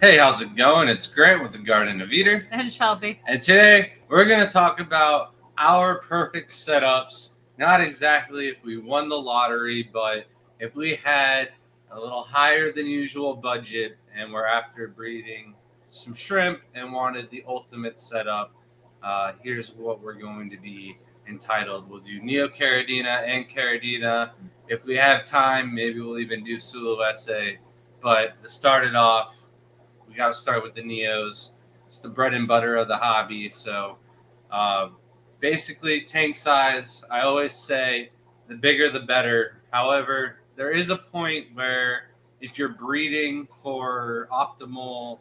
Hey, how's it going? It's Grant with the Garden of Eden. And Shelby. And today we're going to talk about our perfect setups. Not exactly if we won the lottery, but if we had a little higher than usual budget and we're after breeding some shrimp and wanted the ultimate setup, here's what we're going to be entitled. We'll do Neocaridina and Caridina. If we have time, maybe we'll even do Sulawesi. But to start it off, we got to start with the Neos. It's the bread and butter of the hobby. So uh, basically, tank size, I always say the bigger the better. However, there is a point where if you're breeding for optimal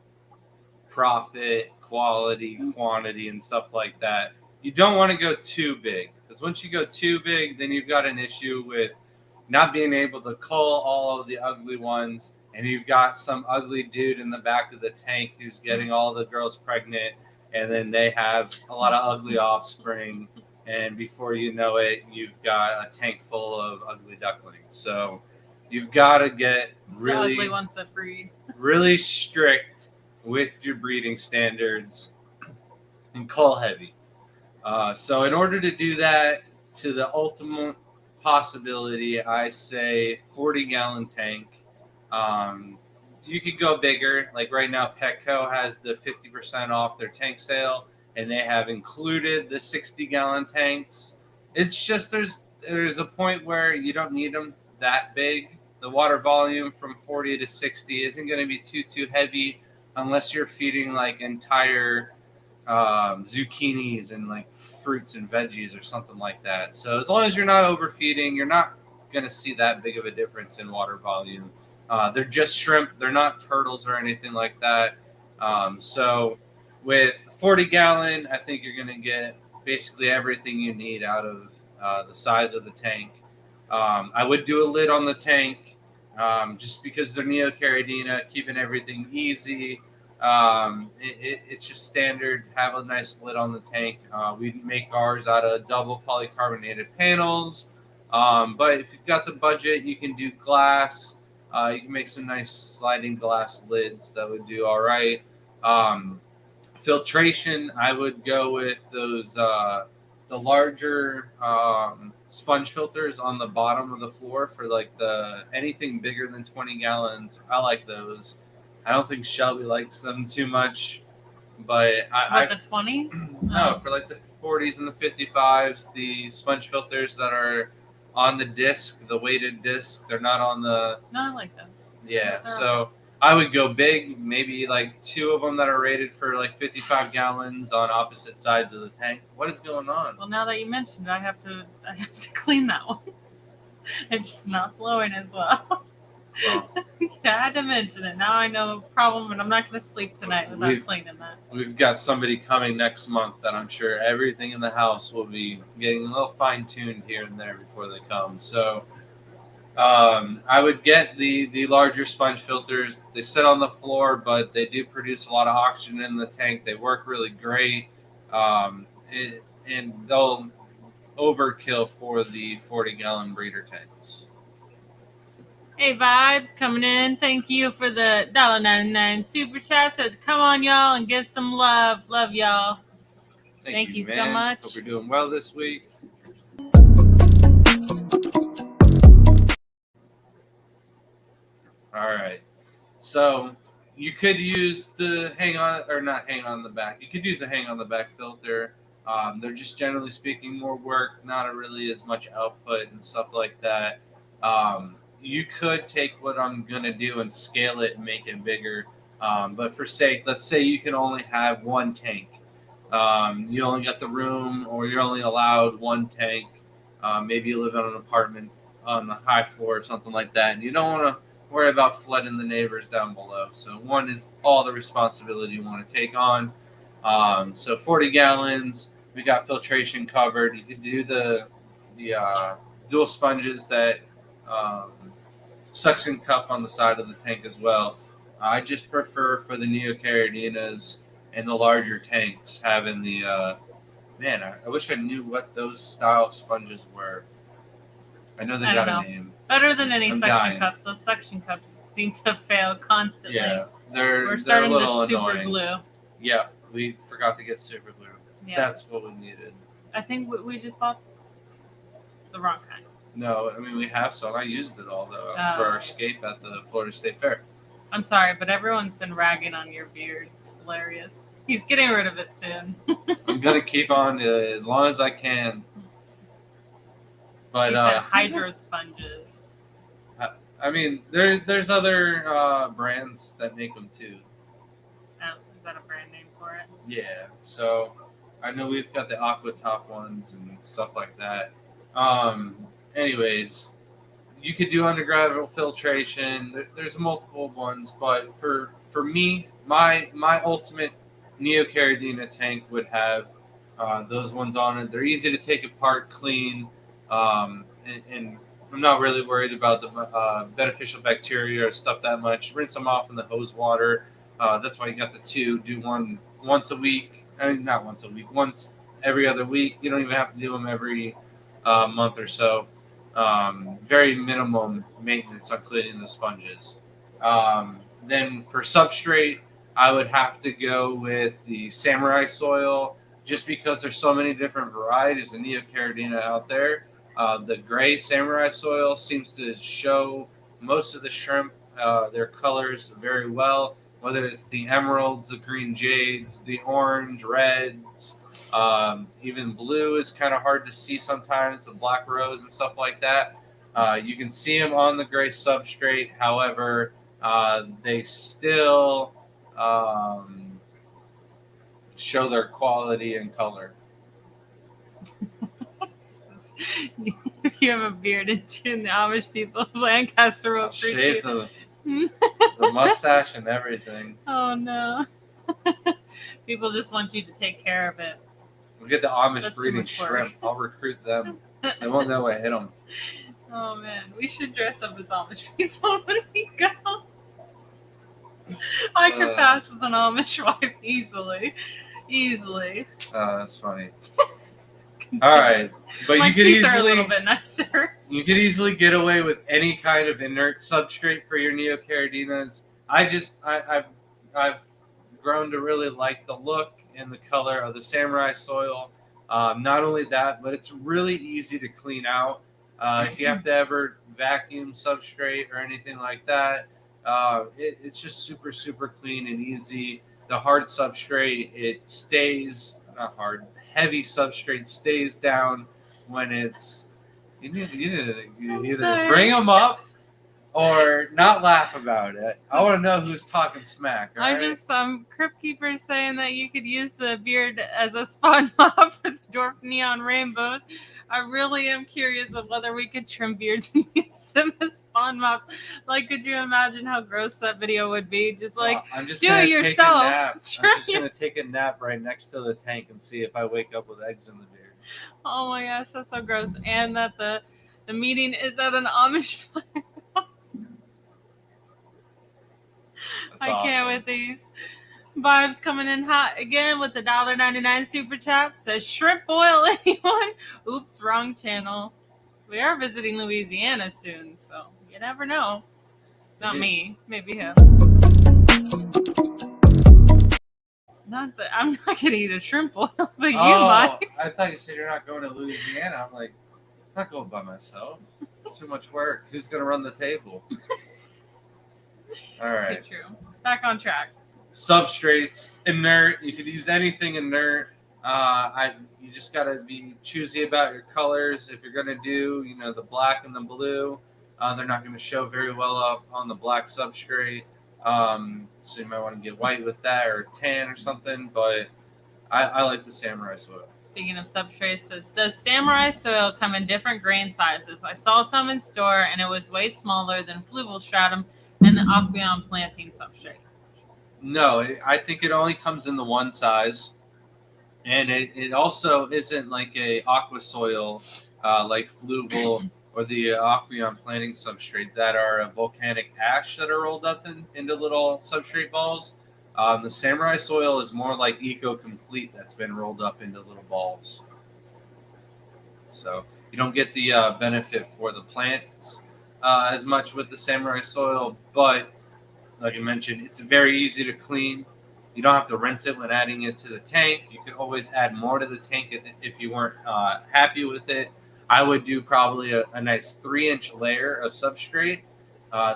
profit, quality, quantity, and stuff like that, you don't want to go too big. Because once you go too big, then you've got an issue with not being able to cull all of the ugly ones, and you've got some ugly dude in the back of the tank who's getting all the girls pregnant, and then they have a lot of ugly offspring, and before you know it, you've got a tank full of ugly ducklings. So you've got to get really ugly ones that breed. really strict with your breeding standards and cull heavy. So in order to do that to the ultimate possibility, I say 40-gallon tank. You could go bigger. Like right now, Petco has the 50% off their tank sale, and they have included the 60-gallon tanks. It's just there's a point where you don't need them that big. The water volume from 40 to 60 isn't going to be too heavy unless you're feeding like entire zucchinis and like fruits and veggies or something like that. So as long as you're not overfeeding, you're not going to see that big of a difference in water volume. They're just shrimp. They're not turtles or anything like that. So with 40-gallon, I think you're going to get basically everything you need out of the size of the tank. I would do a lid on the tank just because they're Neocaridina, keeping everything easy. It's just standard. Have a nice lid on the tank. We make ours out of double polycarbonated panels. But if you've got the budget, you can do glass. You can make some nice sliding glass lids that would do all right. Filtration, I would go with those the larger sponge filters on the bottom of the floor for like the anything bigger than 20 gallons. I like those. I don't think Shelby likes them too much, but the 20s? No, for like the 40s and the 55s, the sponge filters that are on the disc, the weighted disc, they're not on the. No, I like those. Yeah, so I would go big, maybe like two of them that are rated for like 55 gallons on opposite sides of the tank. What is going on? Well, now that you mentioned it, I have to clean that one. It's just not flowing as well. Well, I had to mention it. Now I know the problem, and I'm not going to sleep tonight without cleaning that. We've got somebody coming next month that I'm sure everything in the house will be getting a little fine-tuned here and there before they come. So I would get the larger sponge filters. They sit on the floor, but they do produce a lot of oxygen in the tank. They work really great, and they'll overkill for the 40-gallon breeder tanks. Hey, Vibes coming in. Thank you for the $1.99 super chat. So come on, y'all, and give some love. Love y'all. Thank you so much. Hope you're doing well this week. All right. So you could use the hang on the back. You could use a hang on the back filter. They're just generally speaking more work, not really as much output and stuff like that. You could take what I'm going to do and scale it and make it bigger. But for sake, let's say you can only have one tank. You only got the room or you're only allowed one tank. Maybe you live in an apartment on the high floor or something like that. And you don't want to worry about flooding the neighbors down below. So one is all the responsibility you want to take on. So 40 gallons, we got filtration covered. You could do the dual sponges that suction cup on the side of the tank as well. I just prefer for the Neocaridinas and the larger tanks having the I wish I knew what those style sponges were. I know they got a name. Better than any suction cups. Those suction cups seem to fail constantly. Yeah. They're We're a starting the little super annoying. glue. Yeah, we forgot to get super glue. Yeah. That's what we needed. I think we just bought the wrong kind. No, I mean we have some. I used it all though for our escape at the Florida State Fair. I'm sorry, but everyone's been ragging on your beard. It's hilarious. He's getting rid of it soon. I'm gonna keep on as long as I can. But he said hydro sponges. I mean, there's other brands that make them too. Oh, is that a brand name for it? Yeah. So I know we've got the Aqua Top ones and stuff like that. Anyways, you could do undergraduate filtration. There's multiple ones, but for me, my ultimate Neocaridina tank would have those ones on it. They're easy to take apart, clean, and I'm not really worried about the beneficial bacteria or stuff that much. Rinse them off in the hose water. That's why you got the two. Do one once a week. I mean, not once a week. Once every other week. You don't even have to do them every month or so. Very minimum maintenance on cleaning the sponges. Then for substrate, I would have to go with the Samurai soil, just because there's so many different varieties of Neocaridina out there. The gray Samurai soil seems to show most of the shrimp, their colors very well, whether it's the emeralds, the green jades, the orange, reds, even blue is kind of hard to see sometimes, the black rose and stuff like that. You can see them on the gray substrate. However, they still show their quality and color. If you have a beard and the Amish people of Lancaster will appreciate shave the mustache and everything. Oh no. People just want you to take care of it. We'll get the Amish That's breeding shrimp. I'll recruit them. They won't know I hit them. Oh man, we should dress up as Amish people when we go. I could pass as an Amish wife easily. That's funny. All right, but My you could teeth are a easily little bit nicer. You could easily get away with any kind of inert substrate for your Neocaridinas. I've grown to really like the look and the color of the Samurai soil. Not only that, but it's really easy to clean out. If you have to ever vacuum substrate or anything like that, it's just super, super clean and easy. The hard substrate, it stays, not hard, heavy substrate stays down when it's, you need to either bring them up or not laugh about it. I want to know who's talking smack. Right? Crypt Keeper saying that you could use the beard as a spawn mop for the dwarf neon rainbows. I really am curious of whether we could trim beards and use them as spawn mops. Like, could you imagine how gross that video would be? Just like, I'm just do gonna it take yourself. A nap. I'm just gonna take a nap right next to the tank and see if I wake up with eggs in the beard. Oh my gosh, that's so gross. And that the meeting is at an Amish house. I can't with these. Vibes coming in hot again with the $1.99 super chat. Says shrimp boil anyone? Oops, wrong channel. We are visiting Louisiana soon, so you never know. Not me, maybe him. Not that I'm not gonna eat a shrimp boil, but you might. I thought you said you're not going to Louisiana. I'm like, I'm not going by myself. It's too much work. Who's gonna run the table? All right. Too true. Back on track. Substrates, inert. You could use anything inert. You just gotta be choosy about your colors. If you're gonna do, the black and the blue, they're not gonna show very well up on the black substrate. So you might want to get white with that or tan or something. But I like the Samurai soil. Speaking of substrates, says, does Samurai soil come in different grain sizes? I saw some in store and it was way smaller than Fluval stratum and the Aqueon planting substrate. No, I think it only comes in the one size, and it also isn't like a aqua soil like Fluval or the Aqueon planting substrate that are a volcanic ash that are rolled up into little substrate balls. The Samurai soil is more like Eco Complete that's been rolled up into little balls. So you don't get the benefit for the plants as much with the Samurai soil, but Like I mentioned, it's very easy to clean. You don't have to rinse it when adding it to the tank. You could always add more to the tank if you weren't happy with it. I would do probably a nice 3-inch layer of substrate.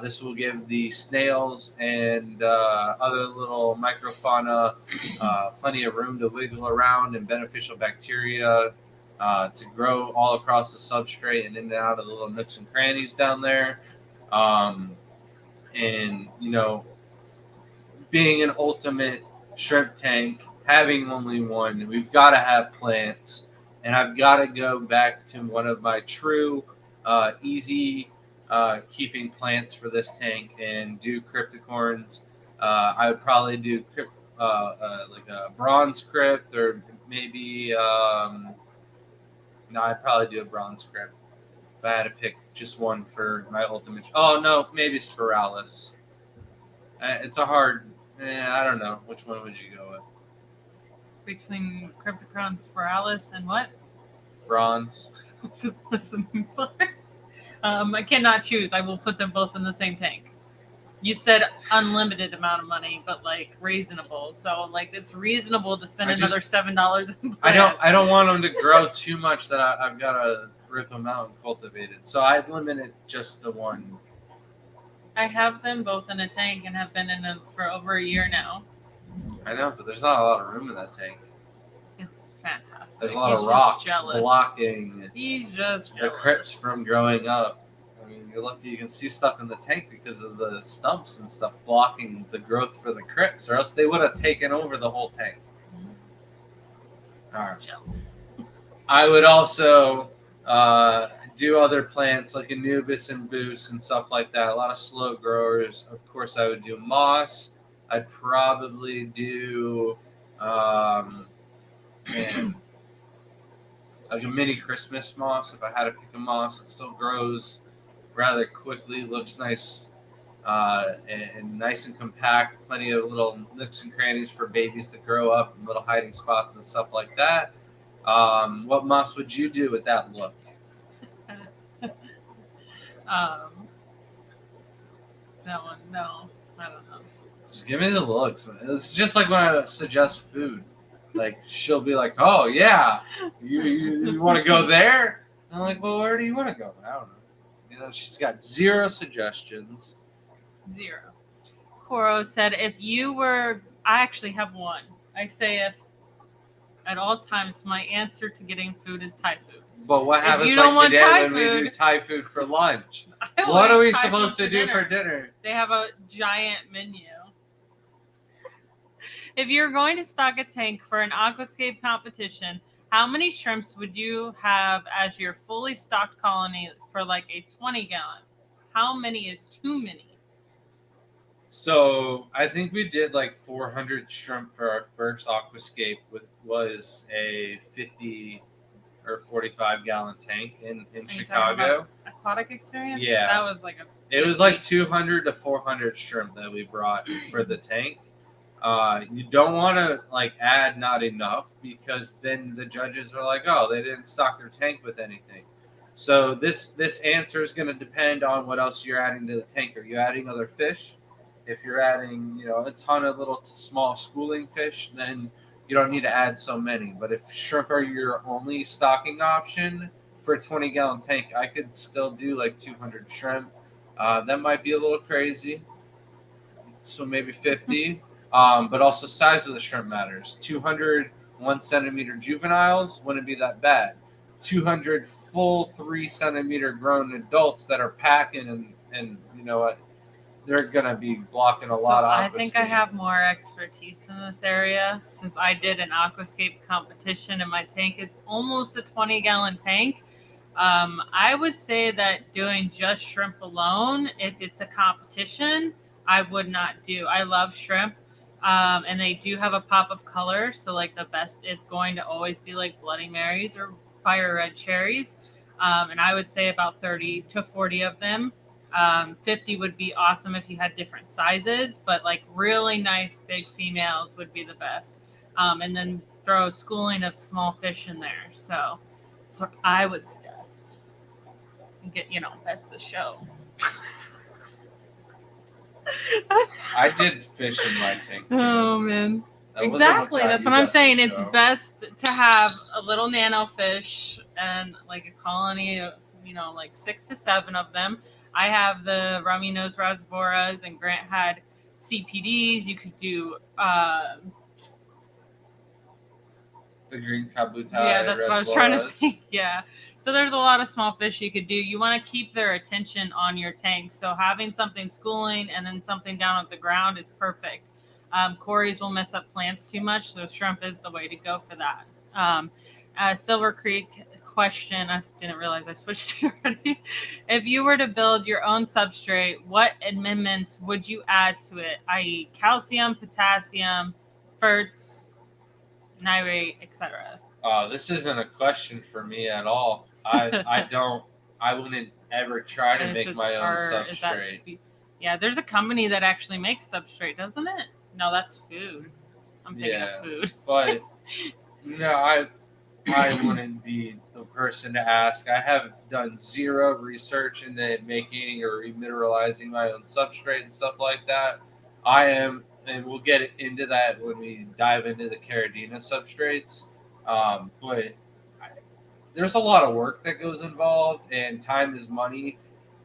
This will give the snails and other little microfauna plenty of room to wiggle around and beneficial bacteria to grow all across the substrate and in and out of the little nooks and crannies down there. And, being an ultimate shrimp tank, having only one, we've got to have plants. And I've got to go back to one of my true easy keeping plants for this tank and do cryptocorns. I would probably do like a bronze crypt, or maybe no, I'd probably do a bronze crypt if I had to pick just one for my ultimate. Oh no, maybe Spiralis. It's a hard. I don't know. Which one would you go with? Between Cryptocron Spiralis and what? Bronze. Listen, I cannot choose. I will put them both in the same tank. You said unlimited amount of money, but like reasonable. So like it's reasonable to spend another $7. I don't want them to grow too much that I've got to rip them out and cultivate it. So I'd limit it just to one. I have them both in a tank and have been in them for over a year now. I know, but there's not a lot of room in that tank. It's fantastic. There's a lot of rocks blocking He's just the crypts from growing up. I mean, you're lucky you can see stuff in the tank because of the stumps and stuff blocking the growth for the crypts, or else they would have taken over the whole tank. All right. Jealous. I would also do other plants like Anubis and Boost and stuff like that. A lot of slow growers. Of course, I would do moss. I'd probably do like a mini Christmas moss. If I had to pick a moss, it still grows rather quickly, looks nice and nice and compact. Plenty of little nooks and crannies for babies to grow up and little hiding spots and stuff like that. What moss would you do with that look? That one, no, I don't know. Just give me the looks. It's just like when I suggest food. Like, she'll be like, oh, yeah, you want to go there? I'm like, well, where do you want to go? I don't know. She's got 0 suggestions. 0. Koro said, if you were, I actually have one. I say if at all times my answer to getting food is Thai food. But what happens like today when we do Thai food for lunch? What are we supposed to do for dinner? They have a giant menu. If you're going to stock a tank for an aquascape competition, how many shrimps would you have as your fully stocked colony for like a 20-gallon? How many is too many? So I think we did like 400 shrimp for our first aquascape, was a 50 or 45-gallon tank in Chicago. Aquatic experience? Yeah. That was like it was like 200 to 400 shrimp that we brought for the tank. You don't want to like add not enough, because then the judges are like, oh, they didn't stock their tank with anything. So this answer is going to depend on what else you're adding to the tank. Are you adding other fish? If you're adding, a ton of little small schooling fish, then you don't need to add so many. But if shrimp are your only stocking option for a 20-gallon tank, I could still do like 200 shrimp. That might be a little crazy. So maybe 50. But also size of the shrimp matters. 200 1-centimeter juveniles wouldn't be that bad. 200 full 3-centimeter grown adults that are packing and you know what? They're gonna be blocking a lot of aquascape. I think I have more expertise in this area since I did an aquascape competition and my tank is almost a 20-gallon tank. I would say that doing just shrimp alone, if it's a competition, I would not do. I love shrimp. And they do have a pop of color. So like the best is going to always be like Bloody Marys or fire red cherries. And I would say about 30 to 40 of them. 50 would be awesome if you had different sizes, but like really nice big females would be the best. And then throw a schooling of small fish in there. So that's what I would suggest. And get, best of show. I did fish in my tank too. Oh man. That wasn't Exactly. got That's you what I'm best saying. in It's show. best to have a little nano fish and like a colony of, like 6 to 7 of them. I have the rummy nose rasboras, and Grant had CPDs. You could do, The green kabutai. yeah, that's what I was trying to reservoirs. think. Yeah. So there's a lot of small fish you could do. You want to keep their attention on your tank. So having something schooling and then something down at the ground is perfect. Cories will mess up plants too much, so shrimp is the way to go for that. Silver Creek question. I didn't realize I switched to already. If you were to build your own substrate, what amendments would you add to it, i.e., calcium, potassium, ferts, nyrate, etc.? This isn't a question for me at all. I wouldn't ever try to And it make says, my own is that substrate. yeah, there's a company that actually makes substrate, doesn't it? No, that's food. I'm thinking of food. But I wouldn't be the person to ask. I have done zero research into making or remineralizing my own substrate and stuff like that. I am, and we'll get into that when we dive into the Caridina substrates. But there's a lot of work that goes involved, and time is money.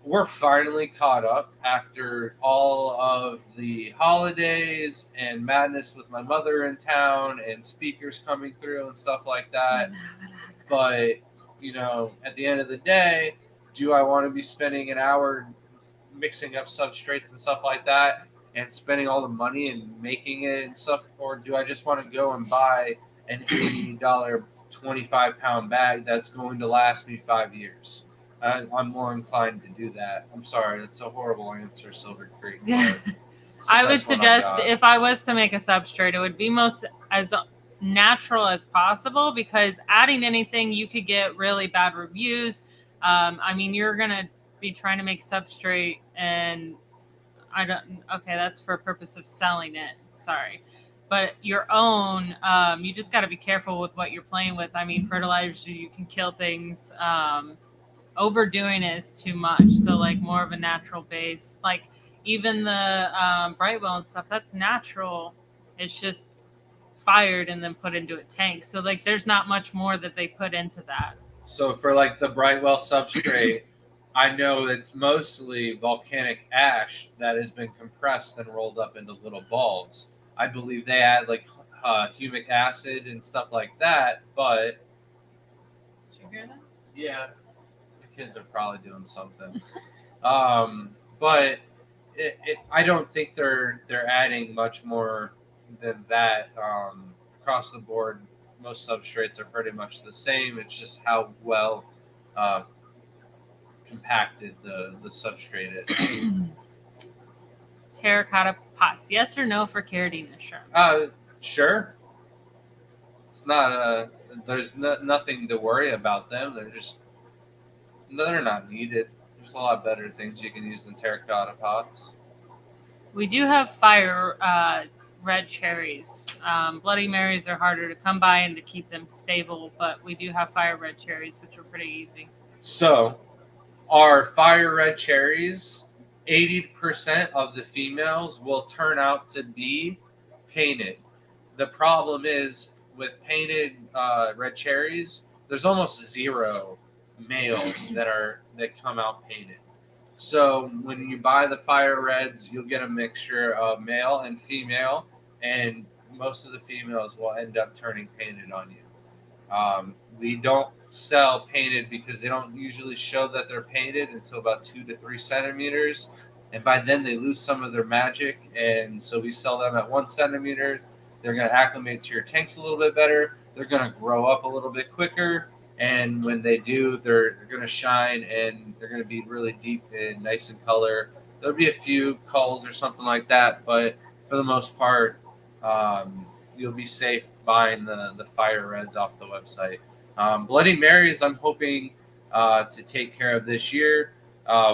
We're finally caught up after all of the holidays and madness with my mother in town and speakers coming through and stuff like that. But, at the end of the day, do I want to be spending an hour mixing up substrates and stuff like that and spending all the money and making it and stuff? Or do I just want to go and buy an $80, 25-pound bag that's going to last me 5 years? I'm more inclined to do that. I'm sorry, that's a horrible answer, Silver Creek. Yeah. It's the I would best one suggest got. if I was to make a substrate, it would be most as natural as possible, because adding anything, you could get really bad reviews. You're gonna be trying to make substrate, and okay, that's for purpose of selling it. Sorry. But your own, you just got to be careful with what you're playing with. Fertilizer, you can kill things. Overdoing it is too much. So like more of a natural base, like even the Brightwell and stuff, that's natural. It's just fired and then put into a tank. So like there's not much more that they put into that. So for like the Brightwell substrate, I know it's mostly volcanic ash that has been compressed and rolled up into little balls. I believe they add like humic acid and stuff like that, but Did you hear that? yeah, the kids are probably doing something. But I don't think they're adding much more than that. Across the board, most substrates are pretty much the same. It's just how well compacted the substrate is. Terracotta pots, yes or no for Caridina shrimp? Sure. It's not there's nothing to worry about them. They're not needed. There's a lot better things you can use than terracotta pots. We do have fire red cherries. Bloody Marys are harder to come by and to keep them stable, but we do have fire red cherries, which are pretty easy. So, our fire red cherries, 80% of the females will turn out to be painted. The problem is with painted red cherries, there's almost zero males that come out painted. So when you buy the fire reds, you'll get a mixture of male and female, and most of the females will end up turning painted on you. We don't sell painted because they don't usually show that they're painted until about 2 to 3 centimeters, and by then they lose some of their magic, and so we sell them at 1 centimeter. They're going to acclimate to your tanks a little bit better. They're going to grow up a little bit quicker, and when they do, they're going to shine, and they're going to be really deep and nice in color. There'll be a few culls or something like that, but for the most part, you'll be safe buying the fire reds off the website. Bloody Marys, I'm hoping to take care of this year.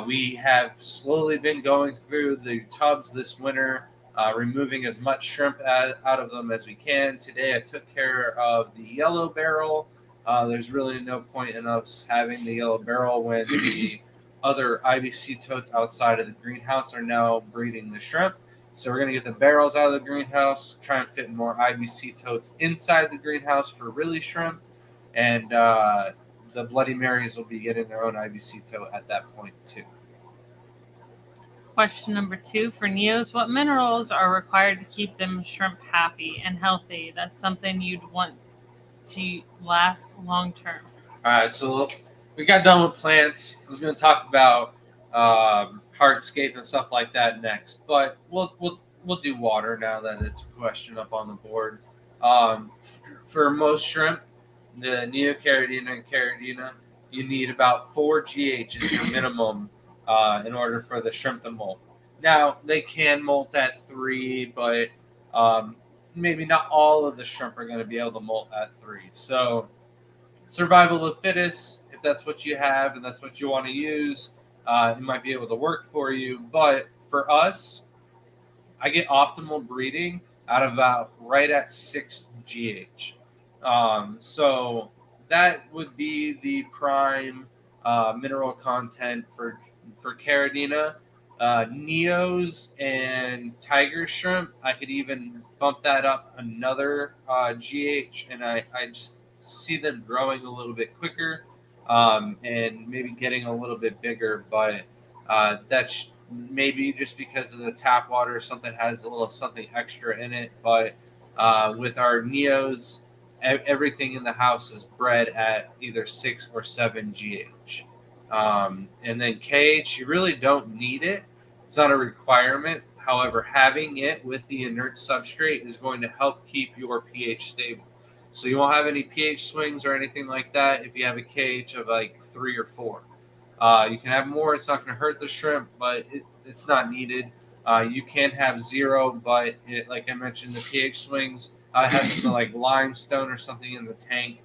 We have slowly been going through the tubs this winter, removing as much shrimp out of them as we can. Today I took care of the yellow barrel. There's really no point in us having the yellow barrel when the other IBC totes outside of the greenhouse are now breeding the shrimp. So we're going to get the barrels out of the greenhouse, try and fit more IBC totes inside the greenhouse for really shrimp, and the Bloody Marys will be getting their own IBC tote at that point too. Question number 2 for Neos. What minerals are required to keep them shrimp happy and healthy? That's something you'd want to last long term. All right, so we got done with plants. I was going to talk about hardscape and stuff like that next, but we'll do water now that it's a question up on the board. For most shrimp, the Neocaridina and Caridina, you need about 4 GH is your minimum in order for the shrimp to molt. Now, they can molt at 3, but maybe not all of the shrimp are going to be able to molt at 3. So survival of fittest, if that's what you have and that's what you want to use, it might be able to work for you. But for us, I get optimal breeding out of about right at 6 GH. So that would be the prime mineral content for Caridina. Neos and tiger shrimp, I could even bump that up another GH, and I just see them growing a little bit quicker and maybe getting a little bit bigger, but that's maybe just because of the tap water or something has a little something extra in it. But with our Neos, everything in the house is bred at either 6 or 7 GH. And then KH, you really don't need it. It's not a requirement. However, having it with the inert substrate is going to help keep your pH stable. So you won't have any pH swings or anything like that if you have a KH of like 3 or 4. You can have more. It's not going to hurt the shrimp, but it's not needed. You can have 0, but like I mentioned, the pH swings have some like limestone or something in the tank,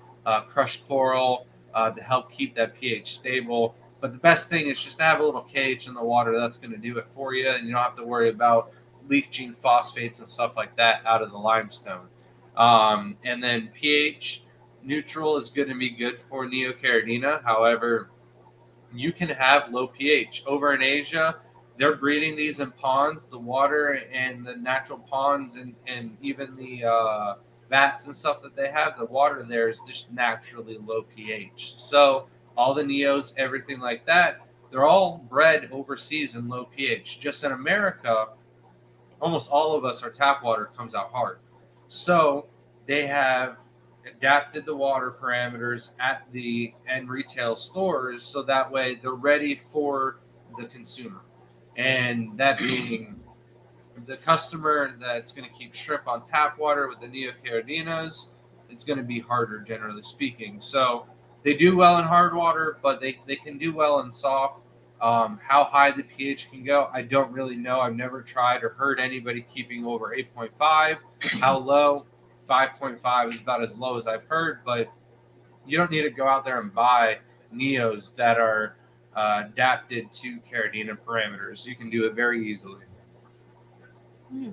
crushed coral to help keep that pH stable. But the best thing is just to have a little KH in the water. That's going to do it for you, and you don't have to worry about leaching phosphates and stuff like that out of the limestone. And then pH neutral is going to be good for Neocaridina. However, you can have low pH. Over in Asia, they're breeding these in ponds. The water and the natural ponds and even the vats and stuff that they have, the water there is just naturally low pH. So all the Neos, everything like that, they're all bred overseas in low pH. Just in America, almost all of us, our tap water comes out hard. So they have adapted the water parameters at the end retail stores so that way they're ready for the consumer. And that being the customer that's going to keep shrimp on tap water with the Neocaridinas, it's going to be harder, generally speaking. So they do well in hard water, but they can do well in soft. How high the pH can go, I don't really know. I've never tried or heard anybody keeping over 8.5. How low? 5.5 is about as low as I've heard, but you don't need to go out there and buy Neos that are adapted to Caridina parameters. You can do it very easily.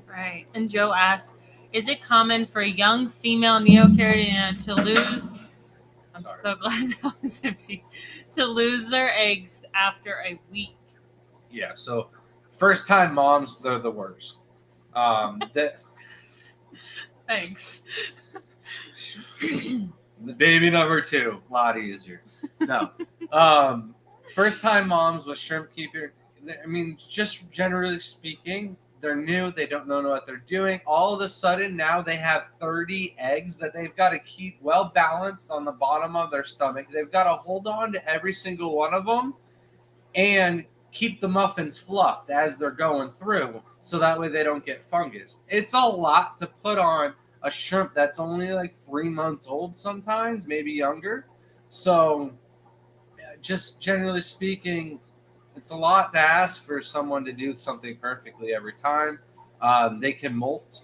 Right. And Joe asked, is it common for a young female Neocaridina to lose? I'm so glad that was empty. To lose their eggs after a week. Yeah. So first-time moms, they're the worst. Thanks. The baby number 2, a lot easier. No. First-time moms with shrimp keeper, I mean, just generally speaking, they're new. They don't know what they're doing. All of a sudden, now they have 30 eggs that they've got to keep well balanced on the bottom of their stomach. They've got to hold on to every single one of them and keep the muffins fluffed as they're going through so that way they don't get fungus. It's a lot to put on a shrimp that's only like 3 months old sometimes, maybe younger. So just generally speaking, it's a lot to ask for someone to do something perfectly every time. They can molt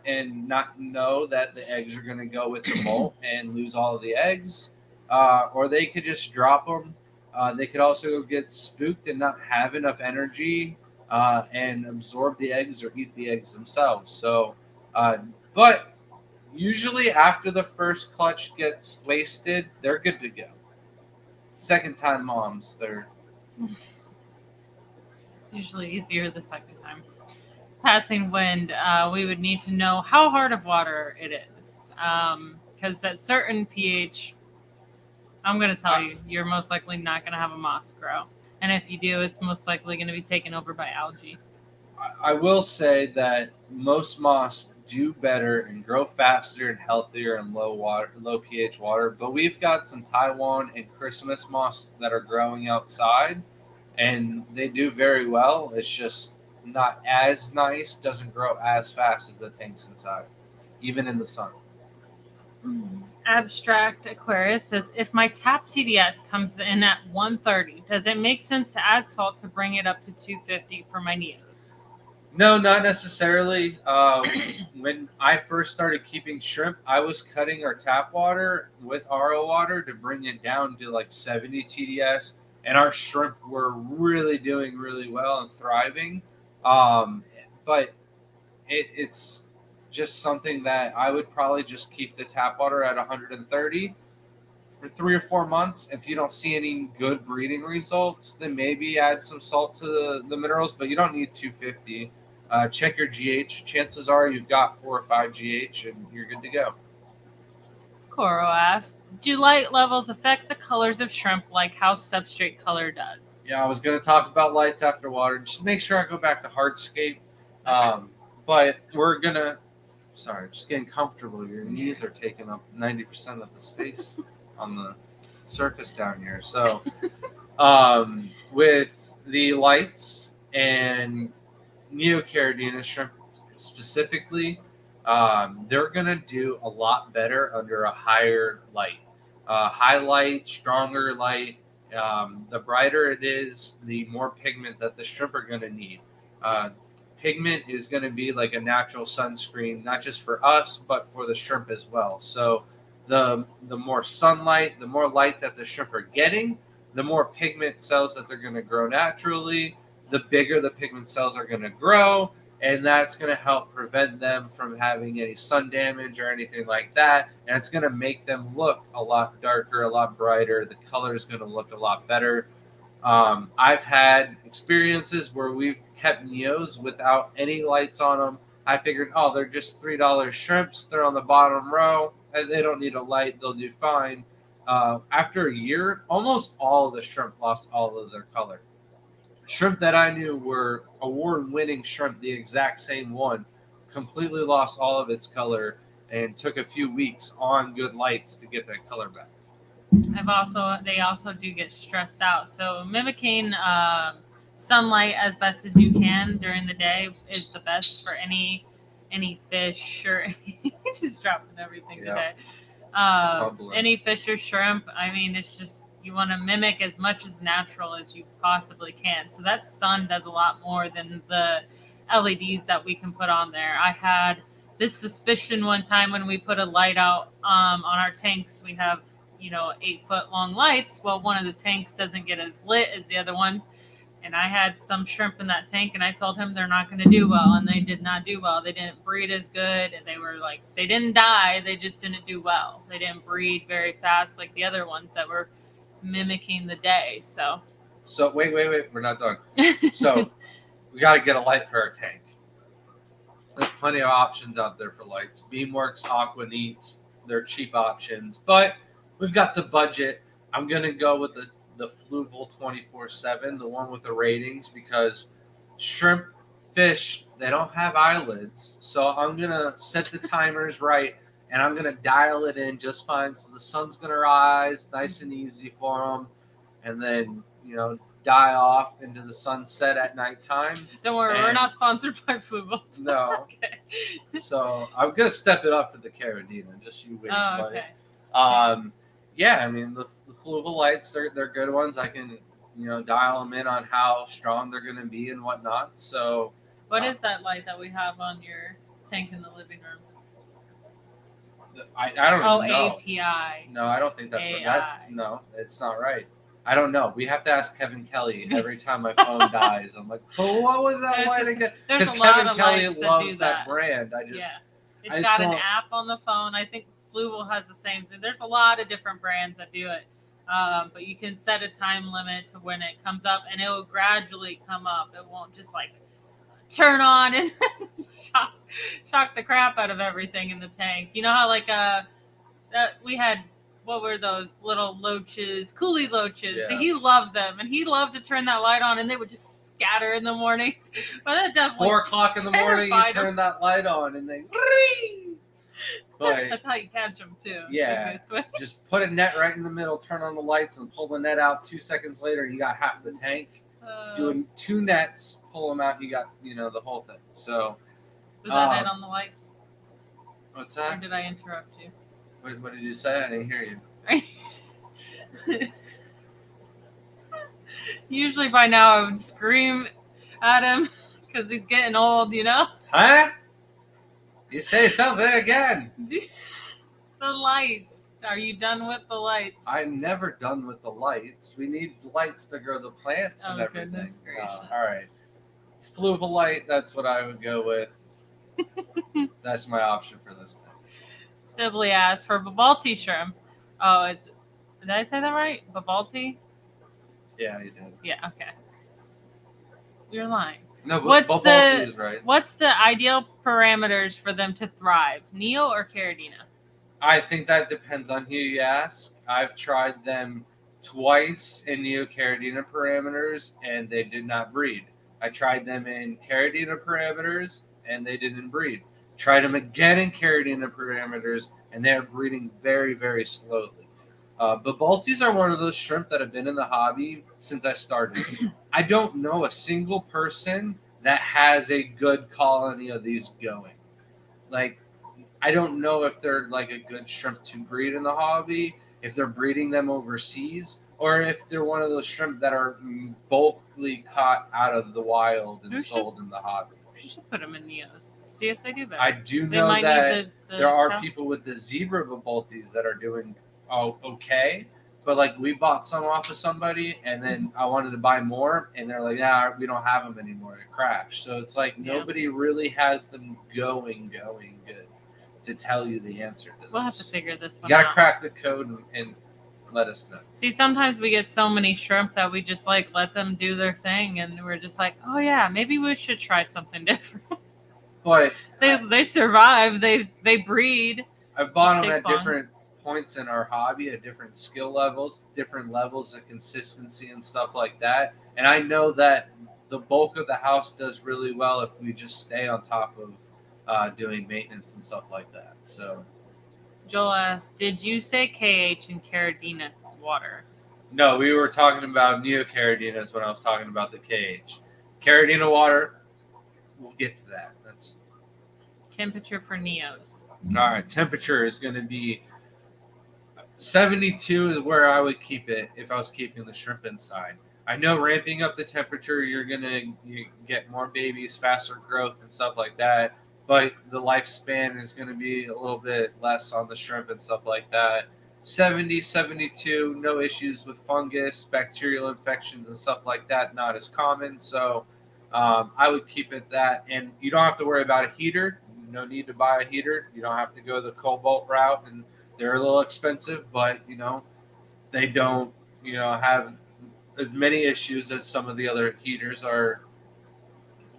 and not know that the eggs are going to go with the molt and lose all of the eggs. Or they could just drop them. They could also get spooked and not have enough energy and absorb the eggs or eat the eggs themselves. So, but usually after the first clutch gets wasted, they're good to go. Second time moms, they're It's usually easier the second time. Passing wind, we would need to know how hard of water it is. Because at certain pH, I'm going to tell you, you're most likely not going to have a moss grow. And if you do, it's most likely going to be taken over by algae. I will say that most moss do better and grow faster and healthier in low pH water. But we've got some Taiwan and Christmas moss that are growing outside, and they do very well. It's just not as nice, doesn't grow as fast as the tanks inside, even in the sun. Abstract Aquarius says, if my tap TDS comes in at 130, does it make sense to add salt to bring it up to 250 for my Neos? No, not necessarily. When I first started keeping shrimp, I was cutting our tap water with RO water to bring it down to like 70 TDS, and our shrimp were really doing really well and thriving. But it's just something that I would probably just keep the tap water at 130 for 3 or 4 months. If you don't see any good breeding results, then maybe add some salt to the minerals, but you don't need 250. Check your GH. Chances are you've got 4 or 5 GH and you're good to go. Coro asked, do light levels affect the colors of shrimp like how substrate color does? Yeah, I was going to talk about lights after water. Just make sure I go back to hardscape. But we're going to... Sorry, just getting comfortable. Your knees are taking up 90% of the space on the surface down here. So with the lights and Neocaridina shrimp specifically, they're going to do a lot better under a higher light. High light, stronger light. The brighter it is, the more pigment that the shrimp are going to need. Pigment is going to be like a natural sunscreen, not just for us, but for the shrimp as well. So the more sunlight, the more light that the shrimp are getting, the more pigment cells that they're going to grow naturally, the bigger the pigment cells are going to grow, and that's going to help prevent them from having any sun damage or anything like that. And it's going to make them look a lot darker, a lot brighter. The color is going to look a lot better. I've had experiences where we've kept Neos without any lights on them. I figured, they're just $3 shrimps. They're on the bottom row, and they don't need a light. They'll do fine. After a year, almost all of the shrimp lost all of their color. Shrimp that I knew were award-winning shrimp, the exact same one, completely lost all of its color and took a few weeks on good lights to get that color back. They also do get stressed out. So mimicking sunlight as best as you can during the day is the best for any fish or just dropping everything today. Any fish or shrimp. I mean, it's just you want to mimic as much as natural as you possibly can. So that sun does a lot more than the LEDs that we can put on there. I had this suspicion one time when we put a light out on our tanks. We have 8-foot long lights. Well, one of the tanks doesn't get as lit as the other ones. And I had some shrimp in that tank, and I told him they're not going to do well, and they did not do well. They didn't breed as good, and they didn't die. They just didn't do well. They didn't breed very fast like the other ones that were mimicking the day. So wait, we're not done. So we got to get a light for our tank. There's plenty of options out there for lights. Beamworks, Aquaneats, they're cheap options, but we've got the budget. I'm going to go with the Fluval 24/7, the one with the ratings, because shrimp, fish, they don't have eyelids. So I'm going to set the timers right, and I'm going to dial it in just fine. So the sun's going to rise nice and easy for them, and then, die off into the sunset at nighttime. Don't worry, we're not sponsored by Fluval. No. Okay. So I'm going to step it up for the Caridina, just you wait. Oh, okay. Yeah, I mean, the Fluval lights, they're good ones. I can, dial them in on how strong they're going to be and whatnot. So, what is that light that we have on your tank in the living room? I don't know. API. No, I don't think that's right. No, it's not right. I don't know. We have to ask Kevin Kelly every time my phone dies. I'm like, what was that light again? Because Kevin Kelly loves that brand. It's got an app on the phone. I think Fluval has the same thing. There's a lot of different brands that do it. But you can set a time limit to when it comes up, and it will gradually come up. It won't just like turn on and shock the crap out of everything in the tank. You know how like that we had, what were those little loaches, coolie loaches? Yeah. He loved them, and he loved to turn that light on, and they would just scatter in the mornings. But that definitely 4 o'clock in the morning, you terrified him. turn that light on, and they. But That's how you catch them too. It's Yeah. the easiest way. just put a net right in the middle, turn on the lights, and pull the net out. 2 seconds later, you got half the tank. Doing 2 nets, pull them out, you got the whole thing. So Was that it on the lights? what's Or that? did I interrupt you? What did you say? I didn't hear you. Usually by now I would scream at him because he's getting old, Huh? You say something again. The lights. Are you done with the lights? I'm never done with the lights. We need lights to grow the plants and Oh, everything. goodness gracious. All right. Fluvalite, that's what I would go with. That's my option for this thing. Sibley asked for Babalti shrimp. Oh, did I say that right? Babalti? Yeah, you did. Yeah, okay. You're lying. No, but What's Babalti is right. What's the ideal parameters for them to thrive? Neo or Caridina? I think that depends on who you ask. I've tried them twice in Neocaridina parameters, and they did not breed. I tried them in Caridina parameters, and they didn't breed. Tried them again in Caridina parameters, and they're breeding very, very slowly. Babaltis are one of those shrimp that have been in the hobby since I started. I don't know a single person that has a good colony of these going. Like, I don't know if they're like a good shrimp to breed in the hobby, if they're breeding them overseas, or if they're one of those shrimp that are bulkily caught out of the wild and sold in the hobby. You should put them in Neos. See if they do better. I do know that the there are people with the zebra Babaltis that are doing okay, but like we bought some off of somebody, and then I wanted to buy more, and they're like, "Yeah, we don't have them anymore. It crashed." So it's like nobody really has them going good to tell you the answer to this. We'll have to figure this one You gotta out. crack the code and let us know. See, sometimes we get so many shrimp that we just like let them do their thing, and we're just like, oh yeah, maybe we should try something different. But they survive, they breed. I've bought them takes at different points in our hobby, at different skill levels, different levels of consistency and stuff like that. And I know that the bulk of the house does really well if we just stay on top of doing maintenance and stuff like that. So Joel asked, did you say KH in Caridina water? no, we were talking about Neocaradinas when I was talking about the KH. Caridina water, we'll get to that. That's temperature for Neos. All right, temperature is going to be 72 is where I would keep it if I was keeping the shrimp inside. I know ramping up the temperature, you get more babies, faster growth and stuff like that, but the lifespan is going to be a little bit less on the shrimp and stuff like that. 70, 72, no issues with fungus, bacterial infections and stuff like that, not as common. So I would keep it that, and you don't have to worry about a heater. No need to buy a heater. You don't have to go the Cobalt route, and they're a little expensive, but they don't have as many issues as some of the other heaters are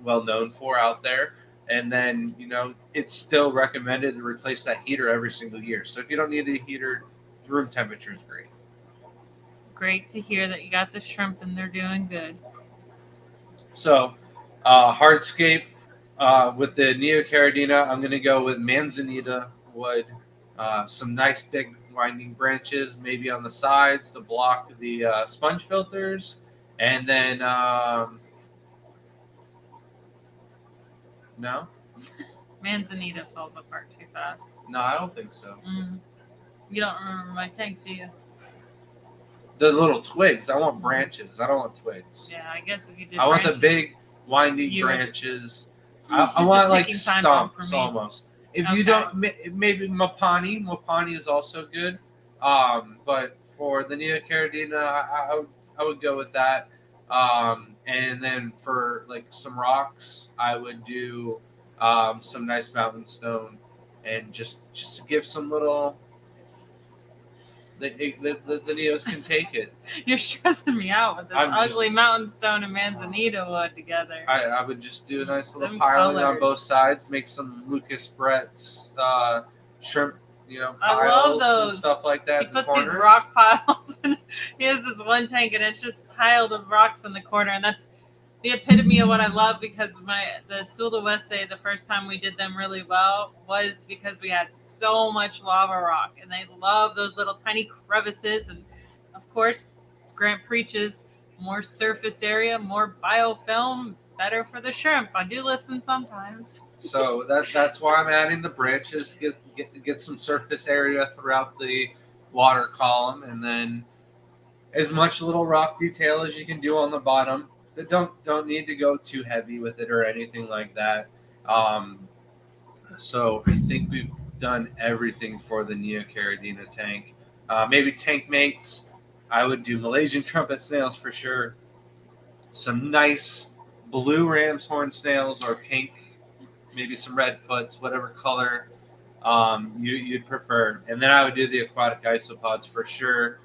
well known for out there. And then it's still recommended to replace that heater every single year. So if you don't need a heater, room temperature is great. Great to hear that you got the shrimp and they're doing good. So hardscape with the Neocaridina, I'm going to go with Manzanita wood. Some nice big winding branches, maybe on the sides to block the sponge filters, and then no, Manzanita falls apart too fast. no, I don't think so. You don't remember my tank, do you? The little twigs. I want branches. I don't want twigs. Yeah, I guess if you did. I want the branches, big winding you would- branches. It's I just want a like ticking time bomb for stumps me. almost. If Okay. you don't, maybe Mopani is also good. But for the Neocaridina, I would go with that. And then for like some rocks, I would do some nice mountain stone, and just to give some little The Neos can take it. You're stressing me out with this ugly mountain stone and manzanita wood together. I would just do a nice little Them piling on colors. both sides, make some Lucas Brett's shrimp, I piles love those. and stuff like that. He in the puts these corners. rock piles, and he has this one tank, and it's just piled of rocks in the corner, and that's the epitome of what I love, because the Sul de Weste, the first time we did them really well was because we had so much lava rock, and they love those little tiny crevices. And of course, as Grant preaches, more surface area, more biofilm, better for the shrimp. I do listen sometimes. So that's why I'm adding the branches. Get some surface area throughout the water column, and then as much little rock detail as you can do on the bottom. But don't need to go too heavy with it or anything like that. So I think we've done everything for the Neocaridina tank. Maybe tank mates. I would do Malaysian trumpet snails for sure. Some nice blue ram's horn snails or pink, maybe some red foots, whatever color you'd prefer. And then I would do the aquatic isopods for sure.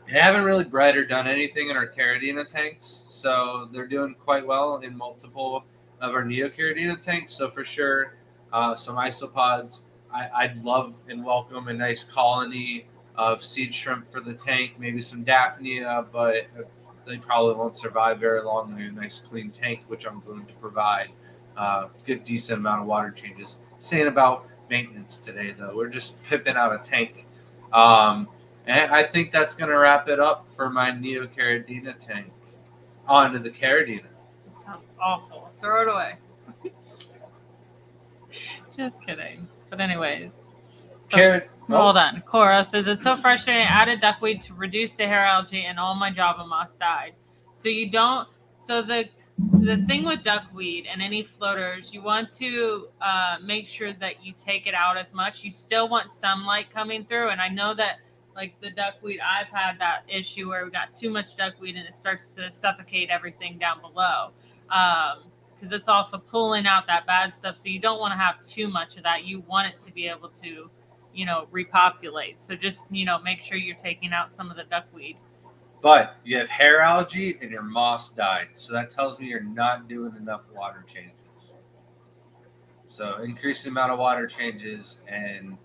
They haven't really bred or done anything in our Caridina tanks, so they're doing quite well in multiple of our Neocaridina tanks. So for sure, some isopods. I'd love and welcome a nice colony of seed shrimp for the tank, maybe some Daphnia, but they probably won't survive very long in a nice clean tank, which I'm going to provide. Good, decent amount of water changes. Saying about maintenance today, though, we're just pipping out a tank. And I think that's going to wrap it up for my Neocaridina tank. On to the Caridina. That sounds awful. Throw it away. Just kidding. But anyways. So, hold on. Cora says, it's so frustrating. I added duckweed to reduce the hair algae and all my Java moss died. So you don't... So the thing with duckweed and any floaters, you want to make sure that you take it out as much. You still want sunlight coming through. And I know that like the duckweed, I've had that issue where we got too much duckweed and it starts to suffocate everything down below. Because it's also pulling out that bad stuff. So you don't want to have too much of that. You want it to be able to, repopulate. So just, make sure you're taking out some of the duckweed. But you have hair algae and your moss died. So that tells me you're not doing enough water changes. So increase the amount of water changes, and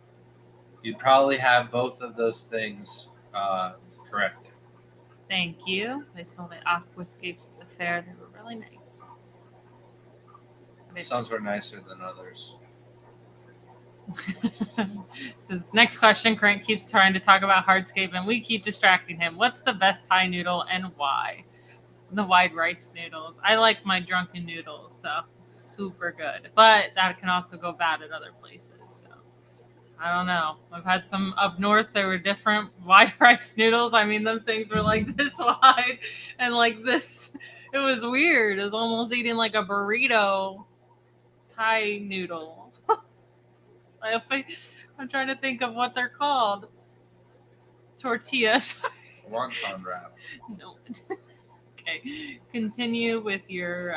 you'd probably have both of those things corrected. Thank you. They sold the aquascapes at the fair. They were really nice. Some were nicer than others. Says, next question. Crank keeps trying to talk about hardscape, and we keep distracting him. What's the best Thai noodle and why? The wide rice noodles. I like my drunken noodles, so it's super good. But that can also go bad at other places. So I don't know. I've had some up north. There were different wide rice noodles. I mean, them things were like this wide and like this. It was weird. It was almost eating like a burrito Thai noodle. I'm trying to think of what they're called. Tortillas. Wonton wrap. No. Okay. Continue with your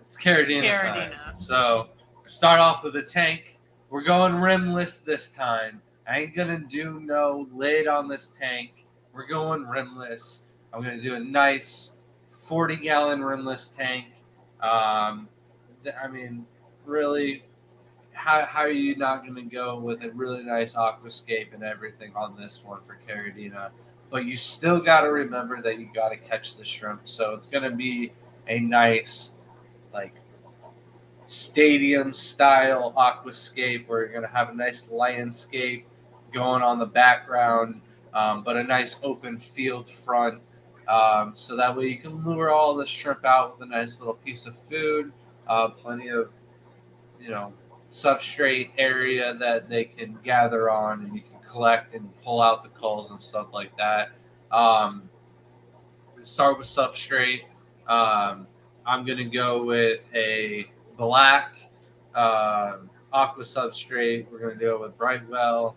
it's Caridina time. So start off with a tank. We're going rimless this time. I ain't gonna do no lid on this tank. We're going rimless. I'm gonna do a nice 40-gallon rimless tank. Really, how are you not gonna go with a really nice aquascape and everything on this one for Caridina? But you still got to remember that you got to catch the shrimp. So it's going to be a nice, like, stadium-style aquascape where you're going to have a nice landscape going on the background, but a nice open field front. So that way you can lure all the shrimp out with a nice little piece of food, plenty of, substrate area that they can gather on, and you can collect and pull out the culls and stuff like that. Start with substrate. I'm going to go with a black aqua substrate. We're going to go with Brightwell.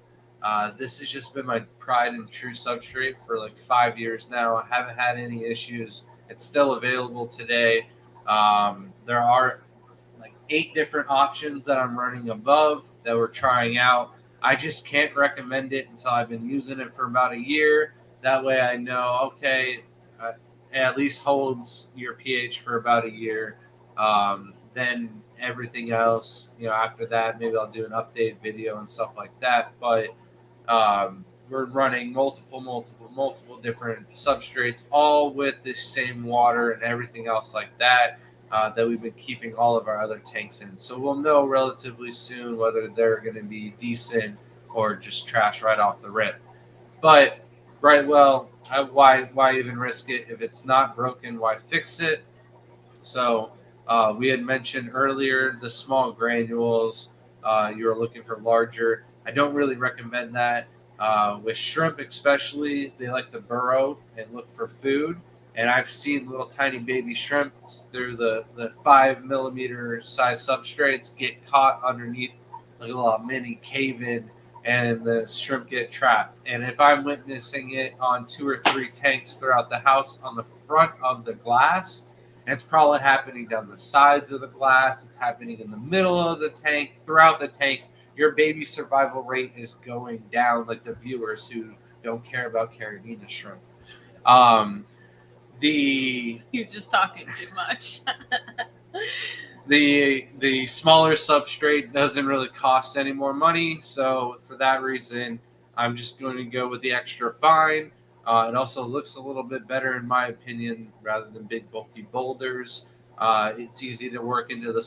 This has just been my pride and true substrate for like 5 years now. I haven't had any issues. It's still available today. There are like 8 different options that I'm running above that we're trying out. I just can't recommend it until I've been using it for about a year. That way I know, okay, it at least holds your pH for about a year. Then everything else, after that, maybe I'll do an update video and stuff like that. But we're running multiple different substrates, all with the same water and everything else like that. That we've been keeping all of our other tanks in. So we'll know relatively soon whether they're going to be decent or just trash right off the rip. But why even risk it if it's not broken? Why fix it? So we had mentioned earlier the small granules. You were looking for larger. I don't really recommend that. With shrimp, especially, they like to burrow and look for food. And I've seen little tiny baby shrimps through the 5 millimeter size substrates get caught underneath like a little mini cave in, and the shrimp get trapped. And if I'm witnessing it on 2 or 3 tanks throughout the house on the front of the glass, and it's probably happening down the sides of the glass, it's happening in the middle of the tank, throughout the tank, your baby survival rate is going down, like the viewers who don't care about Caridina shrimp. You're just talking too much. The smaller substrate doesn't really cost any more money, so for that reason, I'm just going to go with the extra fine. It also looks a little bit better, in my opinion, rather than big bulky boulders. It's easy to work into the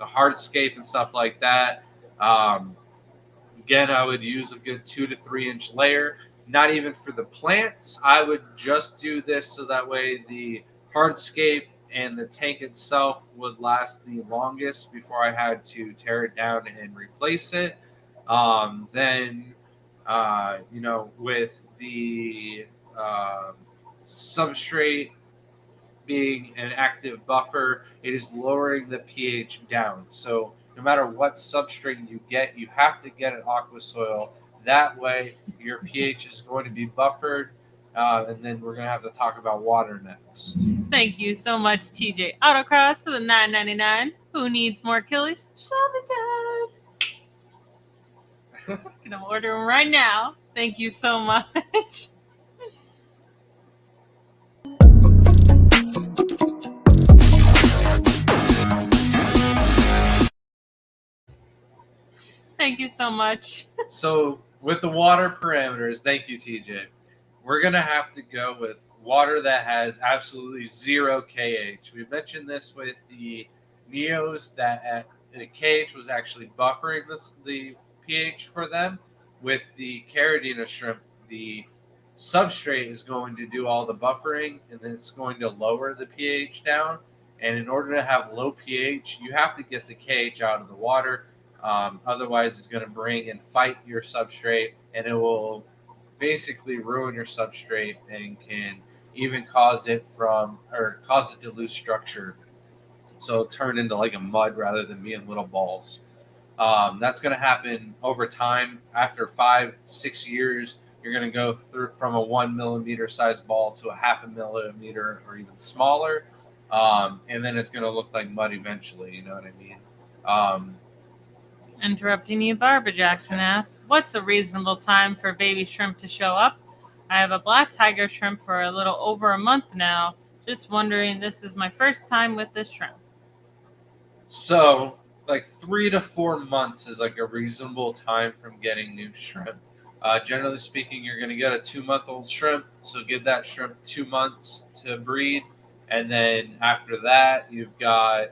hardscape and stuff like that. Again, I would use a good 2 to 3 inch layer. Not even for the plants. I would just do this so that way the hardscape and the tank itself would last the longest before I had to tear it down and replace it. Then, with the substrate being an active buffer, it is lowering the pH down. So no matter what substrate you get, you have to get an aqua soil. That way, your pH is going to be buffered, and then we're going to have to talk about water next. Thank you so much, TJ Autocross, for the $9.99. Who needs more killers? Shelby does. I'm gonna order them right now. Thank you so much. Thank you so much. So with the water parameters, thank you, TJ. We're going to have to go with water that has absolutely 0 KH. We mentioned this with the Neos that the KH was actually buffering the pH for them. With the Caridina shrimp, the substrate is going to do all the buffering, and then it's going to lower the pH down. And in order to have low pH, you have to get the KH out of the water. Otherwise, it's going to bring and fight your substrate, and it will basically ruin your substrate and can even cause it to lose structure. So it'll turn into like a mud rather than being little balls. That's going to happen over time. After 5-6 years, you're going to go through from a 1 millimeter size ball to a 0.5 millimeter or even smaller. And then it's going to look like mud eventually. You know what I mean? Interrupting you, Barbara Jackson asks, what's a reasonable time for baby shrimp to show up? I have a black tiger shrimp for a little over a month now. Just wondering, this is my first time with this shrimp. So, like 3 to 4 months is like a reasonable time from getting new shrimp. Generally speaking, you're going to get a 2-month-old shrimp, so give that shrimp 2 months to breed, and then after that, you've got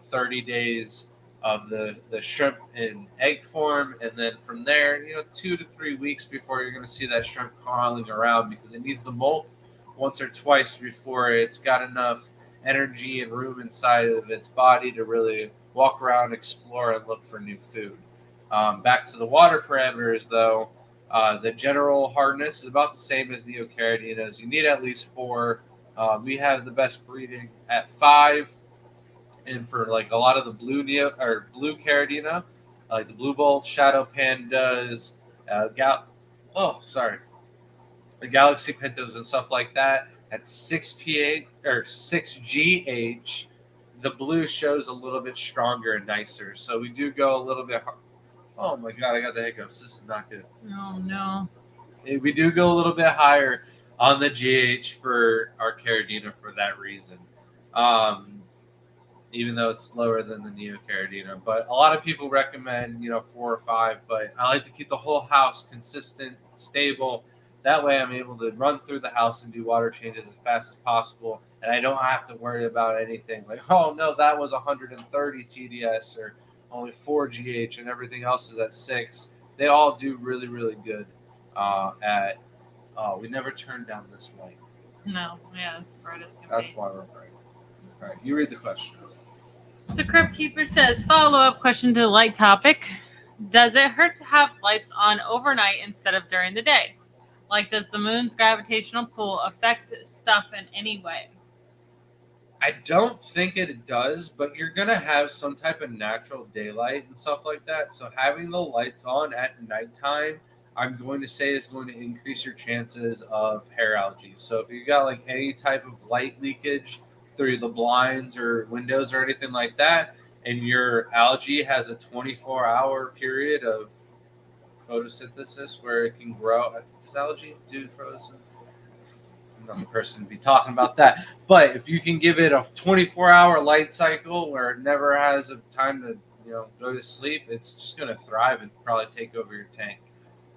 30 days of the shrimp in egg form, and then from there, 2 to 3 weeks before you're going to see that shrimp crawling around, because it needs to molt once or twice before it's got enough energy and room inside of its body to really walk around, explore, and look for new food. Back to the water parameters, though, the general hardness is about the same as Neocaridina's. You need at least 4. We have the best breeding at 5. And for like a lot of the blue Caridina, like the Blue Bolt, Shadow Pandas, the Galaxy Pintos and stuff like that, at 6 pH or 6 GH, the blue shows a little bit stronger and nicer. So we do go a little bit Oh my god, I got the hiccups. This is not good. Oh no. We do go a little bit higher on the GH for our Caradina for that reason. Even though it's lower than the Neo Caradina. But a lot of people recommend, 4 or 5. But I like to keep the whole house consistent, stable. That way I'm able to run through the house and do water changes as fast as possible. And I don't have to worry about anything like, oh no, that was 130 TDS or only 4 GH and everything else is at 6. They all do really, really good at. Oh, we never turned down this light. No, yeah, it's bright as can That's be. why we're bright. All right, you read the question. So Crypt Keeper says, follow-up question to the light topic. Does it hurt to have lights on overnight instead of during the day? Like, does the moon's gravitational pull affect stuff in any way? I don't think it does, but you're going to have some type of natural daylight and stuff like that. So having the lights on at nighttime, I'm going to say is going to increase your chances of hair allergies. So if you got like any type of light leakage through the blinds or windows or anything like that, and your algae has a 24-hour period of photosynthesis where it can grow. Does algae do photosynthesis? I'm not the person to be talking about that. But if you can give it a 24-hour light cycle where it never has a time to go to sleep, it's just going to thrive and probably take over your tank.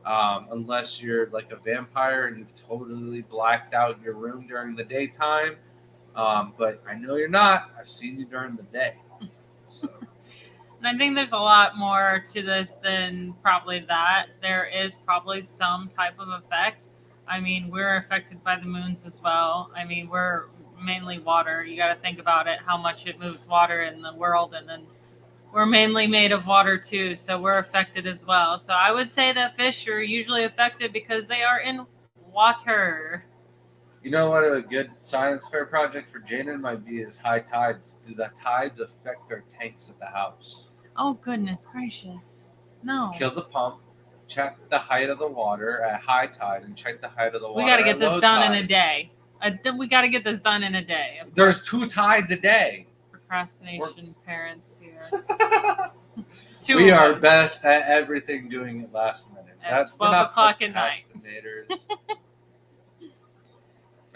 Unless you're like a vampire and you've totally blacked out your room during the daytime. But I know you're not. I've seen you during the day. So. And I think there's a lot more to this than probably that. There is probably some type of effect. I mean, we're affected by the moons as well. I mean, we're mainly water. You got to think about it, how much it moves water in the world. And then we're mainly made of water too. So we're affected as well. So I would say that fish are usually affected because they are in water. You know what a good science fair project for Jaden might be is high tides. Do the tides affect our tanks at the house? Oh, goodness gracious. No. Kill the pump, check the height of the water at high tide, and check the height of the water. We got to get at this low done tide. in a day. We got to get this done in a day. There's 2 tides a day. Procrastination parents here. We are best at everything doing it last minute. At 12 o'clock at night.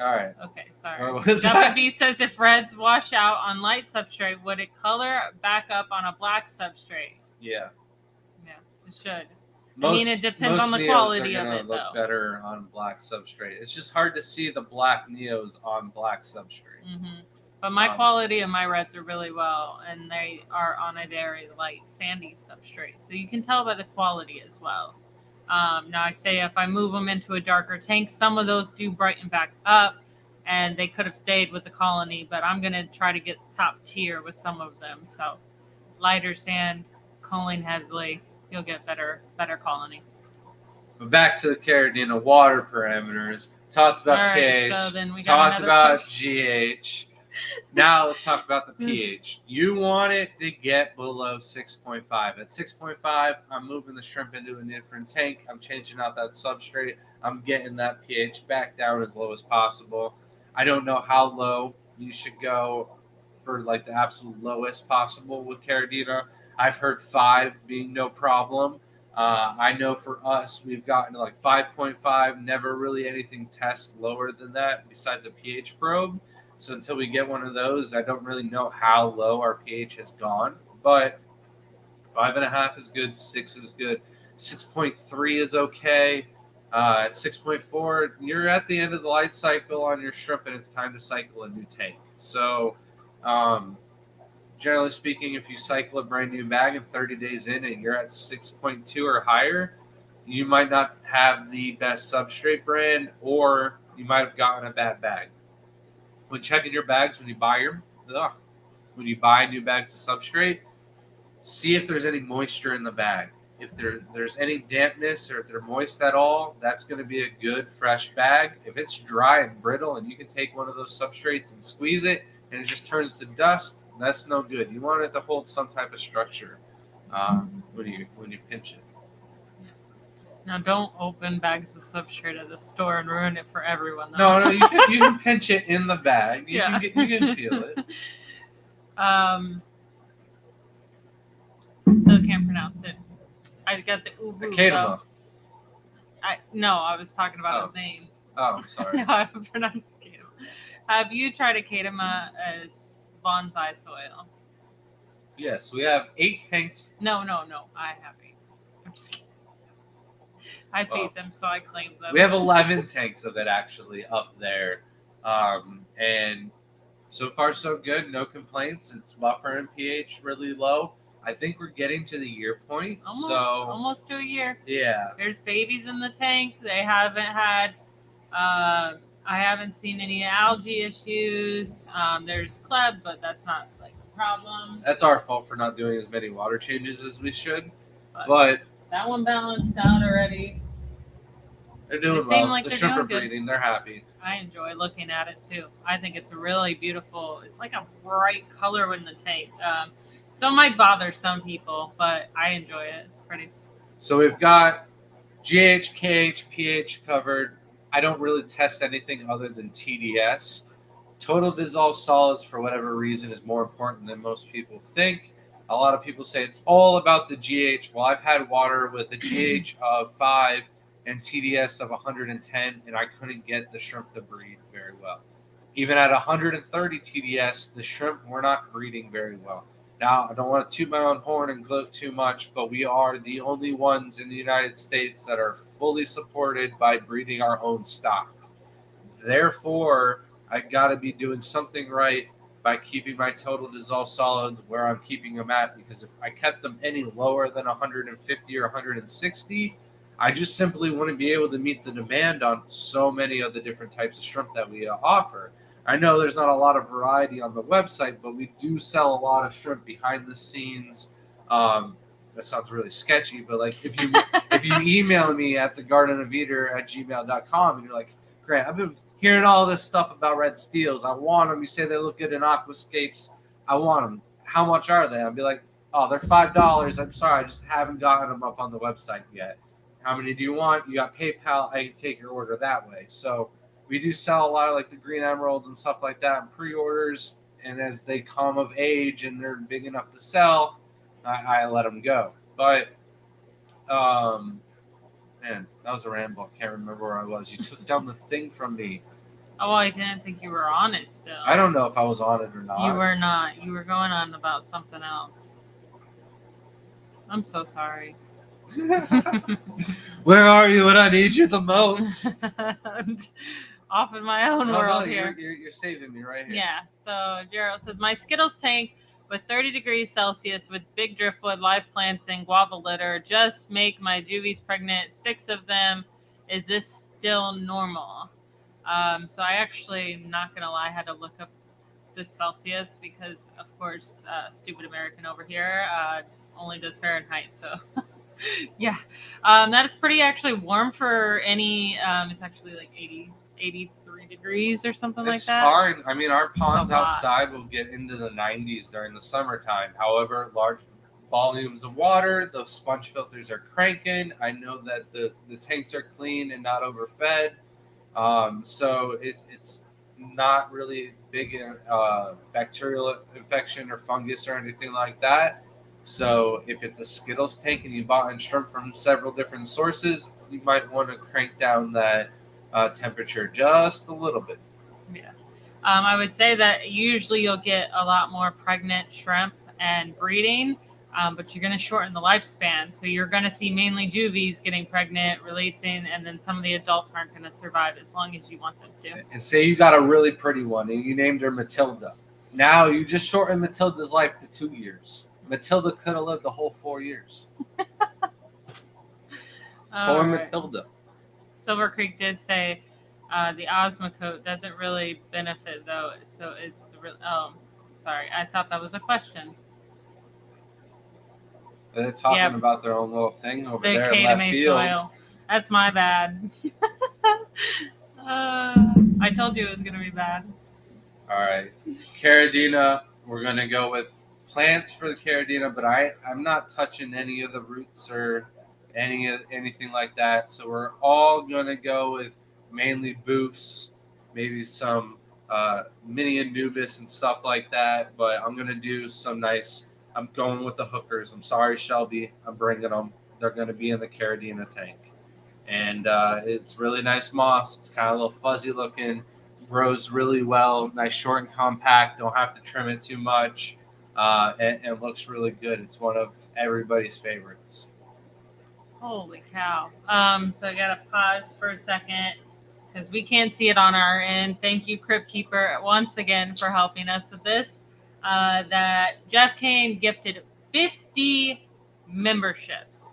All right. Okay, sorry. What was that? WB says if reds wash out on light substrate, would it color back up on a black substrate? Yeah. Yeah, it should. It depends on the quality of it, look though. Better on black substrate. It's just hard to see the black Neos on black substrate. Mm-hmm. But my quality of my reds are really well, and they are on a very light sandy substrate, so you can tell by the quality as well. Now I say if I move them into a darker tank, some of those do brighten back up, and they could have stayed with the colony, but I'm going to try to get top tier with some of them. So lighter sand, culling heavily, you'll get better colony. But back to the Caradina water parameters. Talked about KH, so then we got talked about GH. Now let's talk about the pH. You want it to get below 6.5. At 6.5, I'm moving the shrimp into a different tank. I'm changing out that substrate. I'm getting that pH back down as low as possible. I don't know how low you should go for like the absolute lowest possible with Caradina. I've heard 5 being no problem. I know for us, we've gotten to like 5.5. Never really anything tests lower than that besides a pH probe. So until we get one of those, I don't really know how low our pH has gone. But 5.5 is good. 6 is good. 6.3 is okay. At 6.4, you're at the end of the life cycle on your shrimp, and it's time to cycle a new tank. So, generally speaking, if you cycle a brand new bag and 30 days in and you're at 6.2 or higher, you might not have the best substrate brand, or you might have gotten a bad bag. When checking your bags, when you buy new bags of substrate, see if there's any moisture in the bag. If there's any dampness or if they're moist at all, that's going to be a good fresh bag. If it's dry and brittle and you can take one of those substrates and squeeze it and it just turns to dust, that's no good. You want it to hold some type of structure when you pinch it. Now, don't open bags of substrate at the store and ruin it for everyone. Though. No, you can pinch it in the bag. You can feel it. Still can't pronounce it. I got the ubu. Kedama. No, I was talking about Oh. the name. Oh, sorry. No, I pronounced it Kedama. Have you tried a Kedama as bonsai soil? Yes, we have 8 tanks. No. I have 8. I'm just kidding. I feed them, so I claim them. We have 11 tanks of it actually up there. And so far so good, no complaints. It's buffer and pH really low. I think we're getting to the year point. Almost to a year. Yeah. There's babies in the tank. They haven't had I haven't seen any algae issues. There's Kleb, but that's not like a problem. That's our fault for not doing as many water changes as we should. But that one balanced out already. They're doing seem well. like The they're shrimp are doing good. breeding. They're happy. I enjoy looking at it too. I think it's a really beautiful. It's like a bright color in the tank. So it might bother some people, but I enjoy it. It's pretty. So we've got GH, KH, pH covered. I don't really test anything other than TDS. Total dissolved solids, for whatever reason, is more important than most people think. A lot of people say it's all about the GH. Well, I've had water with a GH of 5 and TDS of 110, and I couldn't get the shrimp to breed very well. Even at 130 TDS, the shrimp were not breeding very well. Now, I don't want to toot my own horn and gloat too much, but we are the only ones in the United States that are fully supported by breeding our own stock. Therefore, I got to be doing something right by keeping my total dissolved solids where I'm keeping them at, because if I kept them any lower than 150 or 160, I just simply wouldn't be able to meet the demand on so many of the different types of shrimp that we offer. I know there's not a lot of variety on the website, but we do sell a lot of shrimp behind the scenes. That sounds really sketchy, but like if you email me at thegardenofeater@gmail.com and you're like, Grant, I've been hearing all this stuff about red steels. I want them. You say they look good in aquascapes. I want them. How much are they? I'll be like, oh, they're $5. I'm sorry, I just haven't gotten them up on the website yet. How many do you want? You got PayPal. I can take your order that way. So we do sell a lot of like the green emeralds and stuff like that in pre-orders. And as they come of age and they're big enough to sell, I let them go. But, man, that was a ramble. I can't remember where I was. You took down the thing from me. Oh, I didn't think you were on it still. I don't know if I was on it or not. You were not. You were going on about something else. I'm so sorry. Where are you when I need you the most? Off in my own world here. You're saving me right here. Yeah. So Gerald says, my Skittles tank with 30 degrees Celsius with big driftwood, live plants, and guava litter just make my juvies pregnant. 6 of them. Is this still normal? So I actually, I'm not going to lie, had to look up the Celsius because, of course, stupid American over here only does Fahrenheit. So, yeah. That is pretty actually warm for any, it's actually like 83 degrees or something like that. It's fine. I mean, our ponds outside will get into the 90s during the summertime. However, large volumes of water, the sponge filters are cranking. I know that the tanks are clean and not overfed. So it's not really big in bacterial infection or fungus or anything like that. So if it's a Skittles tank and you bought in shrimp from several different sources, you might want to crank down that temperature just a little bit. Yeah. I would say that usually you'll get a lot more pregnant shrimp and breeding, but you're going to shorten the lifespan. So you're going to see mainly juvies getting pregnant, releasing, and then some of the adults aren't going to survive as long as you want them to. And say you got a really pretty one and you named her Matilda. Now you just shortened Matilda's life to 2 years. Matilda could have lived the whole 4 years. Poor Matilda. Silver Creek did say the Osmocote doesn't really benefit though. So it's sorry, I thought that was a question. They're talking about their own little thing over there. The Kedama soil. That's my bad. I told you it was going to be bad. All right. Caridina, we're going to go with plants for the Caridina, but I'm not touching any of the roots or anything like that. So we're all going to go with mainly boosts, maybe some mini Anubis and stuff like that. But I'm going to do some nice. I'm going with the hookers. I'm sorry, Shelby. I'm bringing them. they're going to be in the Caradina tank. And it's really nice moss. It's kind of a little fuzzy looking, grows really well, nice short and compact. Don't have to trim it too much, and looks really good. It's one of everybody's favorites. Holy cow. So I gotta pause for a second because we can't see it on our end. Thank you, Crypt Keeper, once again for helping us with this. That Jeff Kane gifted 50 memberships.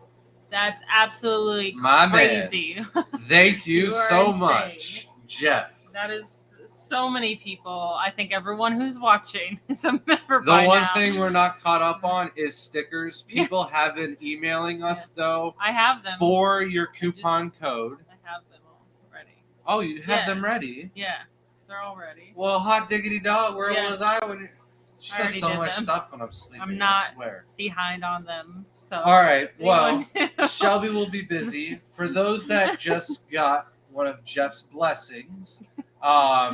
That's absolutely crazy. Thank you, You so are much, insane. Jeff. That is so many people. I think everyone who's watching is a member The by one now. thing we're not caught up on is stickers. People have been emailing us, though, I have them. for your coupon code. I have them all ready. Oh, you have them ready? Yeah, they're all ready. Well, hot diggity dog, where was I when she I does already so did much them. stuff when I'm sleeping? I'm not I swear. behind on them. So All right. Well, anyone- Shelby will be busy. For those that just got one of Jeff's blessings,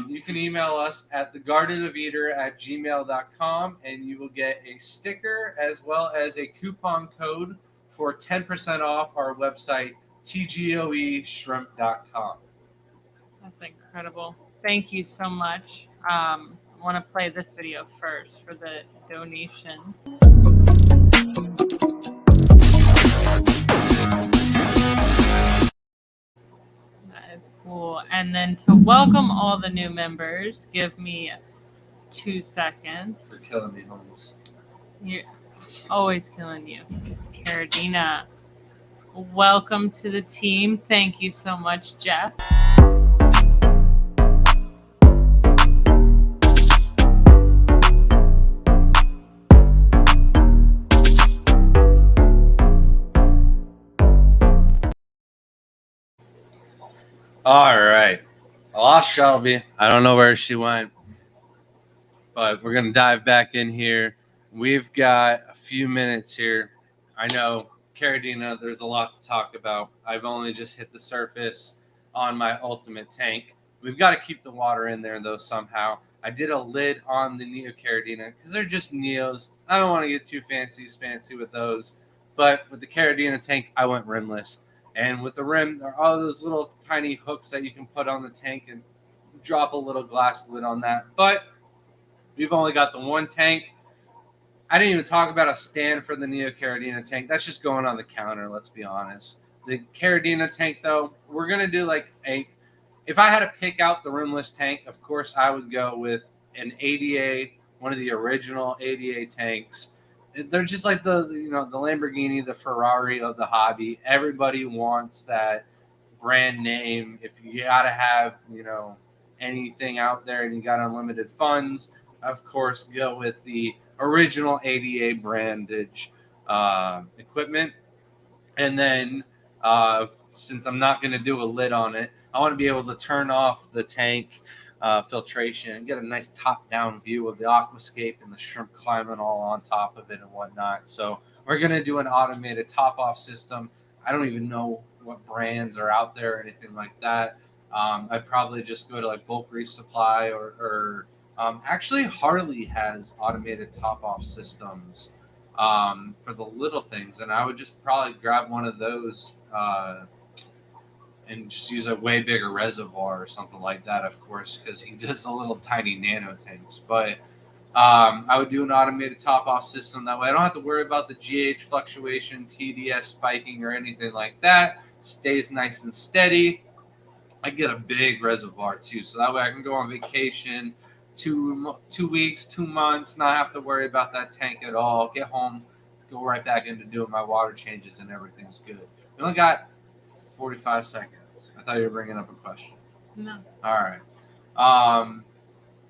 you can email us at thegardenofeater@gmail.com, and you will get a sticker as well as a coupon code for 10% off our website, tgoeshrimp.com. That's incredible. Thank you so much. I want to play this video first for the donation. That is cool. And then to welcome all the new members, give me 2 seconds. For killing me, Holmes. You're always killing you. It's Caradina. Welcome to the team. Thank you so much, Jeff. All right. I lost Shelby. I don't know where she went, but we're going to dive back in here. We've got a few minutes here. I know, Caradina, there's a lot to talk about. I've only just hit the surface on my ultimate tank. We've got to keep the water in there, though, somehow. I did a lid on the Neo Caradina because they're just Neos. I don't want to get too fancy with those. But with the Caradina tank, I went rimless. And with the rim, there are all those little tiny hooks that you can put on the tank and drop a little glass lid on that. But we've only got the one tank. I didn't even talk about a stand for the Neo Caradina tank. That's just going on the counter, let's be honest. The Caradina tank, though, we're going to do like a... If I had to pick out the rimless tank, of course, I would go with an ADA, one of the original ADA tanks. They're just like the Lamborghini, the Ferrari of the hobby. Everybody wants that brand name. If you gotta have anything out there and you got unlimited funds, of course, go with the original ADA brandage equipment. And then since I'm not going to do a lid on it, I want to be able to turn off the tank filtration and get a nice top-down view of the aquascape and the shrimp climbing all on top of it and whatnot. So we're going to do an automated top-off system. I don't even know what brands are out there or anything like that. I'd probably just go to like Bulk Reef Supply or actually Harley has automated top-off systems for the little things, and I would just probably grab one of those and just use a way bigger reservoir or something like that, of course, because he does the little tiny nano tanks. But I would do an automated top-off system. That way I don't have to worry about the GH fluctuation, TDS spiking, or anything like that. Stays nice and steady. I get a big reservoir, too, so that way I can go on vacation 2 weeks, 2 months, not have to worry about that tank at all. Get home, go right back into doing my water changes, and everything's good. We only got 45 seconds. I thought you were bringing up a question. No. All right.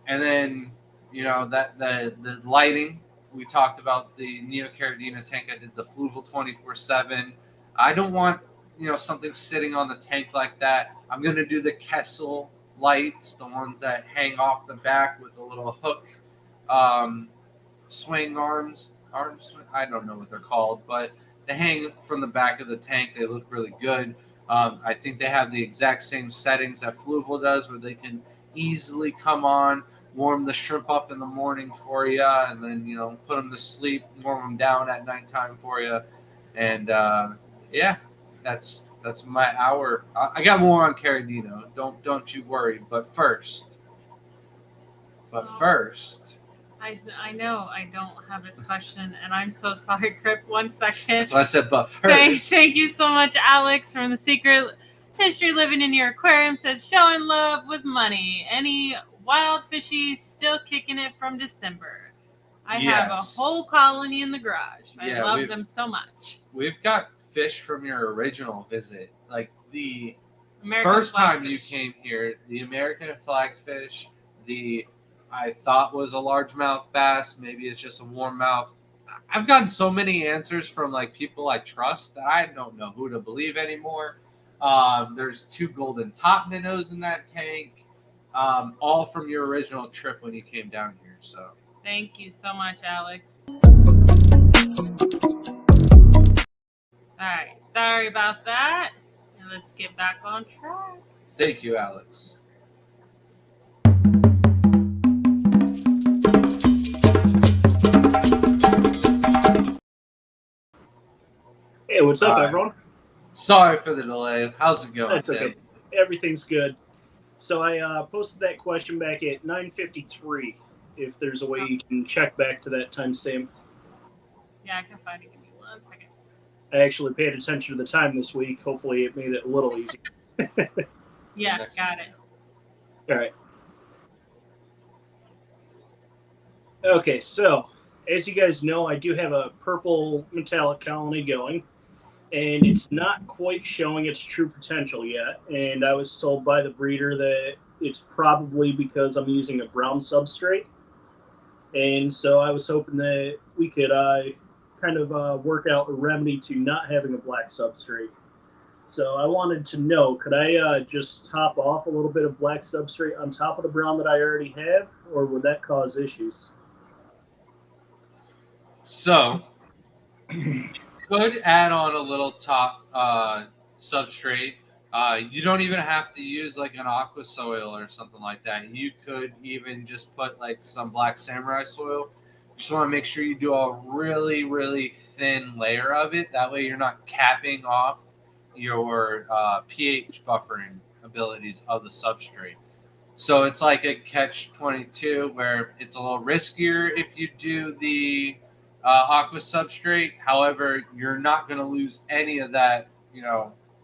And then, that the lighting, we talked about the Neo Caradina tank. I did the Fluval 24/7. I don't want, something sitting on the tank like that. I'm going to do the Kessel lights, the ones that hang off the back with the little hook swing arms. I don't know what they're called, but they hang from the back of the tank. They look really good. I think they have the exact same settings that Fluval does, where they can easily come on, warm the shrimp up in the morning for you, and then put them to sleep, warm them down at nighttime for you, and Yeah, that's my hour. I got more on Carradino. Don't you worry. But first, I know I don't have his question, and I'm so sorry, Crip. 1 second. that's what I said. But first, Thank you so much, Alex, from the Secret History Living in Your Aquarium. Says showing love with money. Any wild fishies still kicking it from December? I have a whole colony in the garage. I love them so much. We've got fish from your original visit, like the American first time flagfish. you came here. The American flagfish, I thought was a largemouth bass. Maybe it's just a warmmouth. I've gotten so many answers from like people I trust that I don't know who to believe anymore. There's 2 golden top minnows in that tank, all from your original trip when you came down here. So thank you so much, Alex. All right, sorry about that. And let's get back on track. Thank you, Alex. Hey, what's up, everyone? Sorry for the delay. How's it going? That's okay. Everything's good. So I posted that question back at 9:53. If there's a way you can check back to that timestamp. Yeah, I can find it. Give me 1 second. I actually paid attention to the time this week. Hopefully it made it a little easier. Yeah, got it. All right. Okay, so as you guys know, I do have a purple metallic colony going, and it's not quite showing its true potential yet. And I was told by the breeder that it's probably because I'm using a brown substrate. And so I was hoping that we could work out a remedy to not having a black substrate. So I wanted to know, could I just top off a little bit of black substrate on top of the brown that I already have, or would that cause issues? So, you could add on a little top substrate. You don't even have to use like an aqua soil or something like that. You could even just put like some black samurai soil. Just want to make sure you do a really, really thin layer of it. That way you're not capping off your pH buffering abilities of the substrate. So it's like a catch-22 where it's a little riskier if you do the aqua substrate. However, you're not going to lose any of that,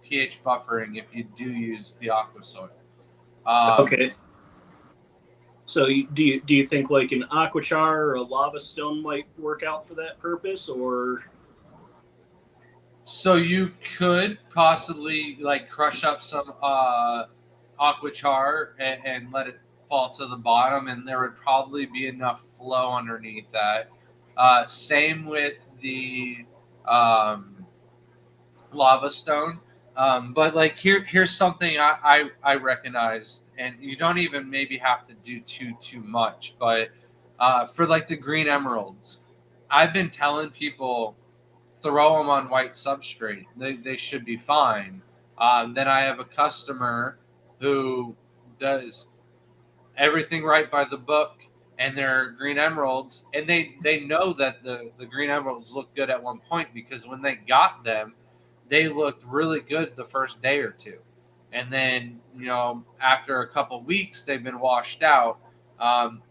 pH buffering if you do use the aqua soil. Okay. So do you think like an aquachar or a lava stone might work out for that purpose, or? So you could possibly like crush up some aquachar and let it fall to the bottom, and there would probably be enough flow underneath that. Same with the lava stone. But like here's something I recognized, and you don't even maybe have to do too much, but for like the green emeralds, I've been telling people throw them on white substrate. They should be fine. Then I have a customer who does everything right by the book, and they're green emeralds, and they know that the green emeralds look good at one point because when they got them, they looked really good the first day or two. And then, after a couple weeks, they've been washed out. And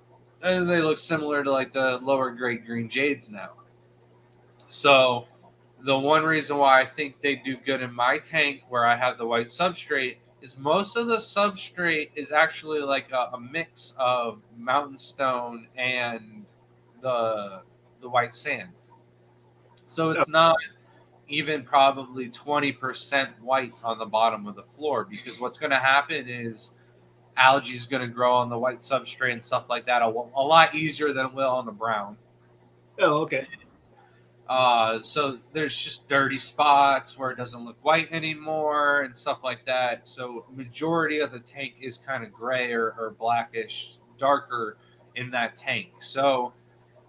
they look similar to like the lower grade green jades now. So the one reason why I think they do good in my tank where I have the white substrate is most of the substrate is actually like a mix of mountain stone and the white sand. So it's not even probably 20% white on the bottom of the floor, because what's going to happen is algae is going to grow on the white substrate and stuff like that a lot easier than it will on the brown. Oh, okay. So there's just dirty spots where it doesn't look white anymore and stuff like that. So majority of the tank is kind of gray or blackish, darker in that tank. So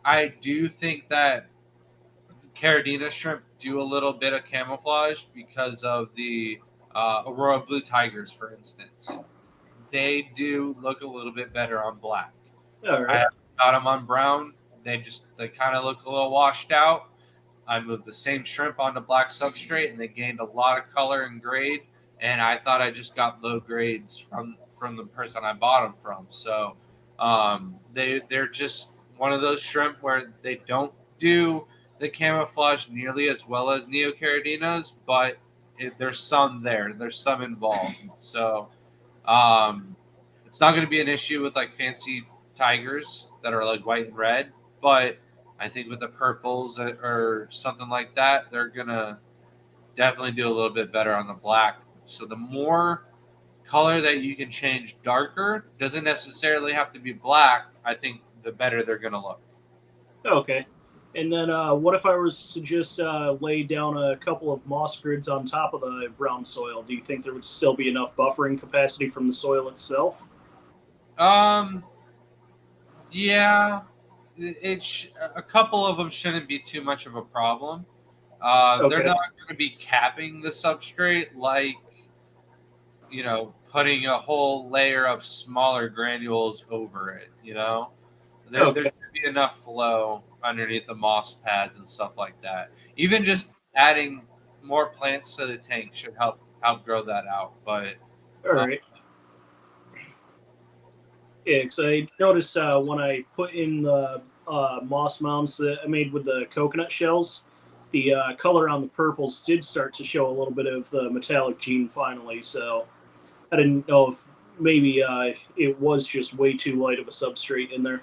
I do think that Carradina shrimp do a little bit of camouflage because of the Aurora blue tigers, for instance. They do look a little bit better on black. All right. I haven't got them on brown. They kind of look a little washed out. I moved the same shrimp onto black substrate, and they gained a lot of color and grade. And I thought I just got low grades from the person I bought them from. So they're just one of those shrimp where they don't do the camouflage nearly as well as neocaradinos, but there's some there. There's some involved. So it's not going to be an issue with like fancy tigers that are like white and red, but I think with the purples or something like that, they're going to definitely do a little bit better on the black. So the more color that you can change darker, doesn't necessarily have to be black, I think the better they're going to look. Okay. And then what if I was to just lay down a couple of moss grids on top of the brown soil? Do you think there would still be enough buffering capacity from the soil itself? Yeah, a couple of them shouldn't be too much of a problem. They're not going to be capping the substrate like, putting a whole layer of smaller granules over it. There should be enough flow underneath the moss pads and stuff like that. Even just adding more plants to the tank should help grow that out. But all right. Yeah, because I noticed when I put in the moss mounds that I made with the coconut shells, the color on the purples did start to show a little bit of the metallic gene finally. So I didn't know if maybe it was just way too light of a substrate in there.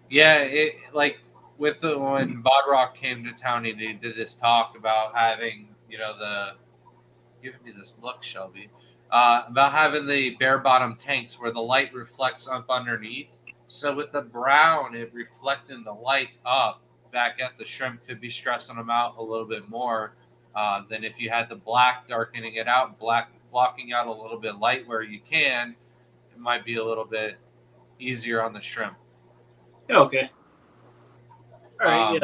Yeah, when Bodrock came to town, he did this talk about having, giving me this look, Shelby, about having the bare bottom tanks where the light reflects up underneath. So with the brown, it reflecting the light up back at the shrimp could be stressing them out a little bit more than if you had the black darkening it out, black blocking out a little bit light where you can. It might be a little bit easier on the shrimp. Okay. All right. Yeah.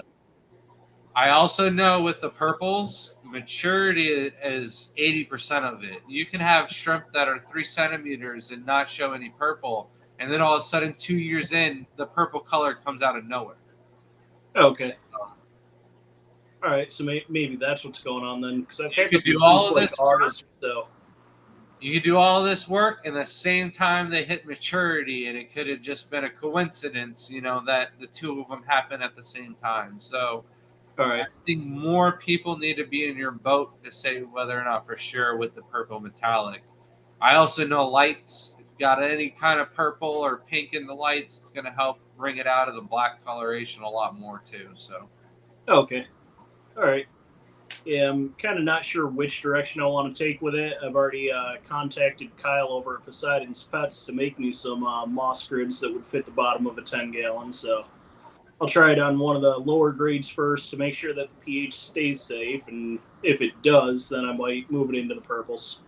I also know with the purples, maturity is 80% of it. You can have shrimp that are 3 centimeters and not show any purple, and then all of a sudden, 2 years in, the purple color comes out of nowhere. Okay. All right. So maybe that's what's going on then, because I've had to do all of this August or so. You could do all this work, and the same time they hit maturity, and it could have just been a coincidence, that the two of them happen at the same time. So, all right. I think more people need to be in your boat to say whether or not for sure with the purple metallic. I also know lights. If you got any kind of purple or pink in the lights, it's going to help bring it out of the black coloration a lot more too. So, okay, all right. Yeah, I'm kind of not sure which direction I want to take with it. I've already contacted Kyle over at Poseidon's Pets to make me some moss grids that would fit the bottom of a 10-gallon. So I'll try it on one of the lower grades first to make sure that the pH stays safe. And if it does, then I might move it into the purples.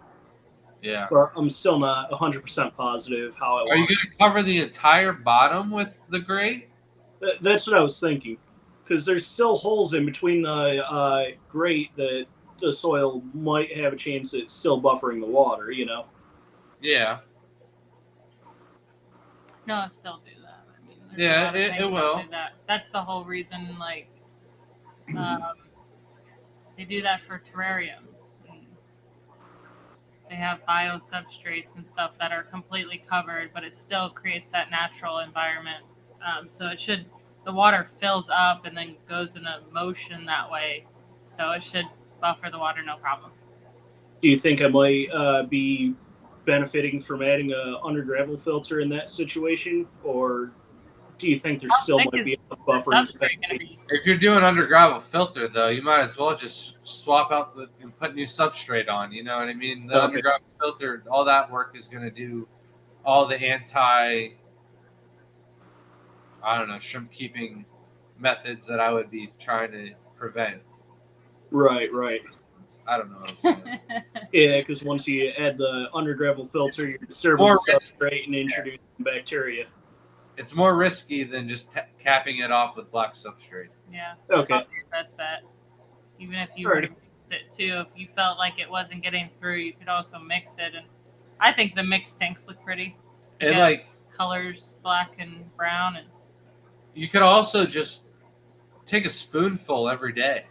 Yeah. But I'm still not 100% positive how I want. Are you going to cover the entire bottom with the gray? That's what I was thinking. Because there's still holes in between the grate that the soil might have a chance at still buffering the water, Yeah. No, still do that. I mean, yeah, it will. That's the whole reason, they do that for terrariums. They have biosubstrates and stuff that are completely covered, but it still creates that natural environment. So the water fills up and then goes in a motion that way. So it should buffer the water, no problem. Do you think I might be benefiting from adding a under gravel filter in that situation? Or do you think there still might be a buffer? If you're doing under gravel filter, though, you might as well just swap out and put new substrate on. You know what I mean? The under gravel filter, all that work is going to do all the shrimp keeping methods that I would be trying to prevent. Right. I don't know what I'm saying. Yeah, because once you add the under gravel filter, you're disturbing the substrate and introducing bacteria. It's more risky than just capping it off with black substrate. Yeah. Okay. Probably your best bet. Even if you were to mix it too, if you felt like it wasn't getting through, you could also mix it. And I think the mixed tanks look pretty. And colors, black and brown, and you could also just take a spoonful every day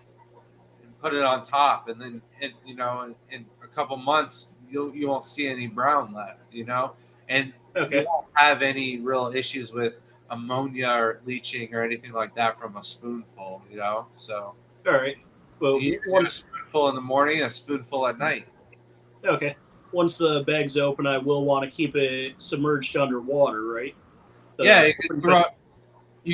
and put it on top, and then in a couple months you won't see any brown left, and Okay. you won't have any real issues with ammonia or leaching or anything like that from a spoonful, So All right. Well, you do a once spoonful in the morning, a spoonful at night. okay, once the bag's open, I will want to keep it submerged underwater, right? Yeah, you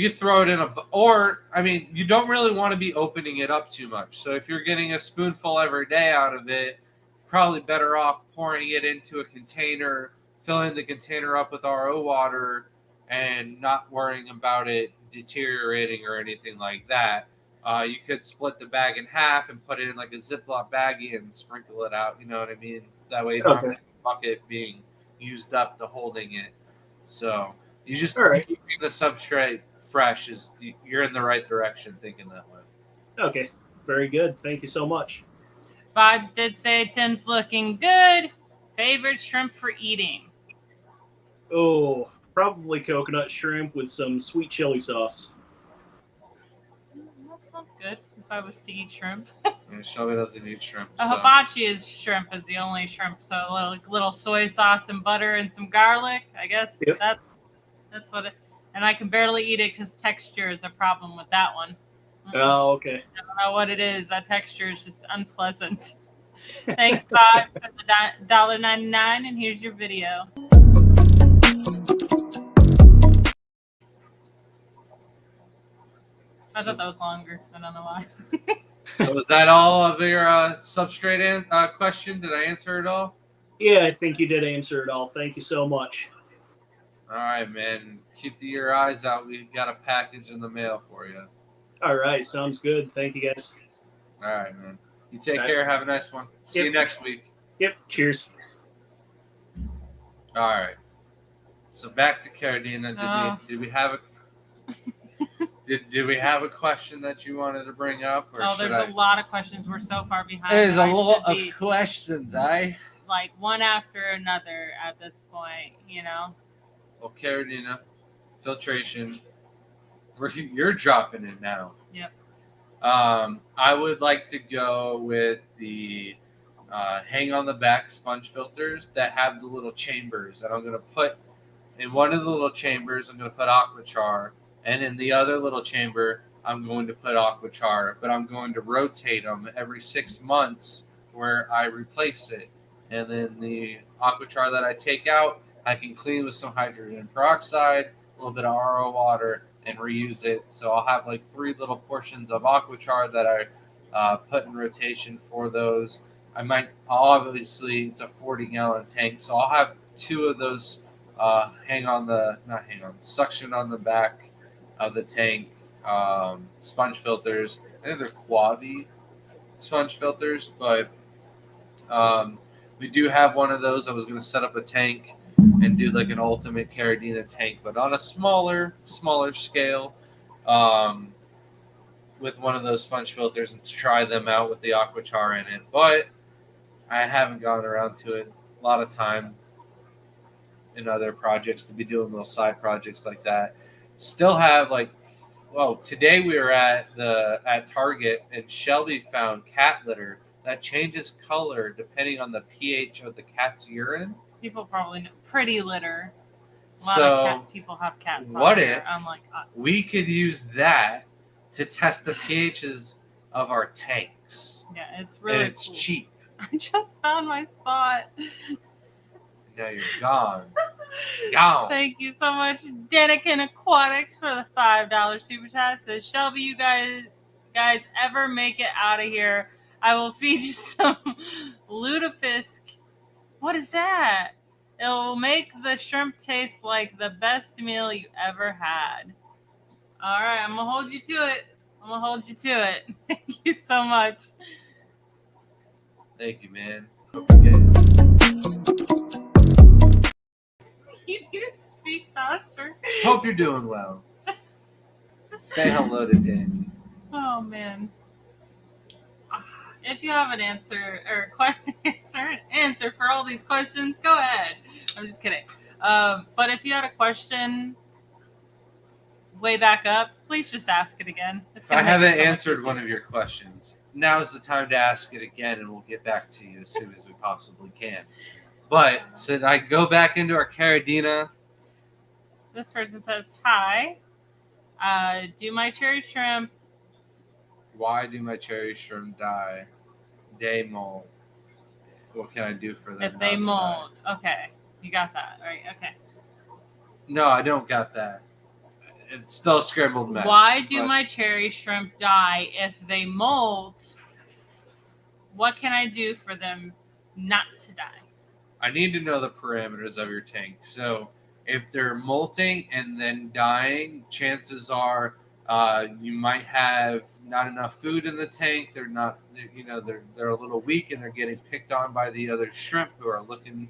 could throw it in or I mean, you don't really want to be opening it up too much. So if you're getting a spoonful every day out of it, probably better off pouring it into a container, filling the container up with RO water, and not worrying about it deteriorating or anything like that. You could split the bag in half and put it in like a Ziploc baggie and sprinkle it out. You know what I mean? That way you don't have the bucket being used up to holding it. So you just keeping the substrate fresh you're in the right direction thinking that way. Okay, very good. Thank you so much. Vibes did say Tim's looking good. Favorite shrimp for eating? Oh, probably coconut shrimp with some sweet chili sauce. That sounds good. If I was to eat shrimp, Yeah, Shelby doesn't eat shrimp. a hibachi is shrimp is the only shrimp. So a little soy sauce and butter and some garlic. I guess that's what it. And I can barely eat it because texture is a problem with that one. Oh, okay. I don't know what it is. That texture is just unpleasant. Thanks, Bob, for the $1.99, and here's your video. I thought that was longer. I don't know why. So is that all of your substrate question? Did I answer it all? Yeah, I think you did answer it all. Thank you so much. All right, man. Keep your eyes out. We've got a package in the mail for you. All right, sounds good. Thank you, guys. All right, man. You take care. Have a nice one. See you next week. Yep. Cheers. All right. So back to Caradina. Did we have a did we have a question that you wanted to bring up? Or there's a lot of questions. We're so far behind. There's a lot of questions, like one after another at this point, Well, Caradina, filtration. You're dropping it now. Yep. I would like to go with the hang on the back sponge filters that have the little chambers. And I'm going to put in one of the little chambers, I'm going to put Aquachar. And in the other little chamber, I'm going to put Aquachar. But I'm going to rotate them every 6 months where I replace it. And then the Aquachar that I take out, I can clean with some hydrogen peroxide, a little bit of RO water, and reuse it. So I'll have like 3 little portions of Aquachar that I put in rotation for those. Obviously, it's a 40-gallon tank, so I'll have 2 of those suction on the back of the tank sponge filters. I think they're Quavi sponge filters, but we do have one of those. I was going to set up a tank and do like an ultimate Caradina tank, but on a smaller scale, with one of those sponge filters, and to try them out with the Aquachar in it. But I haven't gone around to it. A lot of time in other projects to be doing little side projects like that. Still have today we were at Target and Shelby found cat litter that changes color depending on the pH of the cat's urine. People probably know. Pretty litter. A lot of people have cats. What if unlike us? We could use that to test the pHs of our tanks? Yeah, it's really and it's cool. cheap. I just found my spot. Now you're gone. Gone. Thank you so much, Denikin Aquatics, for the $5 super chat. Says Shelby, you guys ever make it out of here, I will feed you some lutefisk. What is that? It will make the shrimp taste like the best meal you ever had. All right, I'm gonna hold you to it. Thank you so much. Thank you, man. You need to speak faster. Hope you're doing well. Say hello to Danny. Oh man. If you have an answer or answer for all these questions, go ahead. I'm just kidding. But if you had a question way back up, please just ask it again. It's If I gonna make it haven't so much answered easier. one of your questions, now's the time to ask it again, and we'll get back to you as soon as we possibly can. But so I go back into our Caradina. This person says, "Hi, do my cherry shrimp Why do my cherry shrimp die? Day mold. What can I do for them? if they not to die?" mold?" Okay, you got that right. Okay. No, I don't got that. It's still a scrambled mess. Why do but my cherry shrimp die if they mold? What can I do for them not to die? I need to know the parameters of your tank. So if they're molting and then dying, chances are you might have not enough food in the tank. They're not, they're a little weak and they're getting picked on by the other shrimp who are looking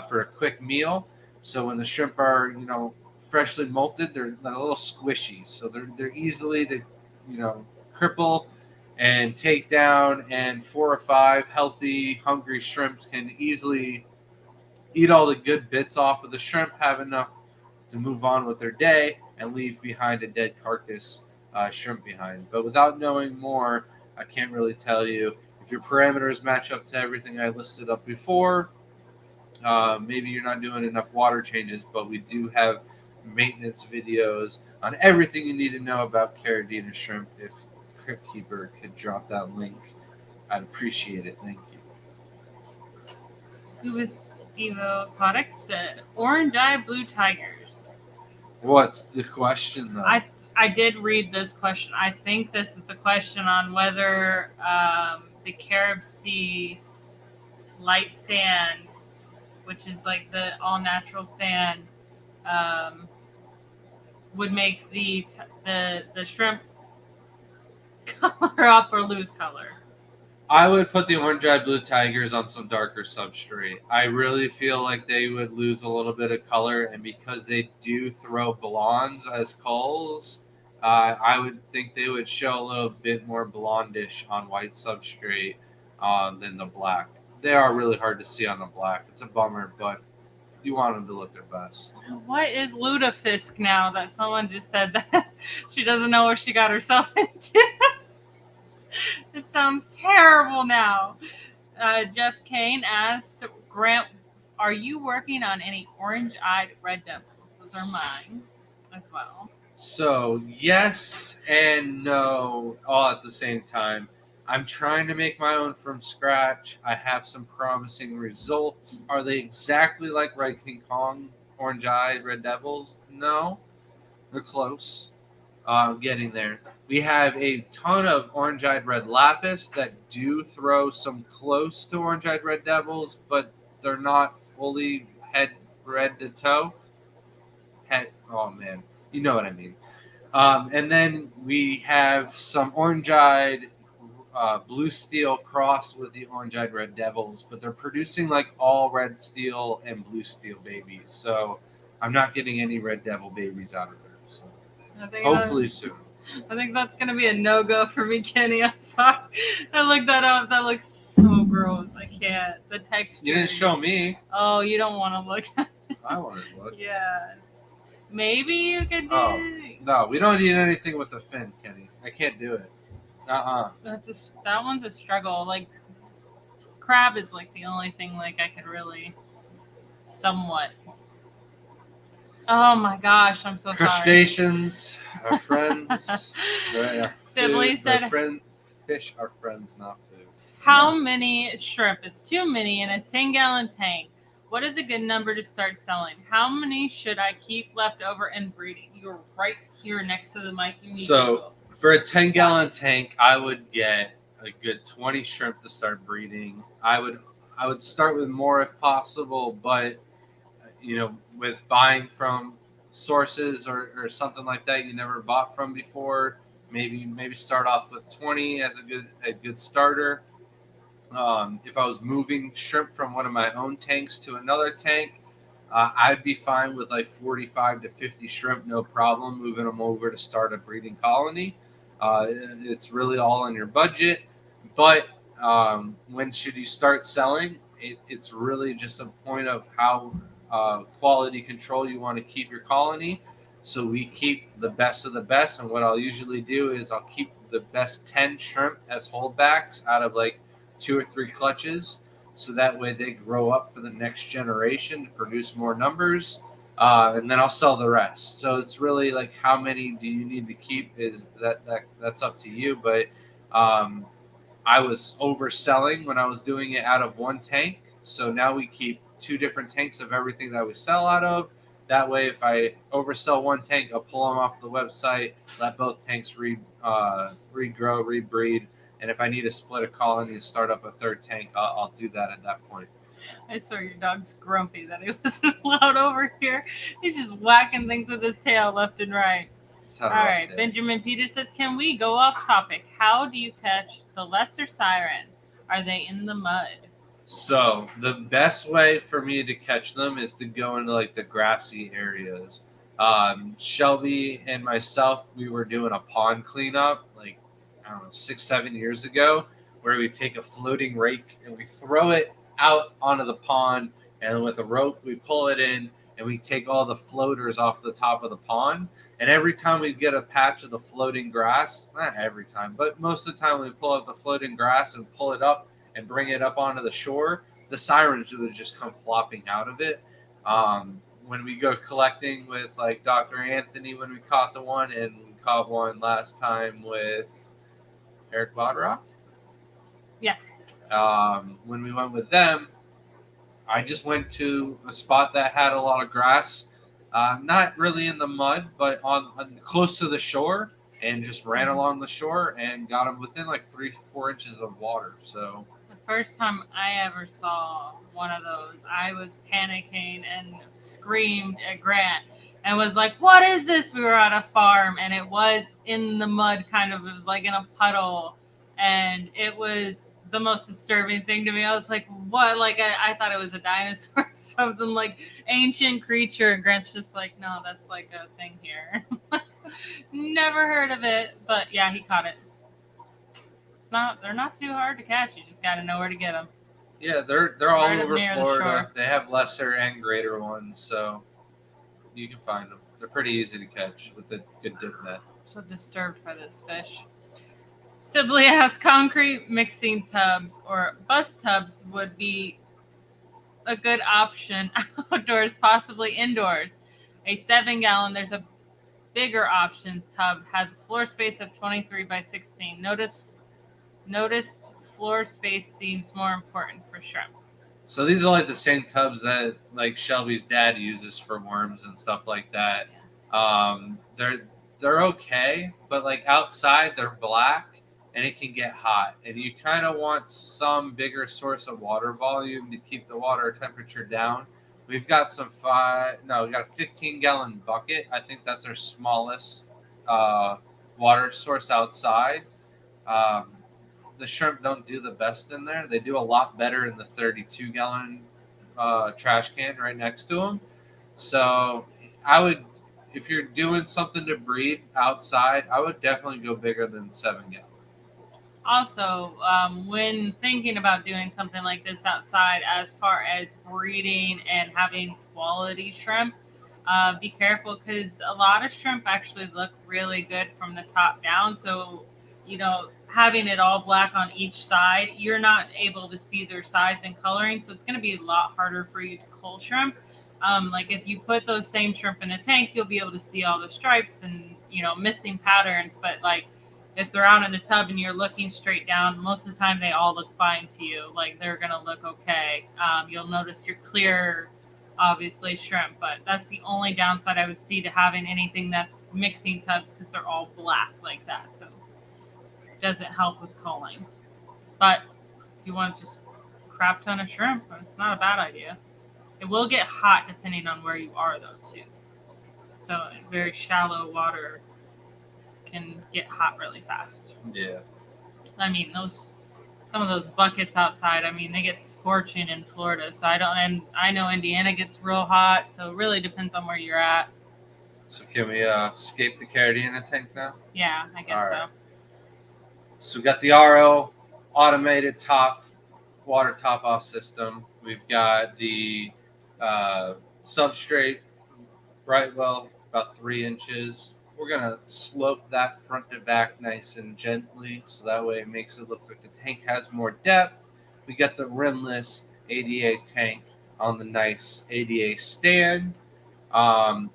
for a quick meal. So when the shrimp are, freshly molted, they're a little squishy. So they're easily to, cripple and take down. And 4 or 5 healthy, hungry shrimps can easily eat all the good bits off of the shrimp, have enough to move on with their day, and leave behind a dead carcass shrimp behind. But without knowing more, I can't really tell you. If your parameters match up to everything I listed up before, maybe you're not doing enough water changes, but we do have maintenance videos on everything you need to know about Caradina shrimp. If Crypt Keeper could drop that link, I'd appreciate it. Thank you. Scuba Stevo Aquatics said, "Orange eye blue tigers." What's the question, though? I did read this question. I think this is the question on whether the Carib Sea light sand, which is like the all natural sand, would make the shrimp color up or lose color. I would put the orange-eyed blue tigers on some darker substrate. I really feel like they would lose a little bit of color, and because they do throw blondes as culls, I would think they would show a little bit more blondish on white substrate than the black. They are really hard to see on the black. It's a bummer, but you want them to look their best. What is lutefisk now that someone just said that she doesn't know what she got herself into? It sounds terrible now. Jeff Kane asked, "Grant, are you working on any orange-eyed red devils?" Those are mine as well. So, yes and no, all at the same time. I'm trying to make my own from scratch. I have some promising results. Are they exactly like Red King Kong, orange-eyed red devils? No, they're close. Getting there. We have a ton of orange-eyed red lapis that do throw some close to orange-eyed red devils, but they're not fully head red to toe. Oh man, you know what I mean. And then we have some orange-eyed blue steel crossed with the orange-eyed red devils, but they're producing like all red steel and blue steel babies. So I'm not getting any red devil babies out of there. So hopefully soon. I think that's going to be a no-go for me, Kenny. I'm sorry. I looked that up. That looks so gross. I can't. The texture. You didn't show me. Oh, you don't want to look at it. I wanted to look. Yeah. Maybe you could do No, we don't need anything with a fin, Kenny. I can't do it. That one's a struggle. Like, crab is like the only thing like I could really somewhat. Oh my gosh, I'm so Crustaceans are friends. Sibley said, fish are friends, not food. How many shrimp is too many in a 10-gallon tank? What is a good number to start selling? How many should I keep left over in breeding? You're right here next to the mic. So for a 10-gallon tank, I would get a good 20 shrimp to start breeding. I would start with more if possible, but with buying from sources or something like that you never bought from before, maybe start off with 20 as a good starter. If I was moving shrimp from one of my own tanks to another tank, I'd be fine with like 45 to 50 shrimp, no problem, moving them over to start a breeding colony. It's really all on your budget, but when should you start selling? It's really just a point of how quality control you want to keep your colony. So we keep the best of the best. And what I'll usually do is I'll keep the best 10 shrimp as holdbacks out of like 2 or 3 clutches. So that way they grow up for the next generation to produce more numbers. And then I'll sell the rest. So it's really like how many do you need to keep is that's up to you. But I was overselling when I was doing it out of one tank. So now we keep 2 different tanks of everything that we sell out of. That way, if I oversell one tank, I'll pull them off the website, let both tanks regrow, rebreed. And if I need to split a colony and start up a 3rd tank, I'll do that at that point. I saw your dog's grumpy that he wasn't allowed over here. He's just whacking things with his tail left and right. All right, Benjamin Peters says, can we go off topic? How do you catch the lesser siren? Are they in the mud? So the best way for me to catch them is to go into like the grassy areas. Shelby and myself, we were doing a pond cleanup like, I don't know, 6-7 years ago, where we take a floating rake and we throw it out onto the pond, and with a rope we pull it in and we take all the floaters off the top of the pond. And every time we get a patch of the floating grass, not every time, but most of the time we pull up the floating grass and pull it up and bring it up onto the shore, the sirens would just come flopping out of it. When we go collecting with like Dr. Anthony, when we caught the one, and we caught one last time with Eric Bodrock. Yes. When we went with them, I just went to a spot that had a lot of grass, not really in the mud, but on close to the shore, and just ran along the shore and got them within like 3-4 inches of water. So the first time I ever saw one of those, I was panicking and screamed at Grant and was like, what is this? We were at a farm and it was in the mud, kind of. It was like in a puddle, and it was the most disturbing thing to me. I was like, what? Like, I thought it was a dinosaur or something, like ancient creature. And Grant's just like, no, that's like a thing here. Never heard of it, but yeah, he caught it. They're not too hard to catch. You just got to know where to get them. Yeah, they're all Right over near the Florida. shore. They have lesser and greater ones, so you can find them. They're pretty easy to catch with a good dip net. So disturbed by this fish. Sibley asks, concrete mixing tubs or bus tubs would be a good option outdoors, possibly indoors. A 7-gallon, there's a bigger options tub, has a floor space of 23 by 16. Noticed floor space seems more important for shrimp. So these are like the same tubs that like Shelby's dad uses for worms and stuff like that. They're okay, but like outside they're black and it can get hot, and you kind of want some bigger source of water volume to keep the water temperature down. We've got we got a 15-gallon bucket. I think that's our smallest water source outside. The shrimp don't do the best in there. They do a lot better in the 32-gallon trash can right next to them. So I would, if you're doing something to breed outside, I would definitely go bigger than 7-gallon. Also, when thinking about doing something like this outside, as far as breeding and having quality shrimp, be careful, because a lot of shrimp actually look really good from the top down. So, having it all black on each side, you're not able to see their sides and coloring. So it's going to be a lot harder for you to cull shrimp. Like if you put those same shrimp in a tank, you'll be able to see all the stripes and, missing patterns. But like if they're out in a tub and you're looking straight down, most of the time they all look fine to you. Like they're going to look okay. You'll notice your clear, obviously, shrimp, but that's the only downside I would see to having anything that's mixing tubs, because they're all black like that. So it doesn't help with culling. But if you want just a crap ton of shrimp, it's not a bad idea. It will get hot depending on where you are, though, too. So very shallow water can get hot really fast. Yeah. I mean, some of those buckets outside, they get scorching in Florida. So I know Indiana gets real hot. So it really depends on where you're at. So can we escape the Carolina tank now? Yeah, I guess All right. so. So we got the RO automated water top off system. We've got the substrate Brightwell about 3 inches. We're going to slope that front to back nice and gently, so that way it makes it look like the tank has more depth. We got the rimless ADA tank on the nice ADA stand.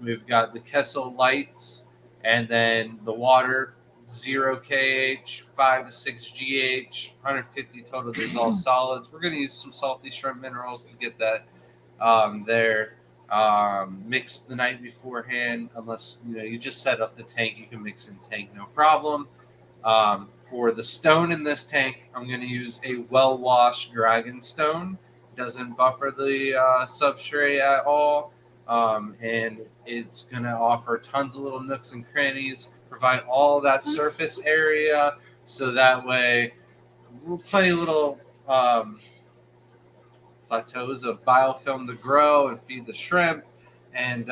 We've got the Kessel lights, and then the water 0 kH, 5 to 6 GH, 150 total dissolved solids. We're going to use some salty shrimp minerals to get that there. Mixed the night beforehand, unless you just set up the tank. You can mix in tank, no problem. For the stone in this tank, I'm going to use a well-washed dragon stone. Doesn't buffer the substrate at all. And it's going to offer tons of little nooks and crannies, provide all that surface area, so that way we'll plenty of little plateaus of biofilm to grow and feed the shrimp. And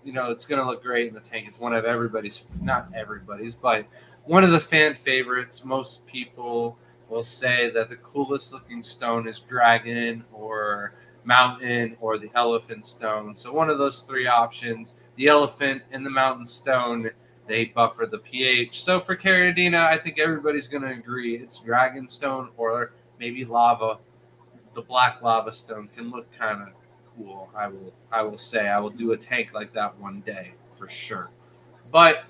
it's going to look great in the tank. It's one of not everybody's, but one of the fan favorites. Most people will say that the coolest looking stone is dragon or mountain or the elephant stone. So one of those 3 options, the elephant and the mountain stone, they buffer the pH. So for Caridina, I think everybody's going to agree it's dragon stone or maybe lava. The black lava stone can look kind of cool. I will say I will do a tank like that one day for sure. But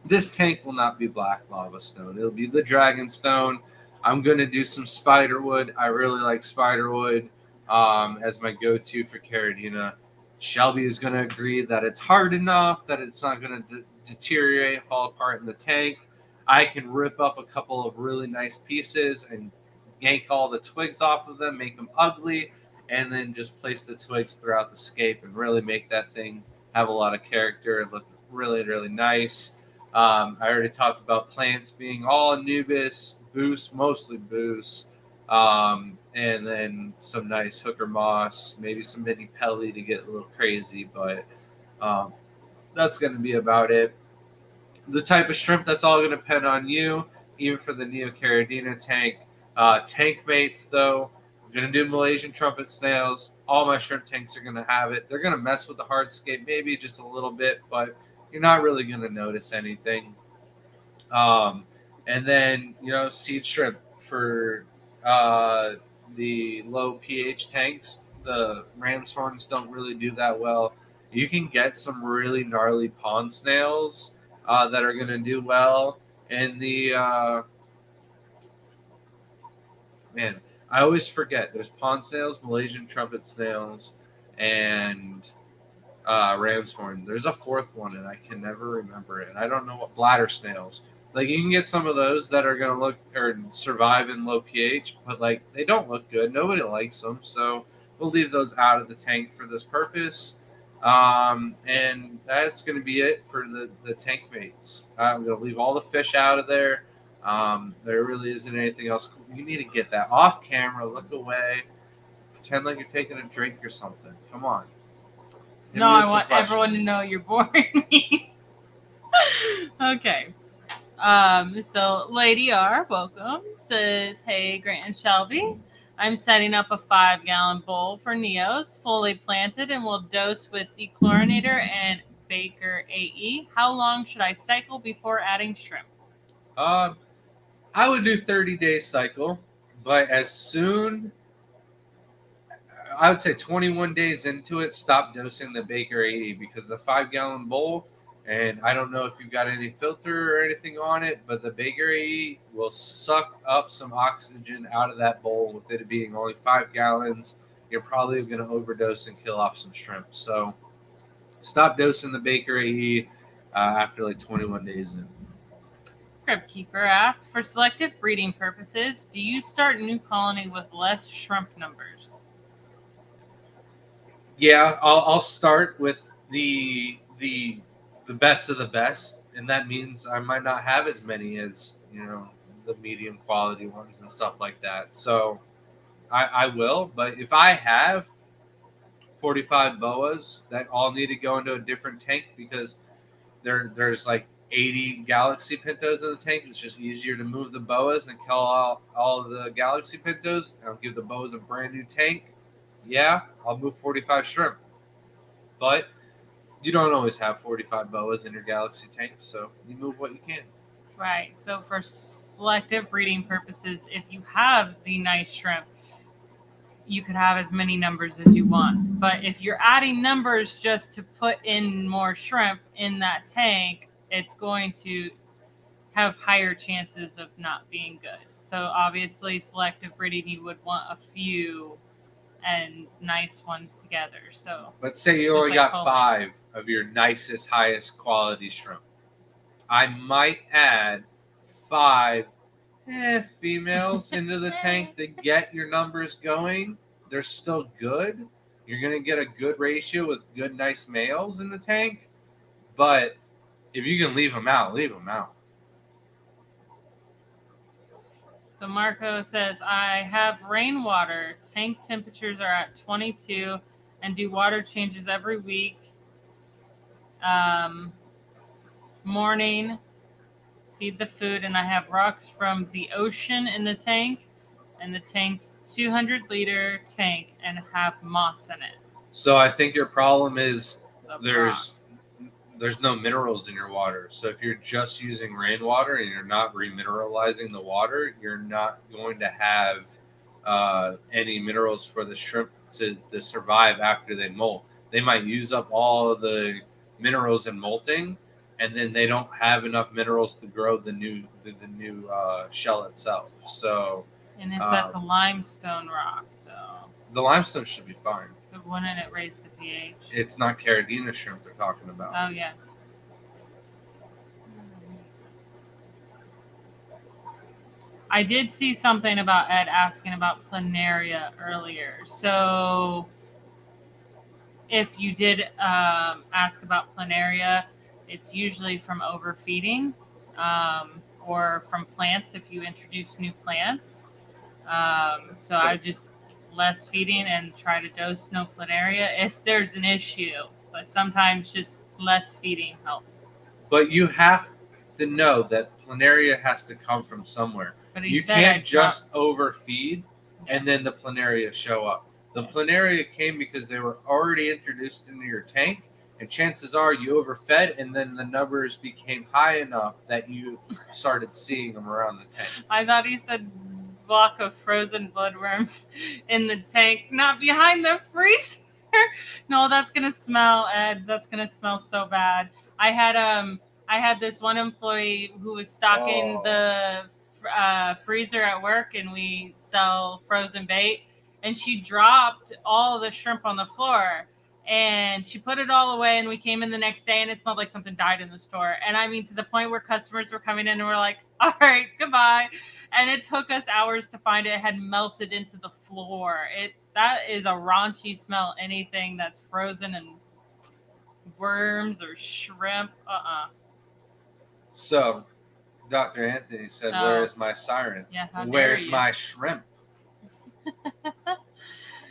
this tank will not be black lava stone. It'll be the dragon stone. I'm going to do some spiderwood. I really like spiderwood as my go-to for Caridina. Shelby is going to agree that it's hard enough, that it's not going to deteriorate, fall apart in the tank. I can rip up a couple of really nice pieces and yank all the twigs off of them, make them ugly, and then just place the twigs throughout the scape and really make that thing have a lot of character and look really, really nice. I already talked about plants being all Anubis, Boost, mostly Boost, and then some nice hooker moss, maybe some mini pelly to get a little crazy, but that's going to be about it. The type of shrimp, that's all going to depend on you, even for the Neocaridina tank. Tank mates, though, I'm going to do Malaysian trumpet snails. All my shrimp tanks are going to have it. They're going to mess with the hardscape maybe just a little bit, but you're not really going to notice anything. And then, seed shrimp for the low pH tanks. The ram's horns don't really do that well. You can get some really gnarly pond snails that are going to do well. And I always forget. There's pond snails, Malaysian trumpet snails, and ram's horn. There's a 4th one, and I can never remember it. I don't know what bladder snails. Like, you can get some of those that are going to look or survive in low pH, but they don't look good. Nobody likes them, so we'll leave those out of the tank for this purpose. And that's going to be it for the tank mates. I'm going to leave all the fish out of there. There really isn't anything else. You need to get that off camera. Look away. Pretend like you're taking a drink or something. Come on. No, I want everyone to know you're boring me. Okay. So Lady R, welcome, says, hey, Grant and Shelby. I'm setting up a 5-gallon bowl for Neos, fully planted, and will dose with dechlorinator and Baker AE. How long should I cycle before adding shrimp? I would do 30-day cycle, but I would say 21 days into it, stop dosing the Baker AE, because the 5-gallon bowl, and I don't know if you've got any filter or anything on it, but the Baker AE will suck up some oxygen out of that bowl. With it being only 5 gallons, you're probably going to overdose and kill off some shrimp. So stop dosing the Baker AE after 21 days in. Crib Keeper asked, for selective breeding purposes, do you start a new colony with less shrimp numbers? Yeah, I'll start with the best of the best, and that means I might not have as many as the medium quality ones and stuff like that. So I will, but if I have 45 boas that all need to go into a different tank because there's 80 Galaxy Pintos in the tank, it's just easier to move the boas and kill all of the Galaxy Pintos, and I'll give the boas a brand new tank. Yeah, I'll move 45 shrimp. But You don't always have 45 boas in your Galaxy tank, so you move what you can. Right. So for selective breeding purposes, if you have the nice shrimp, you could have as many numbers as you want. But if you're adding numbers just to put in more shrimp in that tank, it's going to have higher chances of not being good. So obviously selective breeding, you would want a few and nice ones together. So Let's say you Just only like got culling. 5 of your nicest, highest quality shrimp. I might add 5 females into the tank to get your numbers going. They're still good. You're going to get a good ratio with good, nice males in the tank. But if you can leave them out, leave them out. So Marco says, I have rainwater. Tank temperatures are at 22 and do water changes every week. Morning, feed the food, and I have rocks from the ocean in the tank. And the tank's 200-liter tank and have moss in it. So I think your problem is The there's no minerals in your water. So if you're just using rainwater and you're not remineralizing the water, you're not going to have any minerals for the shrimp to survive after they molt. They might use up all of the minerals in molting, and then they don't have enough minerals to grow the new shell itself. So, And if that's a limestone rock, though, the limestone should be fine. but wouldn't it raise the pH? It's not Caridina shrimp they're talking about. Oh, yeah. I did see something about Ed asking about planaria earlier. So if you did ask about planaria, it's usually from overfeeding or from plants if you introduce new plants. So I would just less feeding and try to dose no planaria if there's an issue. But sometimes just less feeding helps. But you have to know that planaria has to come from somewhere. But he You said can't I'd just overfeed and then the planaria show up. The planaria came because they were already introduced into your tank, and chances are you overfed, and then the numbers became high enough that you started seeing them around the tank. I thought he said block of frozen bloodworms in the tank, not behind the freezer. No, that's gonna smell, Ed. That's gonna smell so bad. I had this one employee who was stocking the freezer at work, and we sell frozen bait. And she dropped all the shrimp on the floor, and she put it all away. And we came in the next day, and it smelled like something died in the store. And I mean, to the point where customers were coming in and we're like, "All right, goodbye." And it took us hours to find it. It had melted into the floor. That is a raunchy smell. Anything that's frozen and worms or shrimp. So, Dr. Anthony said, Oh. "Where is my siren? Yeah, how dare Where's you. my shrimp?"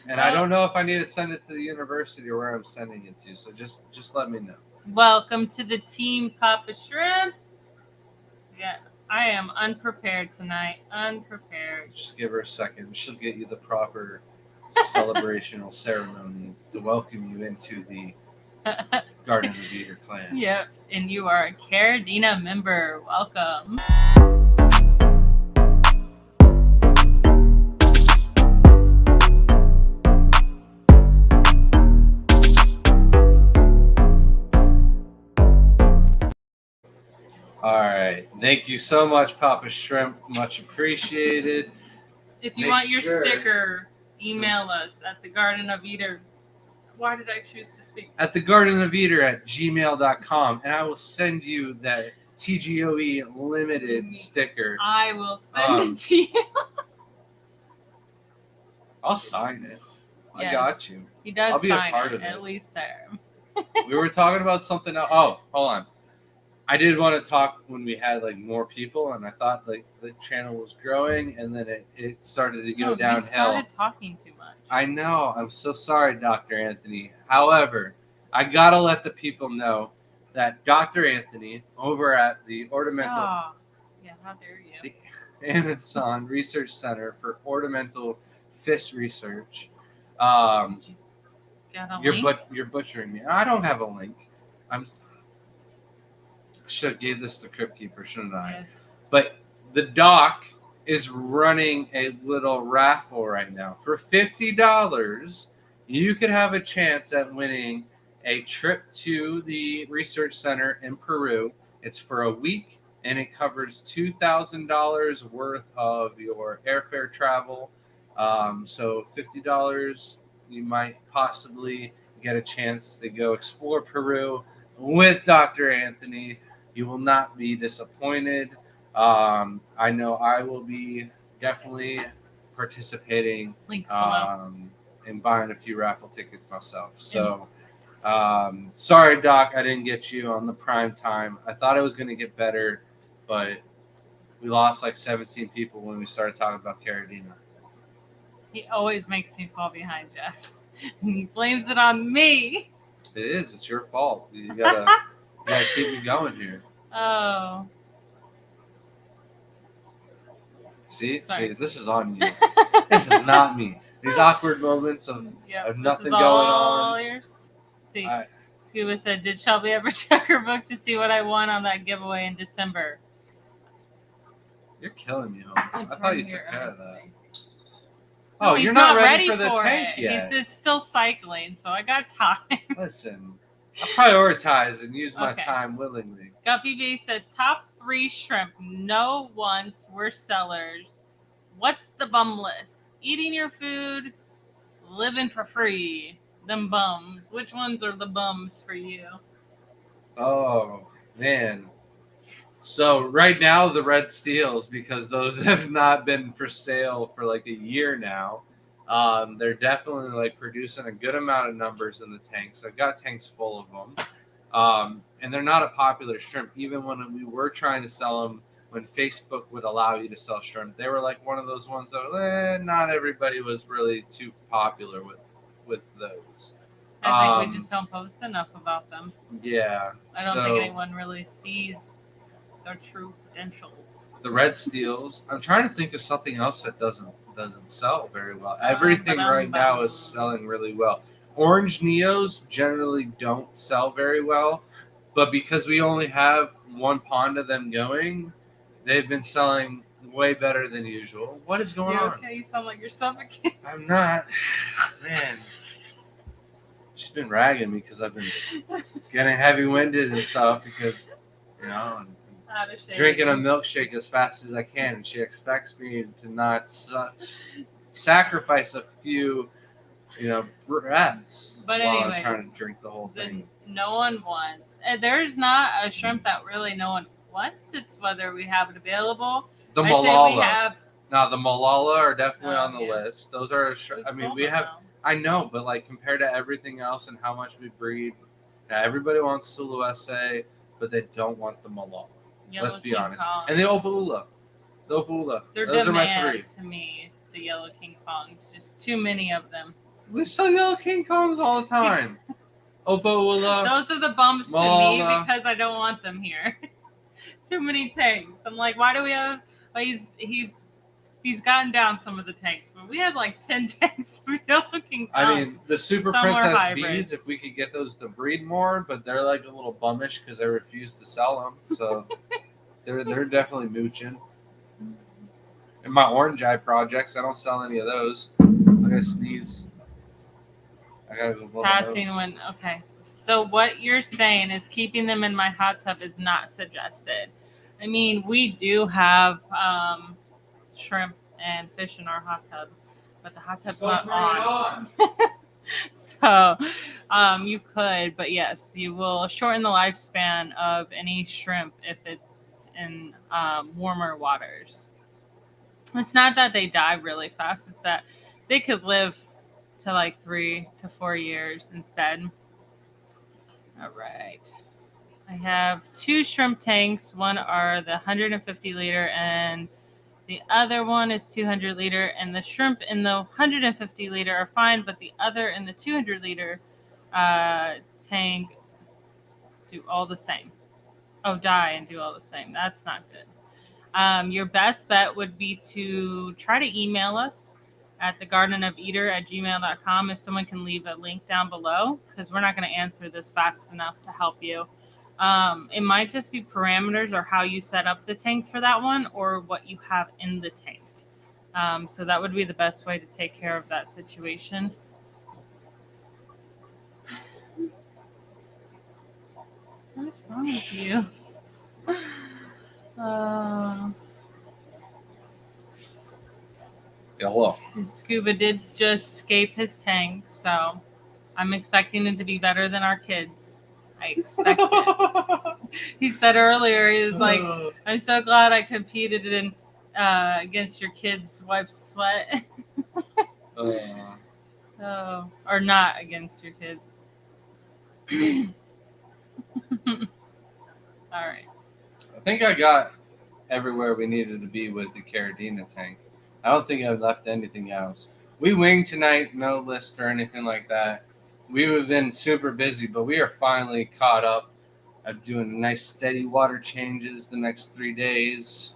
And I don't know if I need to send it to the university or where I'm sending it to. So just let me know. Welcome to the team, Papa Shrimp. Yeah, I am unprepared tonight. Unprepared. Just give her a second. She'll get you the proper celebrational ceremony to welcome you into the Garden of Eater clan. Yep, and you are a Caridina member. Welcome. All right. Thank you so much, Papa Shrimp. Much appreciated. If you Make want your sure- sticker, email us at the Garden of Eater. Why did I choose to speak? At the Garden of Eater at gmail.com, and I will send you that TGOE limited sticker. I will send it to you. I'll sign it. I Yes. got you. He does I'll be a sign part it, of it. at least there. We were talking about something else. Oh, hold on. I did want to talk when we had like more people, and I thought like the channel was growing, and then it started to go You downhill. started talking too much. I know. I'm so sorry, Dr. Anthony. However, I gotta let the people know that Dr. Anthony over at the Ornamental Oh, yeah, how dare you? Amazon Research Center for Ornamental Fish Research. Got a link? You're butchering me. I don't have a link. I'm should have gave this to Crypt Keeper, shouldn't I? Yes. But the doc is running a little raffle right now. For $50, you could have a chance at winning a trip to the research center in Peru. It's for a week, and it covers $2,000 worth of your airfare travel. So $50, you might possibly get a chance to go explore Peru with Dr. Anthony. You will not be disappointed. I know I will be definitely participating Links below. and buying a few raffle tickets myself. So, sorry, Doc, I didn't get you on the prime time. I thought it was going to get better, but we lost like 17 people when we started talking about Carradina. He always makes me fall behind, Jeff. And he blames it on me. It is. It's your fault. You gotta keep me going here. Oh. See, Sorry. this is on you. This is not me. These awkward moments of nothing this is going all on. Yours. See, I- Scuba said, "Did Shelby ever check her book to see what I won on that giveaway in December?" You're killing me, Holmes. I thought you took care of that. No, Oh, he's you're not ready for the tank it. yet. It's still cycling, so I got time. Listen, I prioritize and use my Okay. time willingly. Guppy B says, "Top 3 shrimp. No once were sellers. What's the bum list? Eating your food, living for free. Them bums. Which ones are the bums for you?" Oh, man. So right now the red steels, because those have not been for sale for like a year now. They're definitely like producing a good amount of numbers in the tanks. I've got tanks full of them. And they're not a popular shrimp. Even when we were trying to sell them, when Facebook would allow you to sell shrimp, they were like one of those ones that not everybody was really too popular with those. I think we just don't post enough about them. Yeah. I don't think anyone really sees their true potential. The red steels. I'm trying to think of something else that doesn't sell very well. Everything right now is selling really well. Orange Neos generally don't sell very well, but because we only have one pond of them going, they've been selling way better than usual. What is going on? Okay, you sound like you're suffocating. I'm not. Man. She's been ragging me because I've been getting heavy-winded and stuff because, and Out of shape. drinking a milkshake as fast as I can, and she expects me to not sacrifice a few, breaths But while I'm anyways, trying to drink the whole thing. No one wants. There's not a shrimp that really no one wants. It's whether we have it available. The I say we Malala. have. Now the Malala are definitely on the yeah. list. Those are. We have. I know, but like compared to everything else and how much we breed, everybody wants Sulu SA, but they don't want the Malala. Let's be honest. And the Opaula. They're Those are my 3. to me. The yellow king kongs, just too many of them. We sell yellow king kongs all the time. Opaula. Those are the bums Malala. to me because I don't want them here. Too many tanks. I'm like, why do we have? Well, he's gotten down some of the tanks, but we had like 10 tanks of yellow king kongs. I mean, the Super Some were Princess hybrids. bees, if we could get those to breed more, but they're like a little bummish because they refuse to sell them. So they're definitely mooching. And my orange eye projects, I don't sell any of those. I'm gonna sneeze. I gotta go blow my Passing nose. when okay. So what you're saying is keeping them in my hot tub is not suggested. I mean, we do have shrimp and fish in our hot tub, but the hot tub's not on. So you could, but yes, you will shorten the lifespan of any shrimp if it's in warmer waters. It's not that they die really fast, it's that they could live to like 3 to 4 years instead. All right. I have 2 shrimp tanks. One are the 150 liter and the other one is 200 liter. And the shrimp in the 150 liter are fine, but the other in the 200 liter tank do all the same. Oh, die and do all the same. That's not good. Your best bet would be to try to email us at thegardenofeater@gmail.com if someone can leave a link down below, because we're not going to answer this fast enough to help you. It might just be parameters or how you set up the tank for that one, or what you have in the tank. So that would be the best way to take care of that situation. What is wrong with you? Hello. Scuba did just escape his tank, so I'm expecting it to be better than our kids. I expect it. He said earlier, he was like, I'm so glad I competed in against your kids' wife's sweat. Oh, or not against your kids. All right. I think I got everywhere we needed to be with the Caradina tank. I don't think I left anything else. We winged tonight, no list or anything like that. We've been super busy, but we are finally caught up at doing nice steady water changes the next 3 days.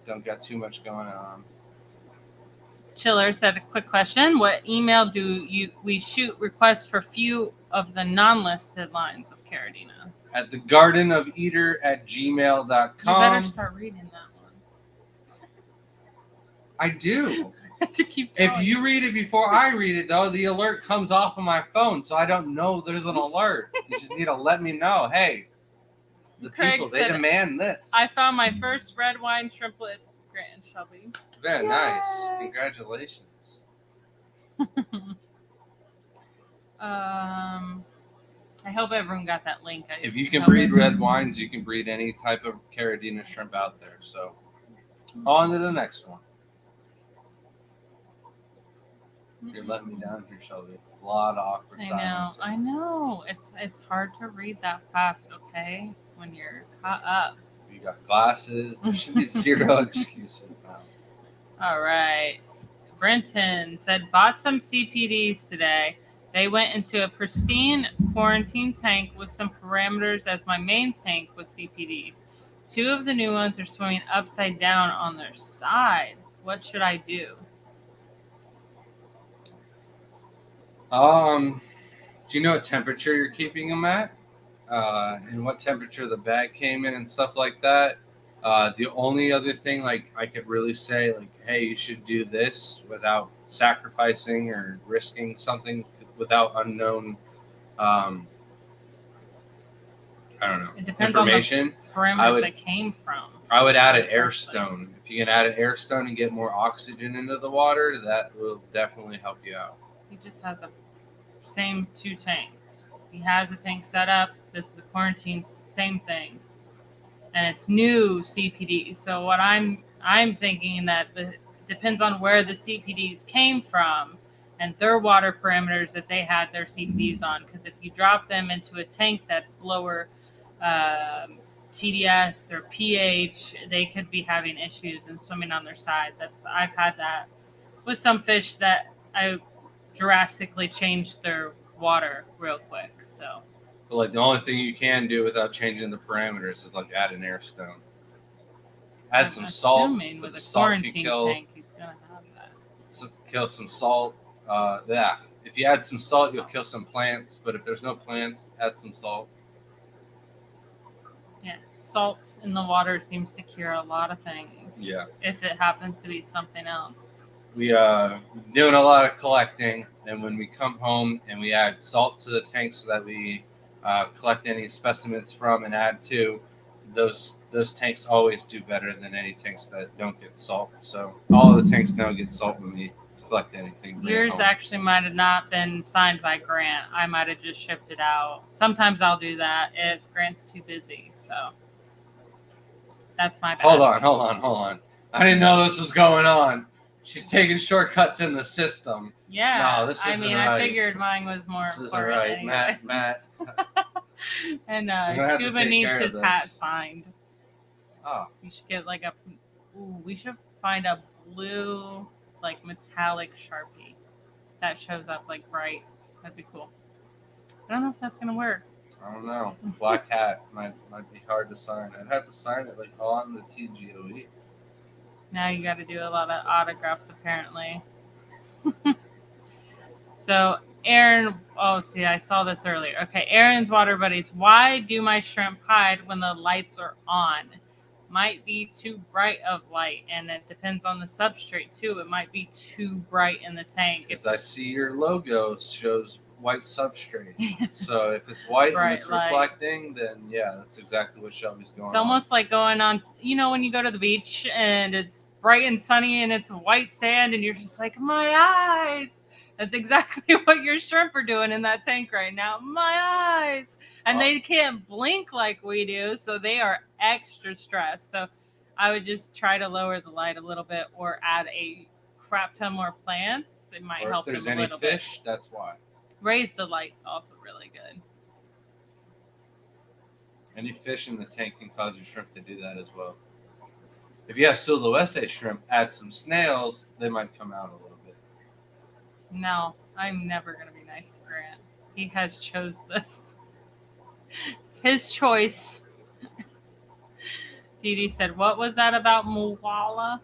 Don't got too much going on. Chiller said a quick question. What email do we shoot requests for few of the non-listed lines of Caradina? At thegardenofeater@gmail.com. You better start reading that one. I do. To keep going. If you read it before I read it, though, the alert comes off of my phone, so I don't know there's an alert. You just need to let me know. Hey, the Craig people, they said, demand this. I found my first red wine shrimplets, Grant and Shelby. Very Yay. nice. Congratulations. I hope everyone got that link. If you can breed red wines, you can breed any type of Caradina shrimp out there. So, on to the next one. You're letting me down here, Shelby. A lot of awkward silence. I know. It's hard to read that fast, okay? When you're caught up. You got glasses. There should be zero excuses now. All right. Brenton said, bought some CPDs today. They went into a pristine quarantine tank with some parameters as my main tank with CPDs. 2 of the new ones are swimming upside down on their side. What should I do? Do you know what temperature you're keeping them at? And what temperature the bag came in and stuff like that? The only other thing, like, I could really say, like, hey, you should do this without sacrificing or risking something without unknown, I don't know, It depends information. on the parameters they came from. I would add an air stone. If you can add an air stone and get more oxygen into the water, that will definitely help you out. He just has a same 2 tanks. He has a tank set up. This is a quarantine, same thing, and it's new CPD. So what I'm thinking that depends on where the CPDs came from and their water parameters that they had their CPDs on. Because if you drop them into a tank that's lower TDS or pH, they could be having issues and swimming on their side. I've had that with some fish that I drastically changed their water real quick. So, but like, the only thing you can do without changing the parameters is like add an air stone. Add I'm some salt. assuming with a quarantine tank, he's gonna have that. So kill some salt. Yeah. If you add some salt, you'll kill some plants. But if there's no plants, add some salt. Yeah, salt in the water seems to cure a lot of things. Yeah. If it happens to be something else. We doing a lot of collecting, and when we come home and we add salt to the tank so that we collect any specimens from and add to, those tanks always do better than any tanks that don't get salt. So all of the tanks now get salt when we collect anything. Yours actually might have not been signed by Grant. I might have just shipped it out. Sometimes I'll do that if Grant's too busy. So that's my bad. Hold on. I didn't know this was going on. She's taking shortcuts in the system. Yeah. No, this isn't I right. figured mine was more This isn't important right. anyways. Matt. And have to Scuba take needs care of his this. hat signed. Oh, We should get like we should find a blue, like, metallic Sharpie that shows up like bright. That'd be cool. I don't know if that's gonna work. I don't know. Black hat might be hard to sign. I'd have to sign it like on the TGOE. Now you got to do a lot of autographs apparently. So Aaron, oh, see, I saw this earlier. Okay, Aaron's water buddies. Why do my shrimp hide when the lights are on? Might be too bright of light, and it depends on the substrate too. It might be too bright in the tank. Because I see your logo shows white substrate. So if it's white and Bright it's light. reflecting, then yeah, that's exactly what Shelby's going It's on. almost like going on, when you go to the beach and it's bright and sunny and it's white sand and you're just like, my eyes. That's exactly what your shrimp are doing in that tank right now. My eyes. And they can't blink like we do, so they are extra stressed. So I would just try to lower the light a little bit or add a crap ton more plants. It might Or help if there's them a any little fish, that's why. bit. Raise the light's also really good. Any fish in the tank can cause your shrimp to do that as well. If you have Sulawesi shrimp, add some snails, they might come out a little bit. No, I'm never going to be nice to Grant. He has chose this. It's his choice. Dee Dee said, what was that about Mulala?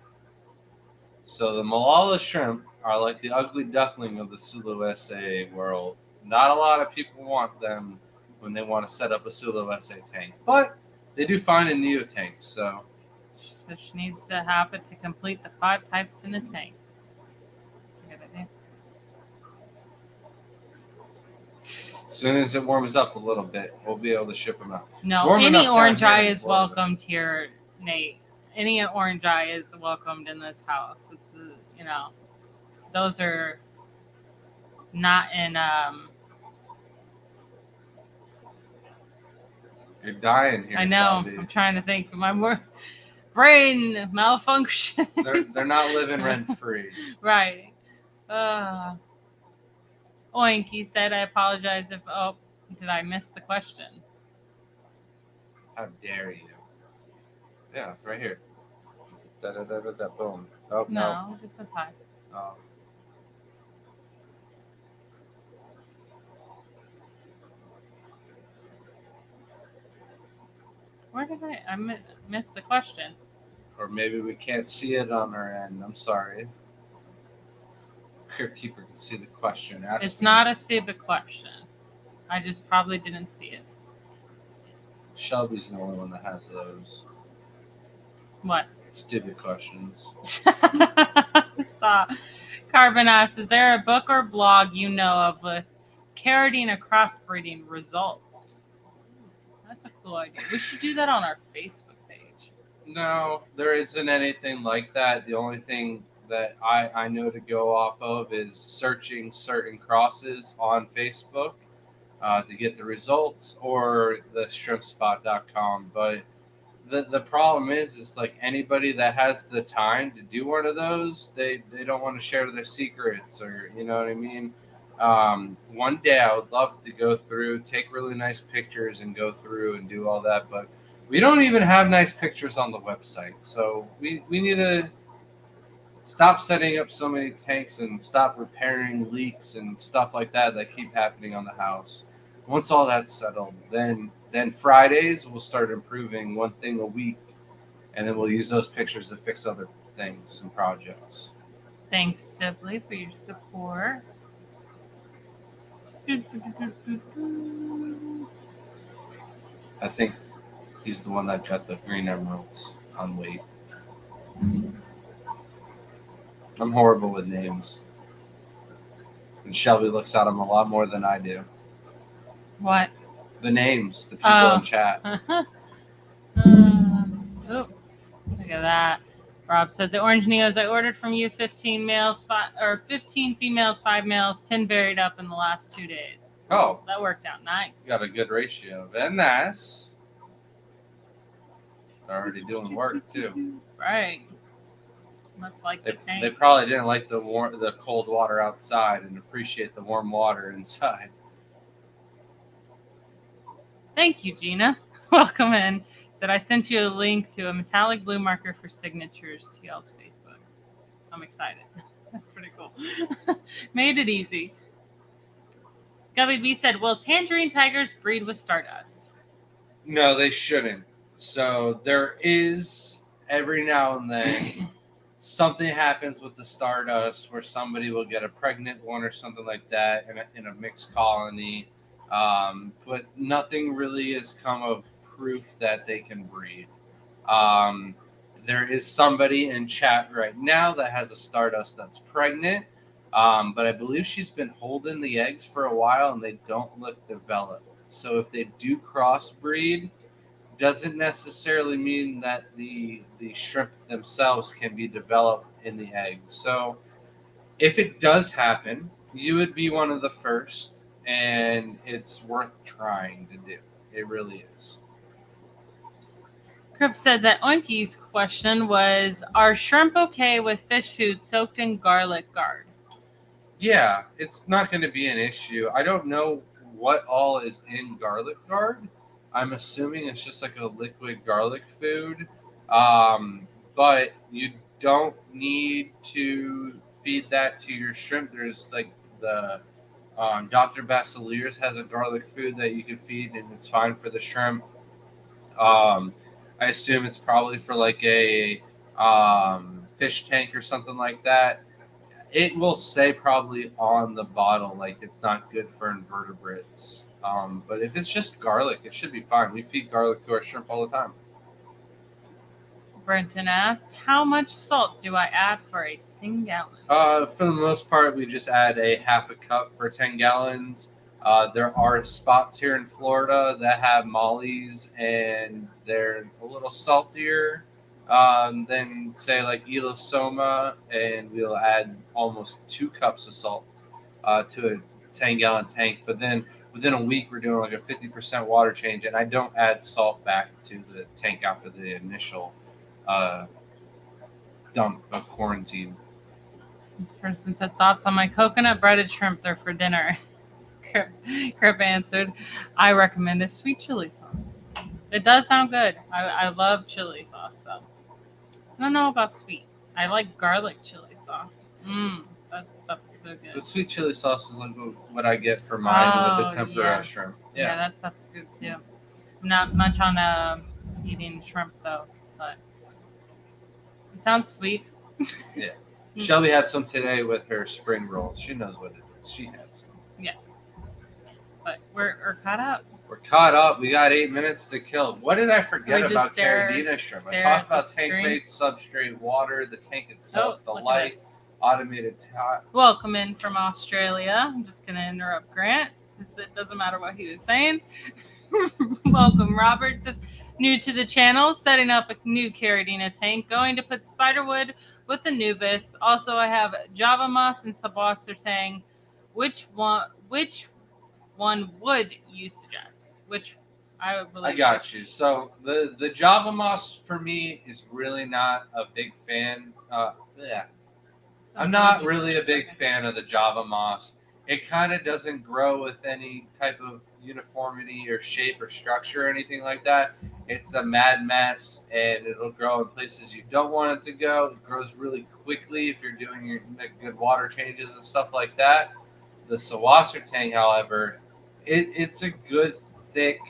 So the Malala shrimp are like the ugly duckling of the Sulawesi world. Not a lot of people want them when they want to set up a Sulawesi tank, but they do find in Neo tanks. So She said she needs to have it to complete the 5 types in a tank. That's a good idea. as soon as it warms up a little bit, we'll be able to ship them out. It's No, warm any enough down orange here eye in is Florida. welcomed here, Nate. Any orange eye is welcomed in this house. This is, those are not in You're dying here. I know. Shelby. I'm trying to think. My brain malfunction. They're not living rent free. Right. Oink, he said, I apologize if, did I miss the question? How dare you? Yeah, right here. Da da da da da. Boom. Oh no. No, it just says hi. Oh. Where did I missed the question? Or maybe we can't see it on our end. I'm sorry. Crypt Keeper can see the question. Ask It's me. not a stupid question. I just probably didn't see it. Shelby's the only one that has those What? stupid questions. Stop. Carbon asks, is there a book or blog you know of with Caridina crossbreeding results? That's a cool idea. We should do that on our Facebook page. No, there isn't anything like that. The only thing that I know to go off of is searching certain crosses on Facebook to get the results, or the shrimpspot.com. But the problem is like anybody that has the time to do one of those, they don't want to share their secrets, or you know what I mean. One day I would love to go through, take really nice pictures and go through and do all that, but we don't even have nice pictures on the website. So we need to stop setting up so many tanks and stop repairing leaks and stuff like that keep happening on the house. Once all that's settled, then Fridays we'll start improving one thing a week, and then we'll use those pictures to fix other things and projects. Thanks, Sibley, for your support. I think he's the one that got the green emeralds on weight. I'm horrible with names. And Shelby looks at them a lot more than I do. What? The names, the people in chat. Look at that. Rob said the orange neos I ordered from you 15 males, 15 females, 5 males, 10 buried up in the last 2 days. Oh, That worked out nice. got a good ratio. Very nice. They're already doing work too. Right. Must like the tank. They probably didn't like the cold water outside and appreciate the warm water inside. Thank you, Gina. Welcome in. Said I sent you a link to a metallic blue marker for signatures to y'all's Facebook. I'm excited. That's pretty cool. Made it easy. Gubby B said, will tangerine tigers breed with Stardust? No, they shouldn't. So there is every now and then something happens with the Stardust where somebody will get a pregnant one or something like that in a mixed colony. But nothing really has come of proof that they can breed. Um, there is somebody in chat right now that has a Stardust that's pregnant, but I believe she's been holding the eggs for a while and they don't look developed. So if they do crossbreed, doesn't necessarily mean that the shrimp themselves can be developed in the egg. So if it does happen, you would be one of the first, and it's worth trying to do. It really is. Crip said that Oinky's question was, are shrimp okay with fish food soaked in garlic guard? Yeah, it's not going to be an issue. I don't know what all is in garlic guard. I'm assuming it's just like a liquid garlic food. But you don't need to feed that to your shrimp. There's like the Dr. Basilier's has a garlic food that you can feed, and it's fine for the shrimp. I assume it's probably for like a fish tank or something like that. It will say probably on the bottle like it's not good for invertebrates. But if it's just garlic, it should be fine. We feed garlic to our shrimp all the time. Brenton asked, how much salt do I add for a 10 gallon? For the most part, we just add a half a cup for 10 gallons. There are spots here in Florida that have mollies, and they're a little saltier than, say, like Elosoma, and we'll add almost 2 cups of salt to a 10-gallon tank. But then within a week, we're doing like a 50% water change, and I don't add salt back to the tank after the initial dump of quarantine. This person said, thoughts on my coconut breaded shrimp? They're for dinner. Crip answered, I recommend a sweet chili sauce. It does sound good. I love chili sauce, so I don't know about sweet. I like garlic chili sauce. That stuff is so good. The sweet chili sauce is like what I get for mine with the tempura yeah. shrimp. Yeah, that stuff's good too. I'm not much on eating shrimp though, but it sounds sweet. Yeah. Shelby had some today with her spring rolls. She knows what it is. She had some. Yeah. But we're caught up. We're caught up. We got 8 minutes to kill. What did I forget just about stare Carabina shrimp? I at talked the about screen. tank made substrate, water, the tank itself, the look at light, this. automated tap. Welcome in from Australia. I'm just going to interrupt Grant because it doesn't matter what he was saying. Welcome, Robert. Says, new to the channel, setting up a new Carabina tank. Going to put spiderwood with Anubis. Also, I have Java Moss and Sabwastertang. Which one would you suggest? Which I believe. I got you. So the Java Moss for me is really not a big fan. I'm not really a big fan of the Java Moss. It kind of doesn't grow with any type of uniformity or shape or structure or anything like that. It's a mad mess, and it'll grow in places you don't want it to go. It grows really quickly if you're doing your good water changes and stuff like that. The Sabwastertang, however, it's a good, thick,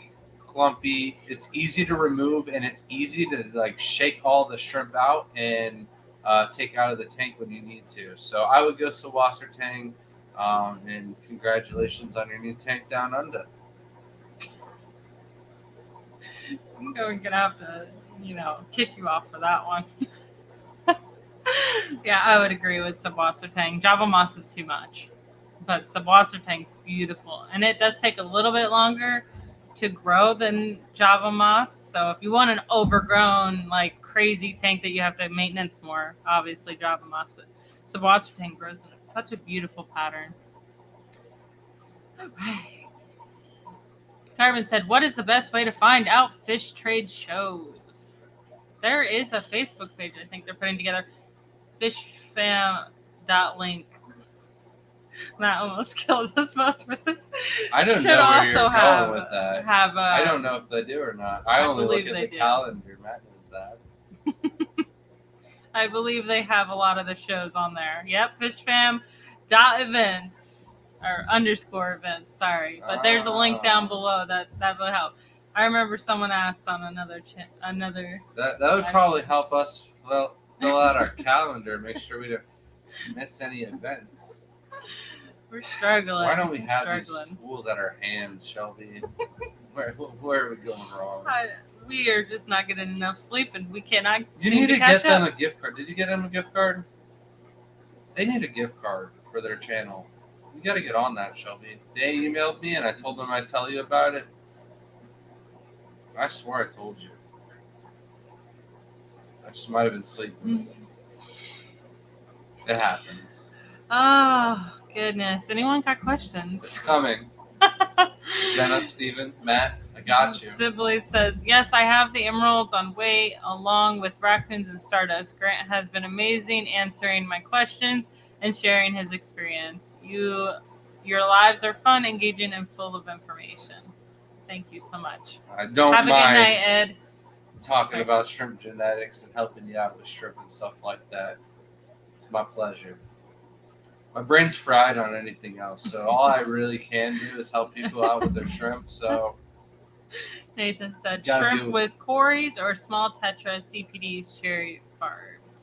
clumpy. It's easy to remove, and it's easy to like shake all the shrimp out and take out of the tank when you need to. So I would go Sabwastertang, and congratulations on your new tank down under. I'm going to have to, kick you off for that one. Yeah, I would agree with Sabwastertang. Java Moss is too much, but Sabwastertang's beautiful, and it does take a little bit longer to grow than Java Moss. So if you want an overgrown, like crazy tank that you have to maintenance more, obviously Java Moss, but Sabwastertang grows in such a beautiful pattern. All right. Carmen said, what is the best way to find out fish trade shows? There is a Facebook page I think they're putting together. Fishfam.link. That almost killed us both for this. I don't Should know where also you're have, going with that. I don't know if they do or not. I only look believe at they the do. calendar. Matt knows that. I believe they have a lot of the shows on there. Yep, fishfam.events or _events. Sorry, but there's a link down below that will help. I remember someone asked on another. That would probably help us fill out our calendar, make sure we don't miss any events. We're struggling. Why don't we We're have these struggling. tools at our hands, Shelby? Where are we going wrong? We are just not getting enough sleep, and we cannot You seem need to to catch get them up. a gift card. Did you get them a gift card? They need a gift card for their channel. You got to get on that, Shelby. They emailed me, and I told them I'd tell you about it. I swear I told you. I just might have been sleeping. It happens. Oh, goodness. Anyone got questions? It's coming. Jenna, Steven, Matt, I got you. Sibley says, yes, I have the emeralds on weight along with raccoons and stardust. Grant has been amazing answering my questions and sharing his experience. Your lives are fun, engaging, and full of information. Thank you so much. I don't Have a good mind night, Ed. talking about shrimp genetics and helping you out with shrimp and stuff like that. It's my pleasure. My brain's fried on anything else, so all I really can do is help people out with their shrimp. So Nathan said, Gotta shrimp do- with Corys or small tetra CPDs cherry barbs.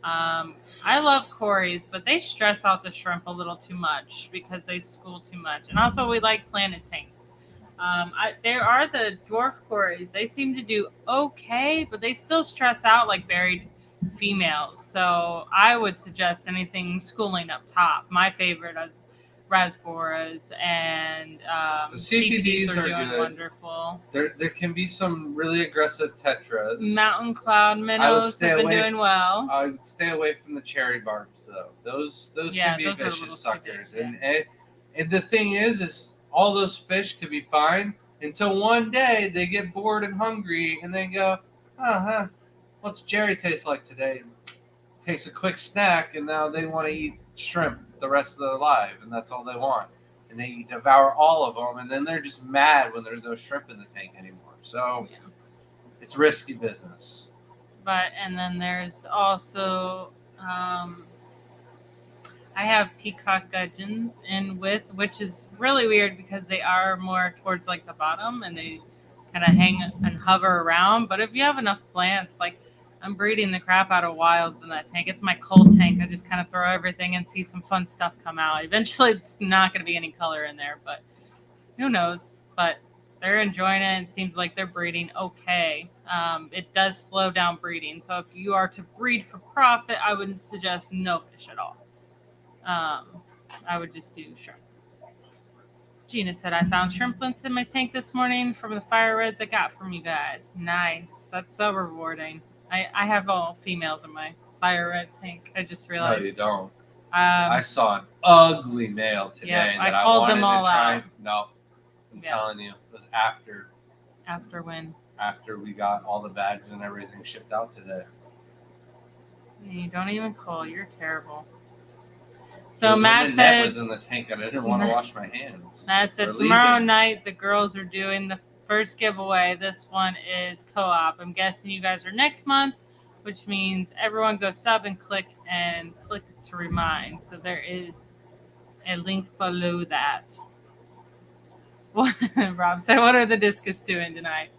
I love Corys, but they stress out the shrimp a little too much because they school too much. And also, we like Planet Tanks. There are the dwarf Corys. They seem to do okay, but they still stress out like buried females. So I would suggest anything schooling up top. My favorite is Rasboras, and The CPDs are doing good. wonderful. there can be some really aggressive tetras. Mountain cloud minnows stay have been away doing well. I would stay away from the cherry barbs though. Those Yeah, can be those are a vicious little too suckers. big, And the thing is all those fish could be fine until one day they get bored and hungry and they go, what's Jerry taste like today? Takes a quick snack and now they want to eat shrimp the rest of their life and that's all they want. And they devour all of them and then they're just mad when there's no shrimp in the tank anymore. So Yeah. it's risky business. And then there's also I have peacock gudgeons in with, which is really weird because they are more towards like the bottom and they kind of hang and hover around. But if you have enough plants, like I'm breeding the crap out of wilds in that tank. It's my coal tank. I just kind of throw everything and see some fun stuff come out. Eventually, it's not going to be any color in there, but who knows? But they're enjoying it. It seems like they're breeding okay. It does slow down breeding. So if you are to breed for profit, I wouldn't suggest no fish at all. I would just do shrimp. Gina said, I found shrimplets in my tank this morning from the fire reds I got from you guys. Nice. That's so rewarding. I have all females in my fire red tank. I just No, realized. you don't. I Um, saw an ugly male today Yeah, I that called wanted them all to try. out. No, I'm Yeah. telling you, it was after after when we got all the bags and everything shipped out today. you don't even call, you're terrible. It So was when Matt the net said, was in the tank and I didn't want to wash my hands. Matt said We're tomorrow leaving. night the girls are doing the first giveaway. This one is co-op. I'm guessing you guys are next month, which means everyone go sub and click to remind. So there is a link below that. Rob said, what are the discus doing tonight?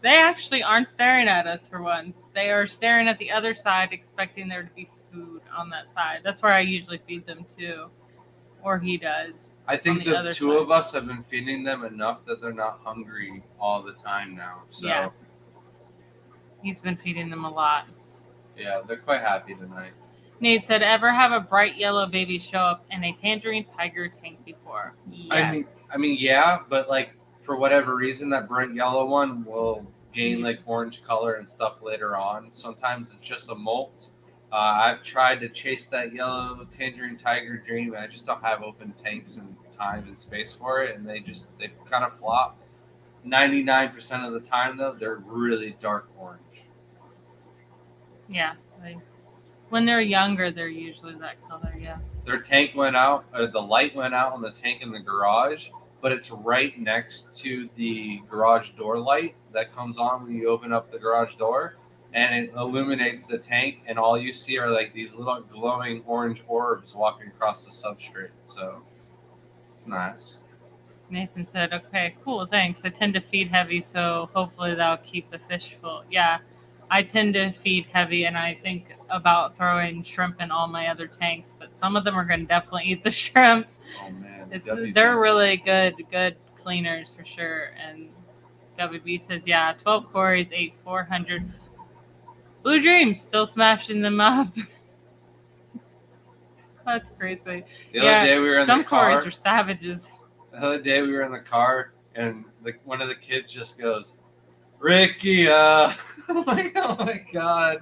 They actually aren't staring at us for once. They are staring at the other side, expecting there to be food on that side. That's where I usually feed them too. Or he does. I think the the other two side. of us have been feeding them enough that they're not hungry all the time now. So Yeah. He's been feeding them a lot. yeah, they're quite happy tonight. Nate said, ever have a bright yellow baby show up in a tangerine tiger tank before? Yes. I mean, yeah, but like for whatever reason, that bright yellow one will gain like orange color and stuff later on. Sometimes it's just a molt. I've tried to chase that yellow tangerine tiger dream, and I just don't have open tanks and time and space for it, and they kind of flop. 99% of the time, though, they're really dark orange. Yeah. When they're younger, they're usually that color, yeah. Their tank went out, or the light went out on the tank in the garage, but it's right next to the garage door light that comes on when you open up the garage door, and it illuminates the tank, and all you see are like these little glowing orange orbs walking across the substrate. So it's nice. Nathan said, okay, cool, thanks. I tend to feed heavy, so hopefully that'll keep the fish full. Yeah, I tend to feed heavy, and I think about throwing shrimp in all my other tanks, but some of them are going to definitely eat the shrimp. Oh man, They're really good cleaners for sure. And WB says, yeah, 12 quarries, 400. Blue Dreams still smashing them up. That's crazy. The other day we were in some the car. quarries are savages. The other day we were in the car, and one of the kids just goes, "Ricky, I'm like, oh my god."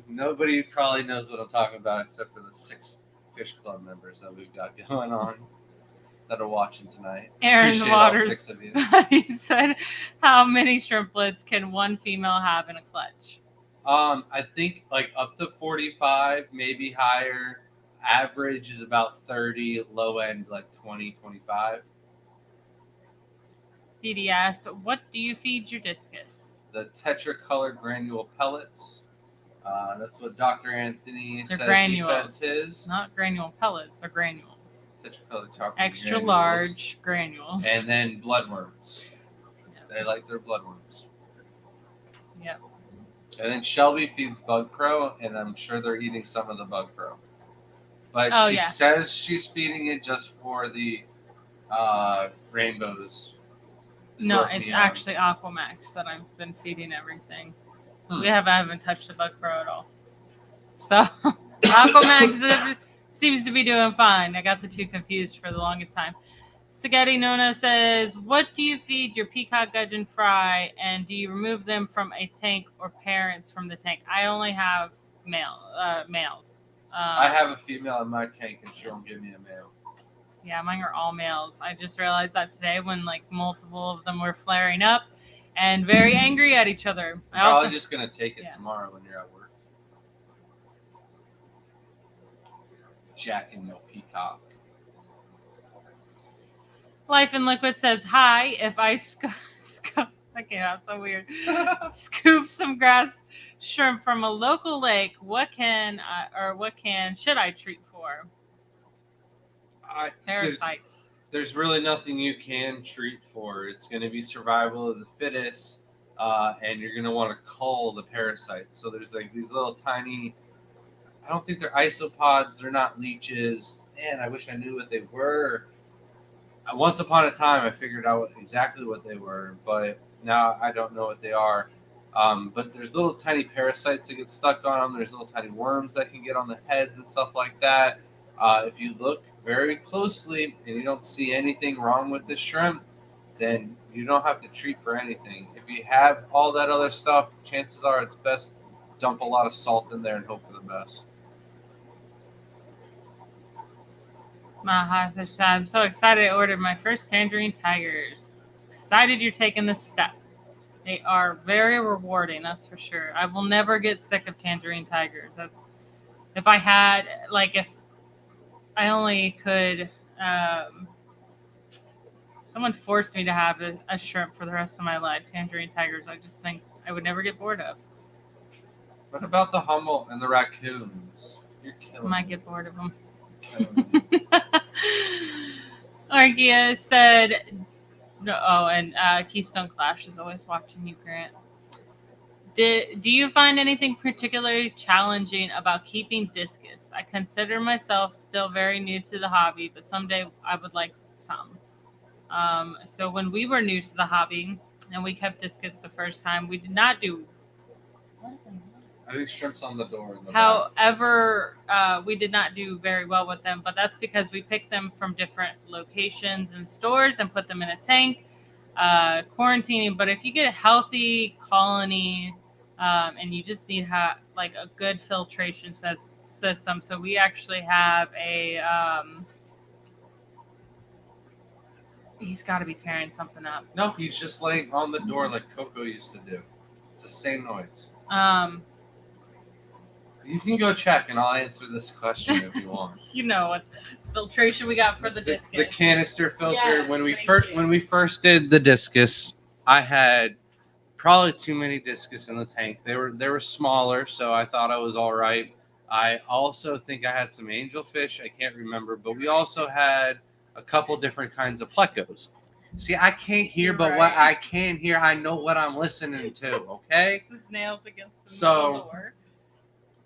Nobody probably knows what I'm talking about except for the 6 Fish Club members that we've got going on that are watching tonight. Aaron Appreciate Waters, all 6 of you. he said, how many shrimplets can one female have in a clutch? I think like up to 45, maybe higher. Average is about 30, low end like 20, 25. Dee Dee asked, what do you feed your discus? The tetracolored granule pellets. That's what Dr. Anthony They're said granules. he fed his. Not granule pellets, they're granules. Tetracolored chocolate Extra granules. large granules. And then bloodworms. Yep. They like their bloodworms. Yep. And then Shelby feeds Bug Pro, and I'm sure they're eating some of the Bug Pro. But she says she's feeding it just for the rainbows. No, it's actually Aquamax that I've been feeding everything. I haven't touched the Bug Pro at all. So Aquamax seems to be doing fine. I got the two confused for the longest time. Spaghetti Nona says, what do you feed your peacock gudgeon fry, and do you remove them from a tank or parents from the tank? I only have males. I have a female in my tank, and she won't give me a male. Yeah, mine are all males. I just realized that today when like multiple of them were flaring up and very angry at each other. I'm probably just going to take it tomorrow when you're at work. Jack and your peacock. Life in Liquid says, hi, if I that came out so weird. Scoop some grass shrimp from a local lake, what should I treat for? Parasites. There's really nothing you can treat for. It's going to be survival of the fittest, and you're going to want to cull the parasites. So there's like these little tiny, I don't think they're isopods, they're not leeches. Man, I wish I knew what they were. Once upon a time, I figured out exactly what they were, but now I don't know what they are. But there's little tiny parasites that get stuck on them. There's little tiny worms that can get on the heads and stuff like that. If you look very closely and you don't see anything wrong with the shrimp, then you don't have to treat for anything. If you have all that other stuff, chances are it's best dump a lot of salt in there and hope for the best. I'm so excited I ordered my first Tangerine Tigers. Excited you're taking this step. They are very rewarding, that's for sure. I will never get sick of Tangerine Tigers. If I only could, someone forced me to have a shrimp for the rest of my life. Tangerine Tigers, I just think I would never get bored of. What about the Humboldt and the raccoons? You're killing I might me. get bored of them. Killing Argia said, and Keystone Clash is always watching you, Grant. Do you find anything particularly challenging about keeping discus? I consider myself still very new to the hobby, but someday I would like some. So when we were new to the hobby and we kept discus the first time, we did not do. I think shrimp's on the door. However, we did not do very well with them, but that's because we picked them from different locations and stores and put them in a tank, quarantining. But if you get a healthy colony, and you just need a good filtration system, so we actually have a. He's got to be tearing something up. No, he's just laying on the door like Coco used to do. It's the same noise. You can go check, and I'll answer this question if you want. You know what filtration we got for the discus? The canister filter. Yes, when we first did the discus, I had probably too many discus in the tank. They were smaller, so I thought I was all right. I also think I had some angelfish. I can't remember, but we also had a couple different kinds of plecos. See, I can't hear, but what I can hear, I know what I'm listening to. Okay. It's the snails against the door.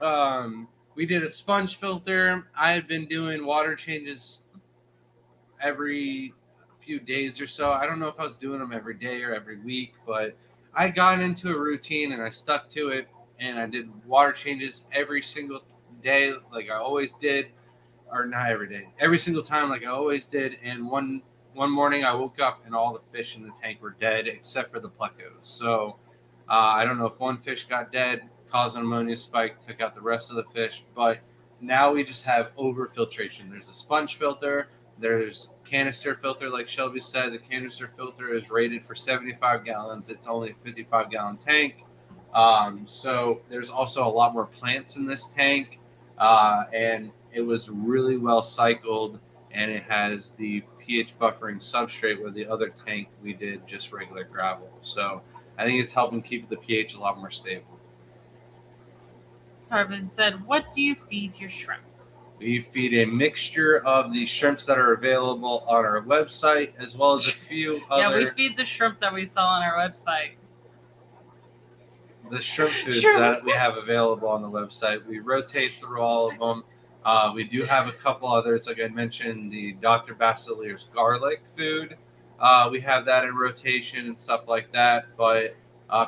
We did a sponge filter. I had been doing water changes every few days or so. I don't know if I was doing them every day or every week, but I got into a routine and I stuck to it. And I did water changes every single day, like I always did, or not every day, every single time, like I always did. And one morning I woke up and all the fish in the tank were dead except for the plecos. So I don't know if one fish got dead, caused an ammonia spike, took out the rest of the fish, but now we just have overfiltration. There's a sponge filter, there's canister filter, like Shelby said. The canister filter is rated for 75 gallons. It's only a 55-gallon tank. So there's also a lot more plants in this tank, and it was really well cycled, and it has the pH buffering substrate where the other tank we did just regular gravel. So I think it's helping keep the pH a lot more stable. Carvin said, what do you feed your shrimp? We feed a mixture of the shrimps that are available on our website, as well as a few other. Yeah, we feed the shrimp that we sell on our website. The shrimp foods that we have available on the website. We rotate through all of them. We do have a couple others, like I mentioned, the Dr. Bastilier's garlic food. We have that in rotation and stuff like that. But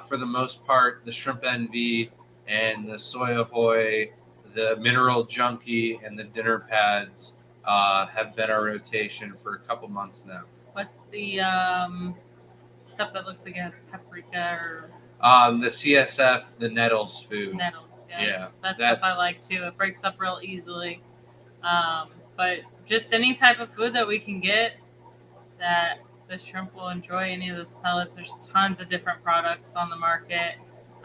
for the most part, the Shrimp Envy and the Soy Ahoy, the Mineral Junkie, and the Dinner Pads have been our rotation for a couple months now. What's the stuff that looks like it has paprika or... The CSF, the Nettles food. Nettles, Yeah, that's stuff I like too. It breaks up real easily. But just any type of food that we can get that the shrimp will enjoy, any of those pellets. There's tons of different products on the market.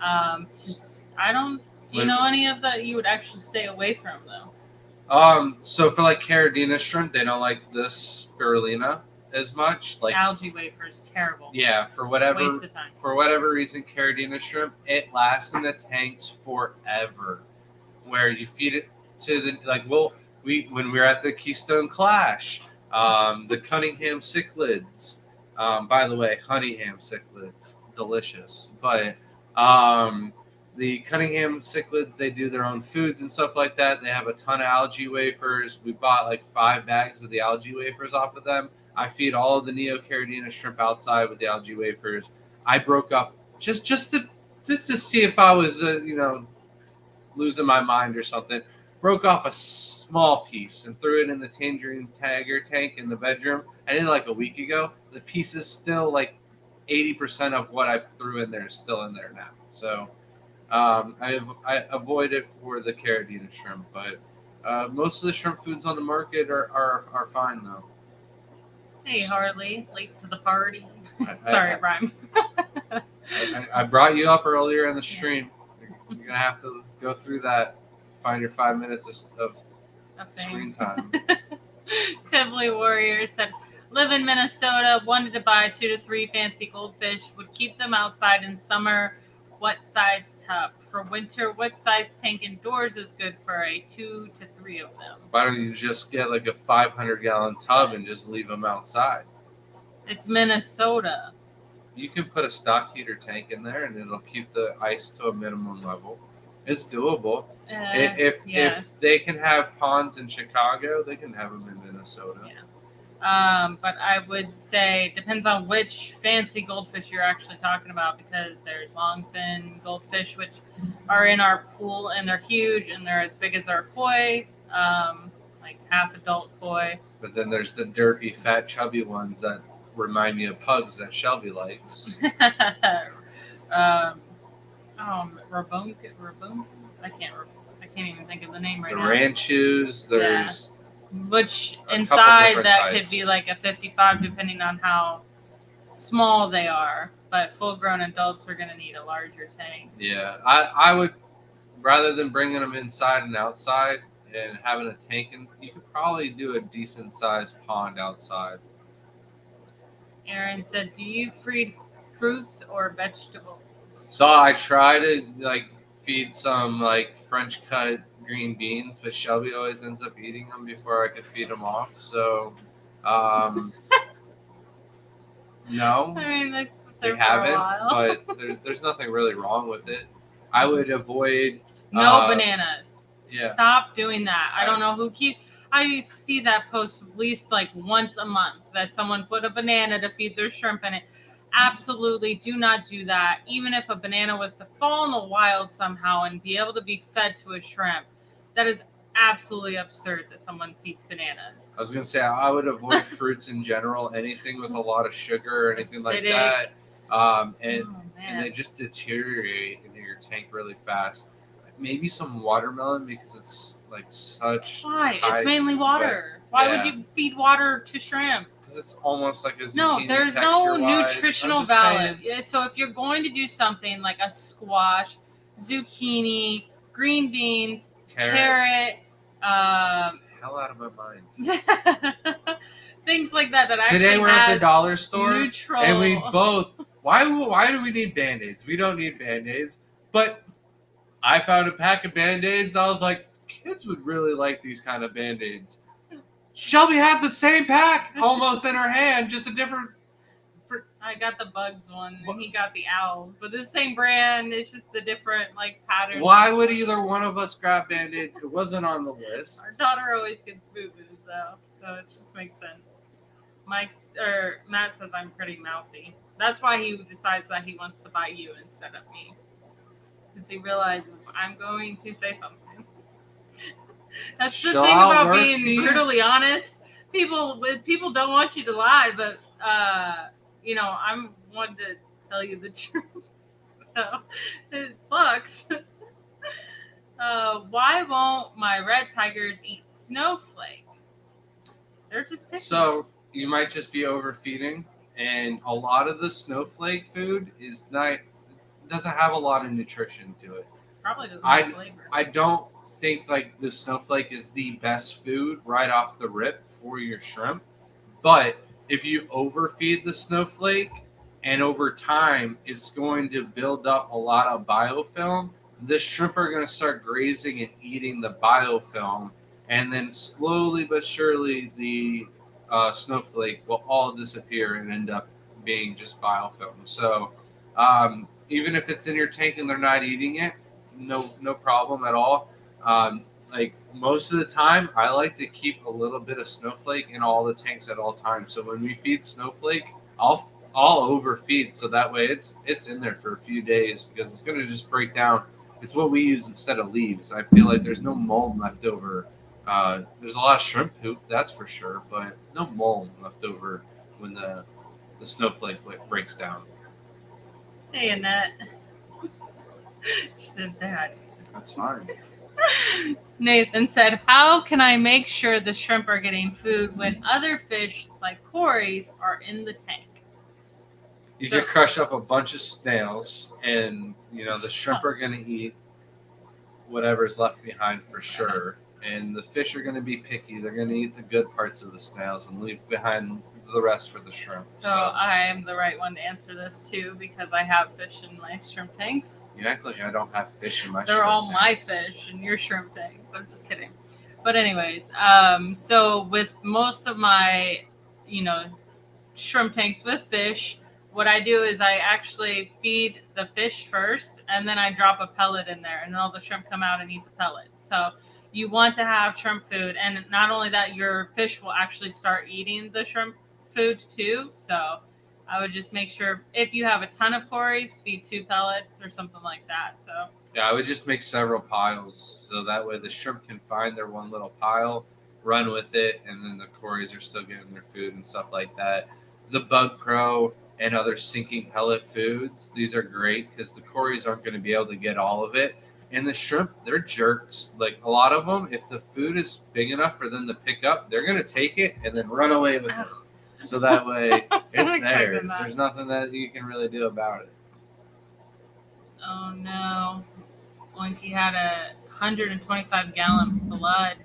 Do you know any of that you would actually stay away from though? So for like Caridina shrimp, they don't like the spirulina as much. Like algae wafers, terrible. Yeah, for whatever waste of time. For whatever reason, Caridina shrimp, it lasts in the tanks forever. Where you feed it to the when we were at the Keystone Clash, the Cunningham cichlids. By the way, Honeyham cichlids, delicious. But the Cunningham cichlids, they do their own foods and stuff like that. They have a ton of algae wafers. We bought like 5 bags of the algae wafers off of them. I feed all of the Neocaridina shrimp outside with the algae wafers. I broke up just to see if I was losing my mind or something. Broke off a small piece and threw it in the Tangerine Tiger tank in the bedroom. I did it like a week ago. The piece is still like 80% of what I threw in there is still in there now. So I avoid it for the Caridina shrimp, but most of the shrimp foods on the market are fine though. Hey Harley, late to the party. Sorry, it rhymed. I brought you up earlier in the stream. You're gonna have to go through that. Find your 5 minutes of screen time. Sibley Warrior said, live in Minnesota, wanted to buy 2 to 3 fancy goldfish, would keep them outside in summer. What size tub? For winter, what size tank indoors is good for a 2 to 3 of them? Why don't you just get like a 500-gallon tub and just leave them outside? It's Minnesota. You can put a stock heater tank in there and it'll keep the ice to a minimum level. It's doable. If they can have ponds in Chicago, they can have them in Minnesota. Yeah. But I would say depends on which fancy goldfish you're actually talking about, because there's longfin goldfish which are in our pool and they're huge and they're as big as our koi, like half adult koi. But then there's the derpy, fat, chubby ones that remind me of pugs that Shelby likes. Rabone. I can't even think of the name right now. The Ranchus, there's which inside that types. Could be like a 55 depending on how small they are, but full grown adults are going to need a larger tank. Yeah, I would, rather than bringing them inside and outside and having a tank, and you could probably do a decent sized pond outside. Aaron said, do you feed fruits or vegetables? So I try to feed some French cut green beans, but Shelby always ends up eating them before I could feed them off. So, no, I mean, they haven't, but there's nothing really wrong with it. I would avoid No bananas. yeah. Stop doing that. I don't know who I see that post at least like once a month that someone put a banana to feed their shrimp in it. Absolutely do not do that. Even if a banana was to fall in the wild somehow and be able to be fed to a shrimp, that is absolutely absurd that someone feeds bananas. I was gonna say I would avoid fruits in general, anything with a lot of sugar or anything like Acidic. that. And they Man. just deteriorate into your tank really fast. Maybe some watermelon because it's like such Why? high It's mainly water. Why would yeah. you feed water to shrimp? because it's almost like a zucchini No, there's no texture-wise. nutritional I'm just value. saying, Yeah, so if you're going to do something like a squash, zucchini, green beans, carrot, hell out of my mind. things like that actually Today we're at the has dollar store neutral. and we both why do we need Band-Aids? We don't need Band-Aids. But I found a pack of Band-Aids. I was like, kids would really like these kind of Band-Aids. Shelby had the same pack almost in her hand, just a different. I got the bugs one and he got the owls, but the same brand. It's just the different like pattern. Why would either one of us grab Band-Aids? It wasn't on the list. Our daughter always gets boo-boo, so it just makes sense. Matt says I'm pretty mouthy. That's why he decides that he wants to buy you instead of me, because he realizes I'm going to say something. That's the Shall thing I about work being me? brutally honest. People don't want you to lie, but I'm one to tell you the truth. So it sucks. Why won't my red tigers eat snowflake? They're just picky. So you might just be overfeeding, and a lot of the snowflake food doesn't have a lot of nutrition to it. Probably doesn't have flavor. I don't think like the snowflake is the best food right off the rip for your shrimp, but if you overfeed the snowflake and over time it's going to build up a lot of biofilm, the shrimp are going to start grazing and eating the biofilm, and then slowly but surely the snowflake will all disappear and end up being just biofilm. So even if it's in your tank and they're not eating it, no problem at all. Like most of the time, I like to keep a little bit of snowflake in all the tanks at all times. So when we feed snowflake, I'll overfeed so that way it's in there for a few days because it's going to just break down. It's what we use instead of leaves. I feel like there's no mold left over. There's a lot of shrimp poop, that's for sure, but no mold left over when the snowflake breaks down. Hey, Annette. She didn't say hi. That's fine. Nathan said, how can I make sure the shrimp are getting food when other fish like Corey's are in the tank? You could crush up a bunch of snails and the shrimp are going to eat whatever's left behind for sure. And the fish are going to be picky. They're going to eat the good parts of the snails and leave behind the rest for the shrimp. So I am the right one to answer this too because I have fish in my shrimp tanks. You act like I don't have fish in my They're shrimp all tanks. my fish in your shrimp tanks. I'm just kidding. But anyways, so with most of my, shrimp tanks with fish, what I do is I actually feed the fish first and then I drop a pellet in there and all the shrimp come out and eat the pellet. So you want to have shrimp food, and not only that, your fish will actually start eating the shrimp food too. So I would just make sure if you have a ton of Corey's, feed 2 pellets or something like that. So yeah, I would just make several piles so that way the shrimp can find their one little pile, run with it, and then the Corey's are still getting their food and stuff like that. The Bug Pro and other sinking pellet foods, these are great because the Corey's aren't going to be able to get all of it. And the shrimp, they're jerks. Like a lot of them, if the food is big enough for them to pick up, they're going to take it and then run away with it. So that way it's theirs. There's nothing that you can really do about it. Oh no. Oinky had a 125-gallon flood.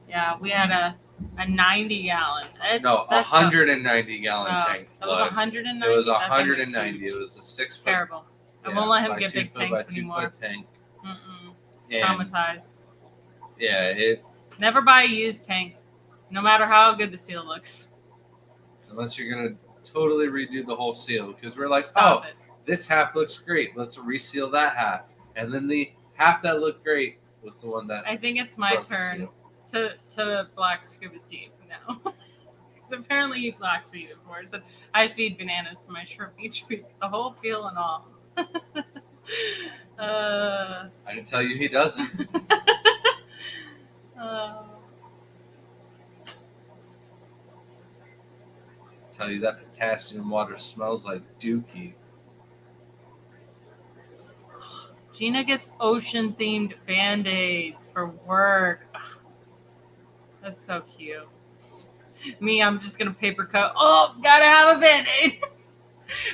Yeah, we had a 90-gallon. No, 190-gallon tank flood. It was 190? It was 190. It was a 6 foot. Terrible. I won't let him get big tanks anymore. 2 foot tank. Traumatized. Yeah, Never buy a used tank, no matter how good the seal looks. Unless you're gonna totally redo the whole seal, because we're like, Stop it. this half looks great. Let's reseal that half, and then the half that looked great was the one that I think it's my broke the turn seal. to block Scuba Steve now. Because apparently he blocked me before. So I feed bananas to my shrimp each week, the whole peel and all. I can tell you he doesn't. Tell you that potassium water smells like dookie. Gina gets ocean themed band-aids for work. Ugh, that's so cute. Me, I'm just gonna paper cut. Oh, gotta have a band-aid.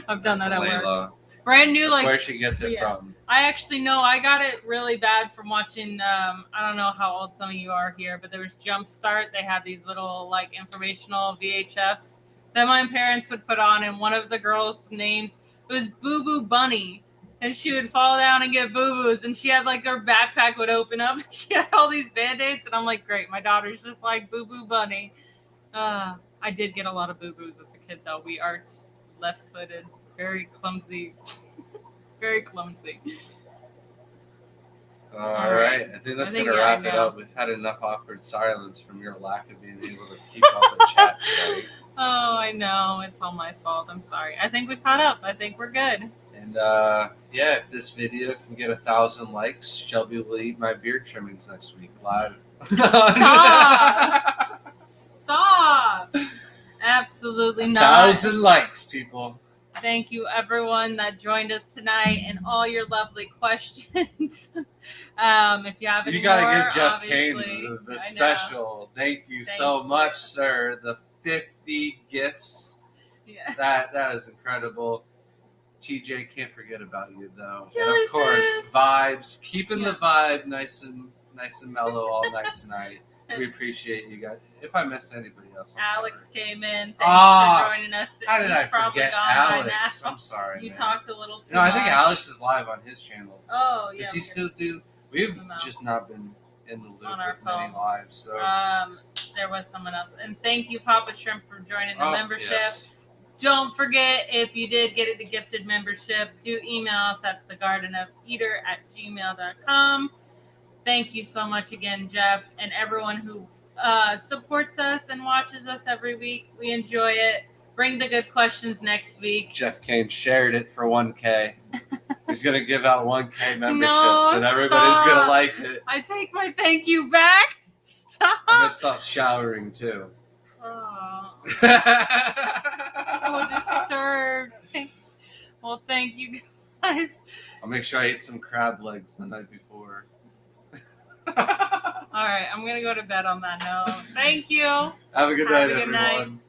I've done that at work. Layla. Brand new, That's like where she gets it yeah. from. I actually know I got it really bad from watching. I don't know how old some of you are here, but there was Jumpstart. They had these little like informational VHFs that my parents would put on, and one of the girls' names was Boo Boo Bunny, and she would fall down and get boo boos, and she had like her backpack would open up, and she had all these band-aids, and I'm like, great, my daughter's just like Boo Boo Bunny. I did get a lot of boo boos as a kid, though. We are left-footed, very clumsy. Very clumsy. All right. I think that's going to wrap it up. We've had enough awkward silence from your lack of being able to keep up the chat today. Oh, I know. It's all my fault. I'm sorry. I think we caught up. I think we're good. And yeah, if this video can get 1,000 likes, Shelby will eat my beard trimmings next week live. Stop! Stop! Absolutely not. 1,000 likes, people. Thank you, everyone that joined us tonight, and all your lovely questions. If you have any you gotta more, give Jeff obviously, Kane the special. Thank you so much, sir. The 50 gifts. Yeah. That is incredible. TJ, can't forget about you though. And Jelly of course, fish. vibes. Keeping Yeah. the vibe nice and mellow all night tonight. We appreciate you guys. If I missed anybody else, I'm Alex sorry. came in. Thanks for joining us. How did He's I probably forget gone by Alex? now. I'm sorry. You man. talked a little too No, much. I think Alex is live on his channel. Oh, yeah. Does he still do? We've No. just not been in the loop On our with many phone. lives. So There was someone else. And thank you, Papa Shrimp, for joining the membership. Yes. Don't forget, if you did get a gifted membership, do email us at thegardenofeater@gmail.com. Thank you so much again, Jeff, and everyone who supports us and watches us every week. We enjoy it. Bring the good questions next week. Jeff Kane shared it for 1K. He's going to give out 1K memberships, No, and everybody's stop. going to like it. I take my thank you back. Stop. I'm going to stop showering, too. Oh, so disturbed. Well, thank you guys. I'll make sure I eat some crab legs the night before. All right, I'm going to go to bed on that note. Thank you. Have a good Have night, a good night. everyone.